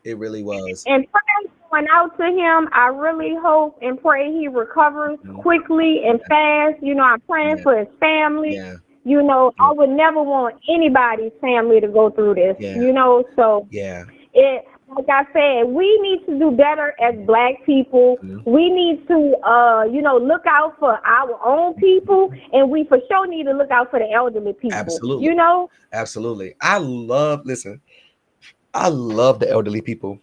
It really was. And prayers going out to him. I really hope and pray he recovers quickly and fast. I'm praying for his family. I would never want anybody's family to go through this, so like I said, we need to do better as Black people. We need to, look out for our own people, and we for sure need to look out for the elderly people. Absolutely. Absolutely. I love the elderly people.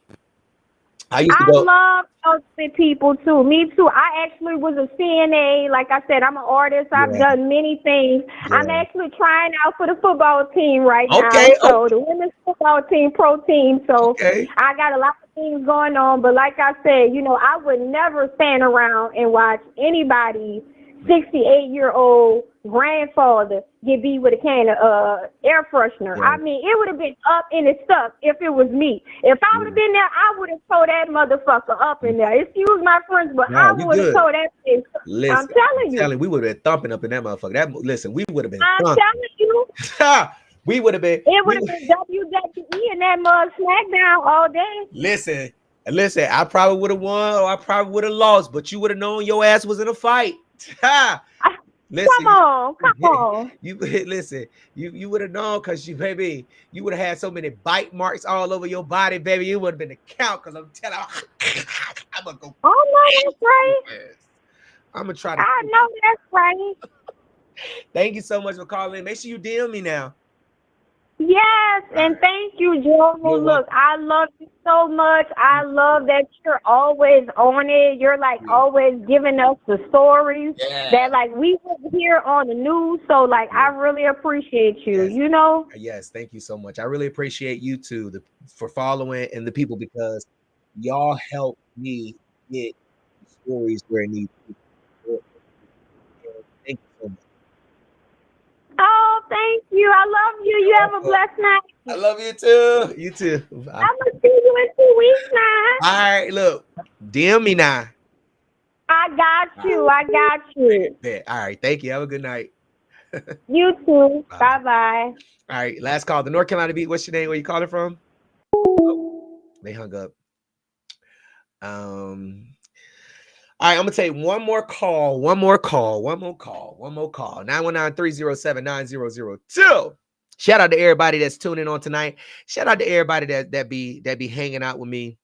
I love elderly people too. Me too. I actually was a CNA. Like I said, I'm an artist. I've done many things. Yeah. I'm actually trying out for the football team right now. So the women's football team, pro team. So I got a lot of things going on. But like I said, I would never stand around and watch anybody 68-year-old grandfather get beat with a can of air freshener. I mean, it would have been up in his stuff if it was me. If I would have been there, I would have tore that motherfucker up in there. Excuse my friends, but I would have tore that thing. Listen, I'm telling you. We would have been thumping up in that motherfucker. We would have been I'm telling you. We would have been. It would have been WWE and that mug SmackDown all day. Listen, I probably would have won or I probably would have lost, but you would have known your ass was in a fight. Listen, come on. You listen. You would have known because you would have had so many bite marks all over your body, baby. You would have been the count because I'm telling you, I'm gonna go. Oh no, that's right. I'm gonna try to. I know that's right. Thank you so much for calling in. Make sure you DM me now. Yes, and thank you, Joe. Look, I love you so much. I love that you're always on it. You're like always giving us the stories that like we wouldn't hear on the news. So like I really appreciate you, you know? Yes, thank you so much. I really appreciate you too for following and the people because y'all help me get stories where it needs to be. Thank you so much. Oh, thank you. I love you. You have a blessed night. I love you too. You too. I'm gonna see you in 2 weeks now. All right, look, DM me now. I got you. I got you. All right, thank you. Have a good night. You too. Bye-bye. All right, last call. The North Carolina Beat. What's your name? Where you calling from? Oh, they hung up. All right, I'm gonna take one more call. 919-307-9002. Shout out to everybody that's tuning on tonight. Shout out to everybody that be hanging out with me.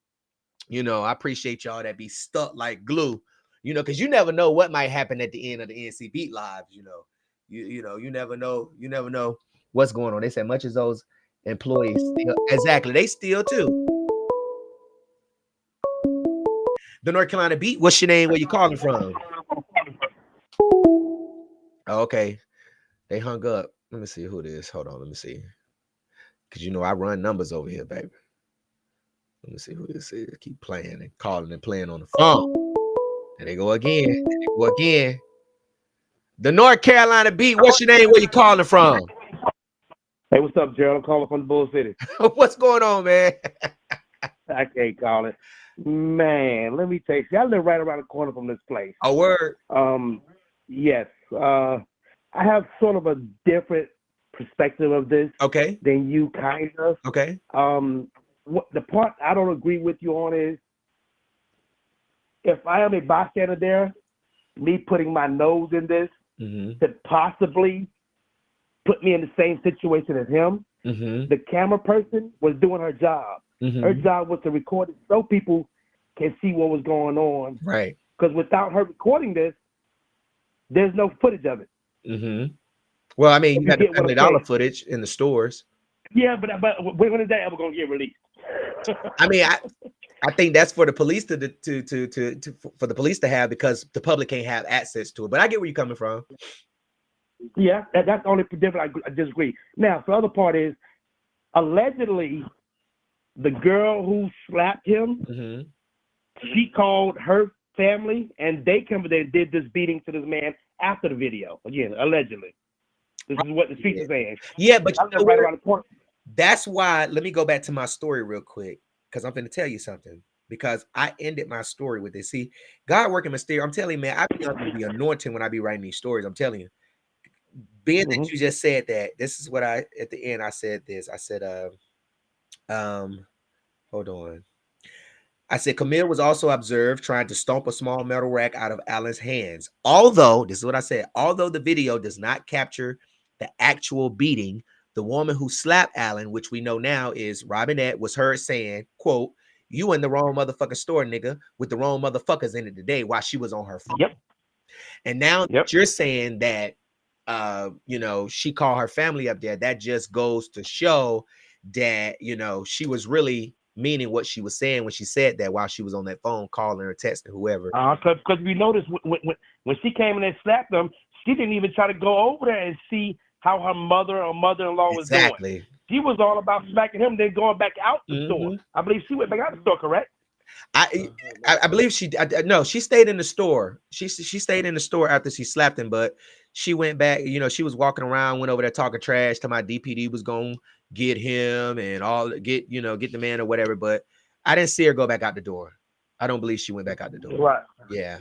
You know, I appreciate y'all that be stuck like glue. You know, because you never know what might happen at the end of the NC Beat Lives. You know, you never know. You never know what's going on. They said much as those employees steal, exactly, they steal too. The North Carolina Beat. What's your name? Where you calling from? Oh, okay, they hung up. Let me see who it is. Hold on, let me see. Because you know I run numbers over here, baby. Let me see who this is. Keep playing and calling and playing on the phone. There they go again. The North Carolina Beat. What's your name? Where you calling from? Hey, what's up, Gerald? I'm calling from the Bull City. What's going on, man? I can't call it. Man, let me tell you. I live right around the corner from this place. A word. Yes. I have sort of a different perspective of this. Okay. Than you, kind of. Okay. What the part I don't agree with you on is if I am a bystander there, me putting my nose in this could possibly put me in the same situation as him. The camera person was doing her job. Her job was to record it so people can see what was going on. Right. Because without her recording this, there's no footage of it. Well, I mean, you got the $100 footage in the stores. Yeah, but when is that ever going to get released? I mean, I think that's for the police for the police to have because the public can't have access to it. But I get where you're coming from. Yeah, that's the only difference I disagree. Now, the other part is allegedly the girl who slapped him, she called her family and they did this beating to this man after the video. Again, allegedly. This is what the streets are saying. Yeah, but I'm right around the corner. That's why, let me go back to my story real quick, because I'm going to tell you something, because I ended my story with this. See, God working mysterious. I'm telling you, man, I be under the anointing when I be writing these stories. I'm telling you. Being that you just said that, this is what at the end, I said this. I said, hold on. I said, Camille was also observed trying to stomp a small metal rack out of Alan's hands. Although, this is what I said, although the video does not capture the actual beating, the woman who slapped Alan, which we know now is Robinette, was heard saying, quote, "You in the wrong motherfucking store, nigga, with the wrong motherfuckers in it today," while she was on her phone. And now you're saying that, you know, she called her family up there. That just goes to show that, you know, she was really meaning what she was saying when she said that while she was on that phone calling or texting whoever. Because we noticed when she came in and slapped them, she didn't even try to go over there and see how her mother or mother-in-law was doing. She was all about smacking him, then going back out the store. I believe she went back out the store, correct? I believe she no, she stayed in the store. She stayed in the store after she slapped him, but she went back. You know, she was walking around, went over there talking trash to my DPD was going to get him and all get the man or whatever. But I didn't see her go back out the door. I don't believe she went back out the door. Right. Yeah.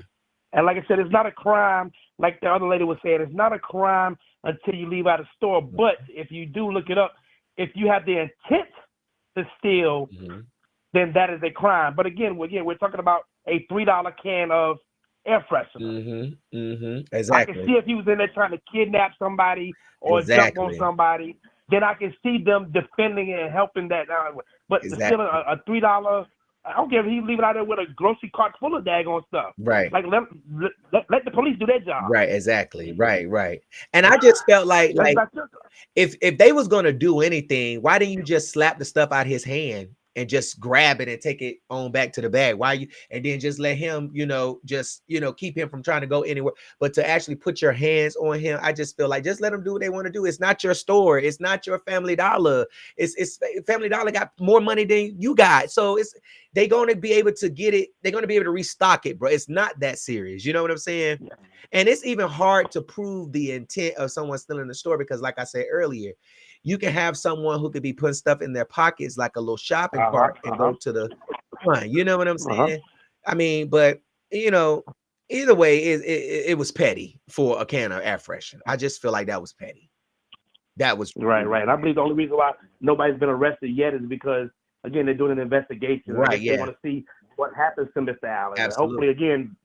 And like I said, it's not a crime. Like the other lady was saying, it's not a crime until you leave out of the store. But if you do look it up, if you have the intent to steal, then that is a crime. But again, we're talking about a $3 can of air freshener. Exactly. I can see if he was in there trying to kidnap somebody or jump on somebody, then I can see them defending it and helping that. But to steal a $3 I don't care if he's leaving out there with a grocery cart full of daggone stuff. Right. Like let the police do their job. Right, exactly. Right. And I just felt like if they was gonna do anything, why didn't you just slap the stuff out his hand and just grab it and take it on back to the bag? Why you and then just let him, just keep him from trying to go anywhere, but to actually put your hands on him, I just feel like just let them do what they want to do. It's not your store, it's not your Family Dollar. It's Family Dollar got more money than you got, so they're gonna be able to get it, they're gonna be able to restock it, bro. It's not that serious, you know what I'm saying? Yeah. And it's even hard to prove the intent of someone stealing the store because, like I said earlier, you can have someone who could be putting stuff in their pockets like a little shopping cart and go to the front. You know what I'm saying? I mean, but either way, it was petty for a can of air freshener. I just feel like that was petty. That was right. I believe the only reason why nobody's been arrested yet is because, again, they're doing an investigation. Right. They want to see what happens to Mr. Allen. Absolutely. Hopefully, again,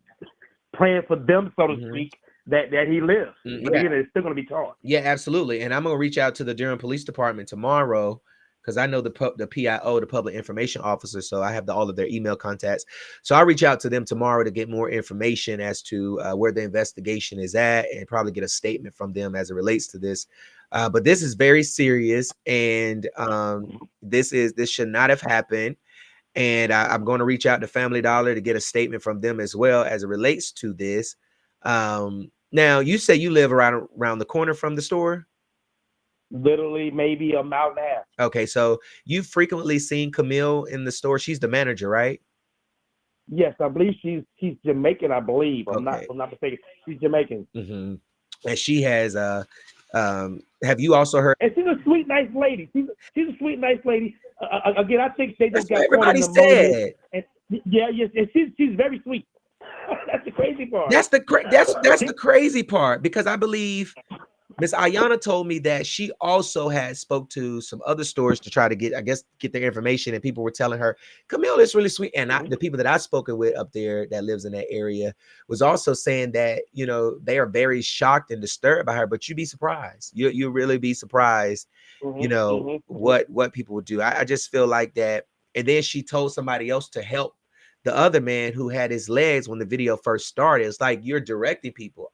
praying for them, so to speak, that he lives. But again, it's still going to be charged. Yeah, absolutely. And I'm going to reach out to the Durham Police Department tomorrow because I know the PIO, the Public Information Officer, so I have all of their email contacts. So I'll reach out to them tomorrow to get more information as to where the investigation is at and probably get a statement from them as it relates to this. But this is very serious, and this should not have happened. And I'm going to reach out to Family Dollar to get a statement from them as well as it relates to this. Now, you say you live around the corner from the store? Literally, maybe a mile and a half. Okay, so you've frequently seen Camille in the store. She's the manager, right? Yes, I believe she's Jamaican. I believe. I'm not mistaken. She's Jamaican. Mm-hmm. And she has have you also heard? And she's a sweet, nice lady. She's a sweet, nice lady. Again, I think they just got everybody said. And and she's very sweet. That's the crazy part. That's the crazy part, because I believe Miss Ayana told me that she also had spoke to some other stores to try to get their information, and people were telling her Camille is really sweet. And the people that I've spoken with up there that lives in that area was also saying that they are very shocked and disturbed by her. But you'd be surprised. You really be surprised. What people would do. I just feel like that. And then she told somebody else to help the other man who had his legs when the video first started. It's like you're directing people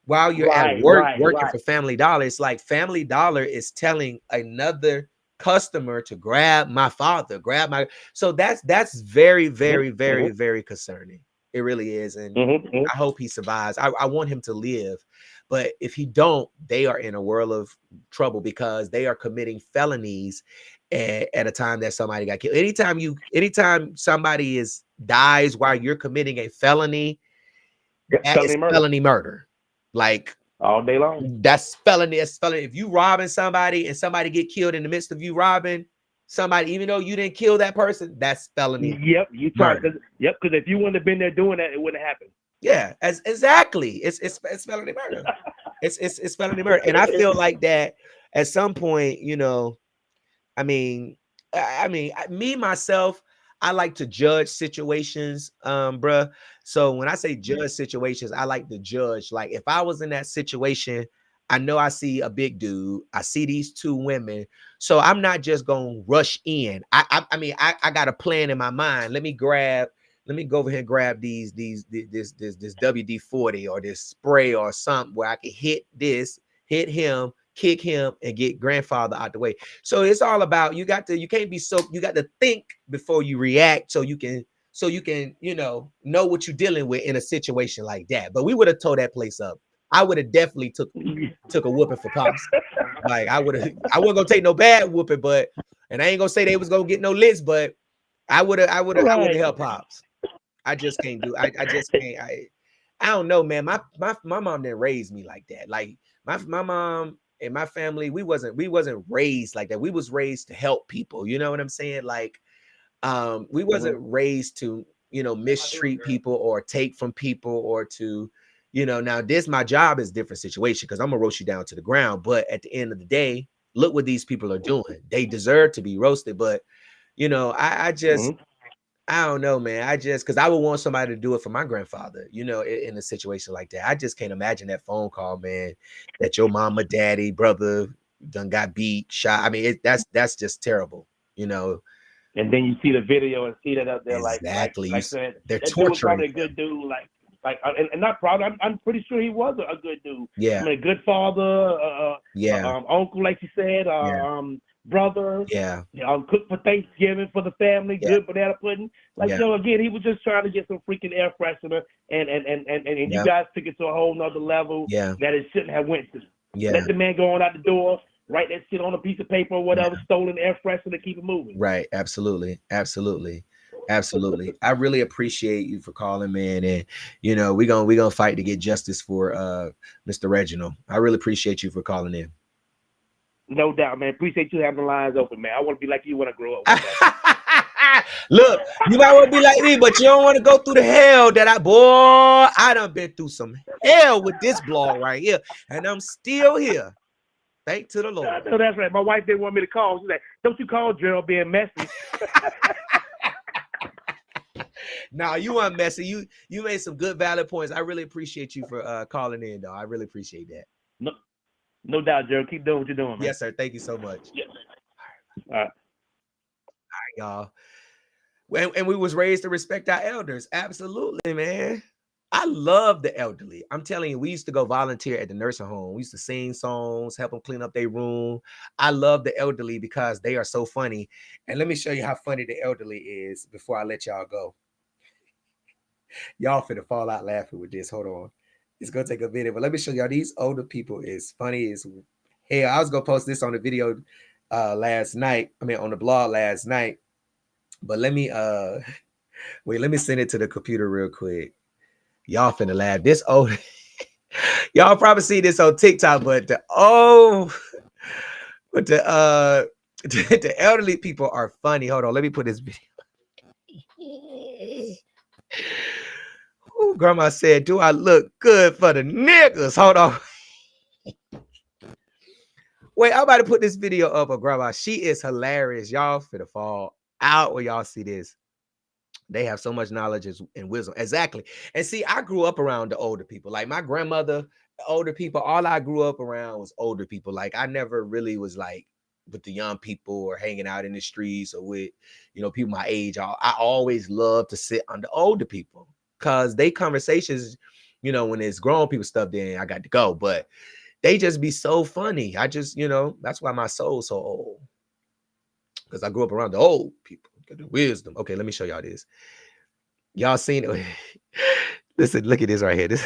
while you're at work working for Family Dollar. It's like Family Dollar is telling another customer to grab my father, so that's very, very, very, very concerning. It really is. And I hope he survives. I want him to live. But if he don't, they are in a world of trouble because they are committing felonies at a time that somebody got killed. Anytime somebody dies while you're committing a felony, that's felony murder. Like all day long. That's felony. It's felony. If you robbing somebody and somebody get killed in the midst of you robbing somebody, even though you didn't kill that person, that's felony. Yep, you tried. Yep, because if you wouldn't have been there doing that, it wouldn't have happened. Yeah, exactly. It's felony murder. It's felony murder, and I feel like that at some point, me myself, I like to judge situations, bruh. So when I say judge situations, I like to judge. Like if I was in that situation, I know I see a big dude, I see these two women, so I'm not just gonna rush in. I got a plan in my mind. Let me go over here and grab this WD-40 or this spray or something where I can hit him, kick him, and get grandfather out the way. So it's all about you got to think before you react so you can know what you're dealing with in a situation like that. But we would have tore that place up. I would have definitely took a whooping for Pops. Like I wasn't gonna take no bad whooping, and I ain't gonna say they was gonna get no licks, but I would have helped Pops. I just can't do. I just can't. I don't know, man. My mom didn't raise me like that. Like my mom and my family, we wasn't raised like that. We was raised to help people. You know what I'm saying? Like, we wasn't raised to mistreat people or take from people or to now my job is a different situation because I'm gonna roast you down to the ground. But at the end of the day, look what these people are doing. They deserve to be roasted. But I don't know, man. Because I would want somebody to do it for my grandfather, in a situation like that. I just can't imagine that phone call, man, that your mama, daddy, brother done got beat, shot. I mean, that's just terrible, and then you see the video and see that up there, exactly. like said, they're that dude was torturing. probably a good dude, and not probably. I'm pretty sure he was a good dude. Yeah. I mean, a good father. Uncle, like you said. Brother. Yeah. Cook for Thanksgiving for the family. Yeah. Good banana pudding. Again, he was just trying to get some freaking air freshener, and you guys took it to a whole nother level that it shouldn't have went to. Yeah. Let the man go on out the door, write that shit on a piece of paper or whatever, stolen air freshener, keep it moving. Right. Absolutely. I really appreciate you for calling, man. And we're gonna fight to get justice for Mr. Reginald. I really appreciate you for calling in. No doubt, man. Appreciate you having the lines open, man. I want to be like you when I grow up. Look, you might want to be like me, but you don't want to go through the hell that I done been through some hell with this blog right here, and I'm still here. Thank to the Lord. I know that's right. My wife didn't want me to call. She's like, "Don't you call Gerald being messy?" No, you weren't messy. You made some good, valid points. I really appreciate you for calling in, though. I really appreciate that. No doubt, Gerald. Keep doing what you're doing, man. Yes, sir. Thank you so much. Yes. All right, y'all. And we was raised to respect our elders. Absolutely, man. I love the elderly. I'm telling you, we used to go volunteer at the nursing home. We used to sing songs, help them clean up their room. I love the elderly because they are so funny. And let me show you how funny the elderly is before I let y'all go. Y'all finna fall out laughing with this. Hold on. It's gonna take a minute, but let me show y'all. These older people is funny as hell. I was gonna post this on the video last night. I mean, on the blog last night. But let me wait. Let me send it to the computer real quick. Y'all finna laugh. This old. Y'all probably see this on TikTok, but the elderly people are funny. Hold on. Let me put this video. Ooh, grandma said, "Do I look good for the niggas?" Hold on. Wait, I'm about to put this video up of grandma. She is hilarious. Y'all finna fall out when y'all see this. They have so much knowledge and wisdom. Exactly. And see, I grew up around the older people. Like my grandmother, older people, all I grew up around was older people. Like I never really was like with the young people or hanging out in the streets or with, people my age. I always loved to sit under older people. Because they conversations, when it's grown people stuff, then I got to go. But they just be so funny. I just, that's why my soul's so old. Because I grew up around the old people. Got the wisdom. Okay, let me show y'all this. Y'all seen it? Listen, look at this right here. This.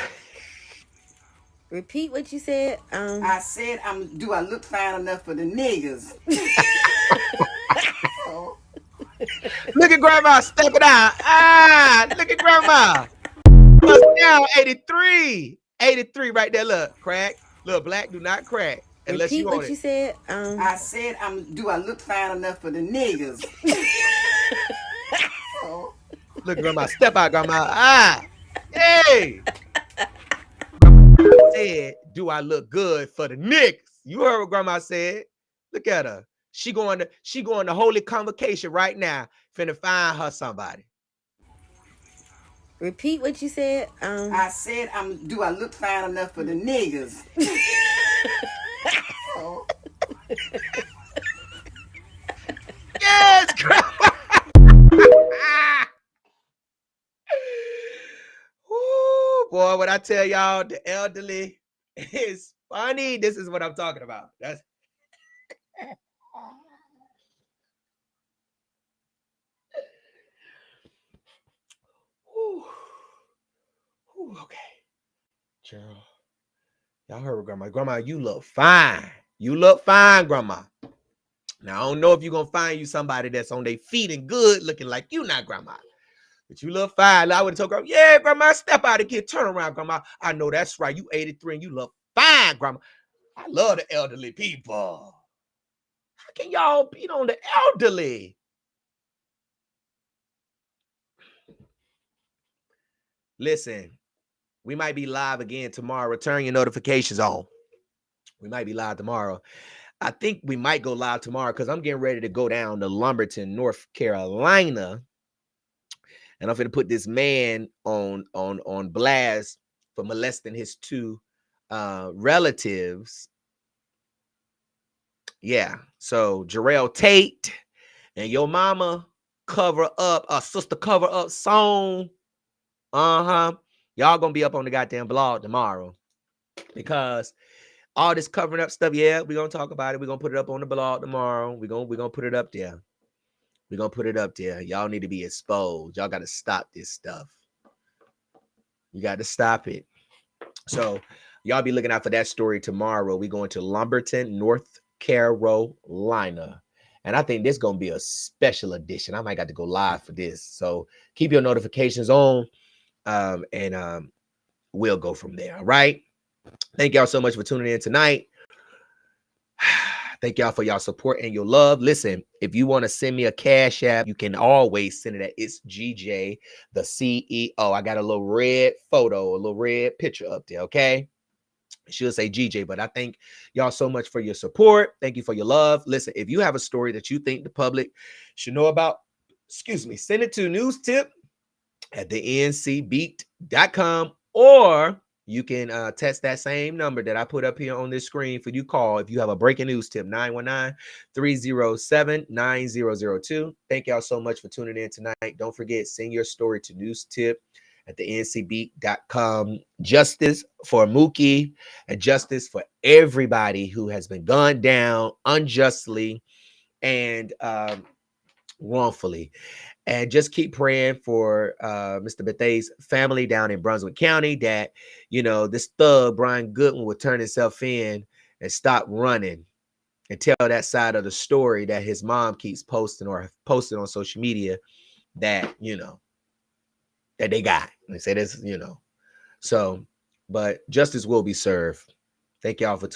Repeat what you said. I said, do I look fine enough for the niggas? Look at grandma stepping out. Look at grandma. Now 83 right there. Look, crack. Look, black do not crack unless Repeat you want what you said. I said, do I look fine enough for the niggas? Look, grandma, step out, grandma. Hey. Grandma said, "Do I look good for the niggas?" You heard what grandma said. Look at her. She going to holy convocation right now, finna find her somebody. Repeat what you said. I said, do I look fine enough for the niggas? Yes, grandma. Ooh, boy, when I tell y'all the elderly is funny, this is what I'm talking about. That's okay. Gerald, y'all heard grandma. Grandma, you look fine. You look fine, grandma. Now, I don't know if you're going to find you somebody that's on their feet and good looking like you not, grandma. But you look fine. I would have told grandma, "Yeah, grandma, step out again. Turn around, grandma. I know that's right. You 83 and you look fine, grandma." I love the elderly people. How can y'all beat on the elderly? Listen, we might be live again tomorrow. Turn your notifications on. We might be live tomorrow. I think we might go live tomorrow because I'm getting ready to go down to Lumberton, North Carolina. And I'm going to put this man on blast for molesting his two relatives. Yeah. So Jarrell Tate and your mama, cover up, a sister cover up song. Y'all gonna be up on the goddamn blog tomorrow because all this covering up stuff, yeah, we're gonna talk about it. We're gonna put it up on the blog tomorrow. We're gonna put it up there. We're gonna put it up there. Y'all need to be exposed. Y'all gotta stop this stuff. You got to stop it. So y'all be looking out for that story tomorrow. We're going to Lumberton, North Carolina. And I think this is going to be a special edition. I might got to go live for this. So keep your notifications on and we'll go from there. All right. Thank y'all so much for tuning in tonight. Thank y'all for y'all support and your love. Listen, if you want to send me a Cash App, you can always send it at It's GJ, the CEO. I got a little red photo, a little red picture up there, okay? It should say GJ, but I thank y'all so much for your support. Thank you for your love. Listen, if you have a story that you think the public should know about, send it to news tip at thencbeat.com, or you can text that same number that I put up here on this screen for you call if you have a breaking news tip, 919-307-9002. Thank y'all so much for tuning in tonight. Don't forget, send your story to news tip at thencbeat.com. Justice for Mookie and justice for everybody who has been gunned down unjustly and wrongfully. And just keep praying for Mr. Bethay's family down in Brunswick County that, you know, this thug, Brian Goodwin, will turn himself in and stop running and tell that side of the story that his mom keeps posting or posted on social media that, you know, that they got. They say this, you know. So, but justice will be served. Thank y'all for tuning in.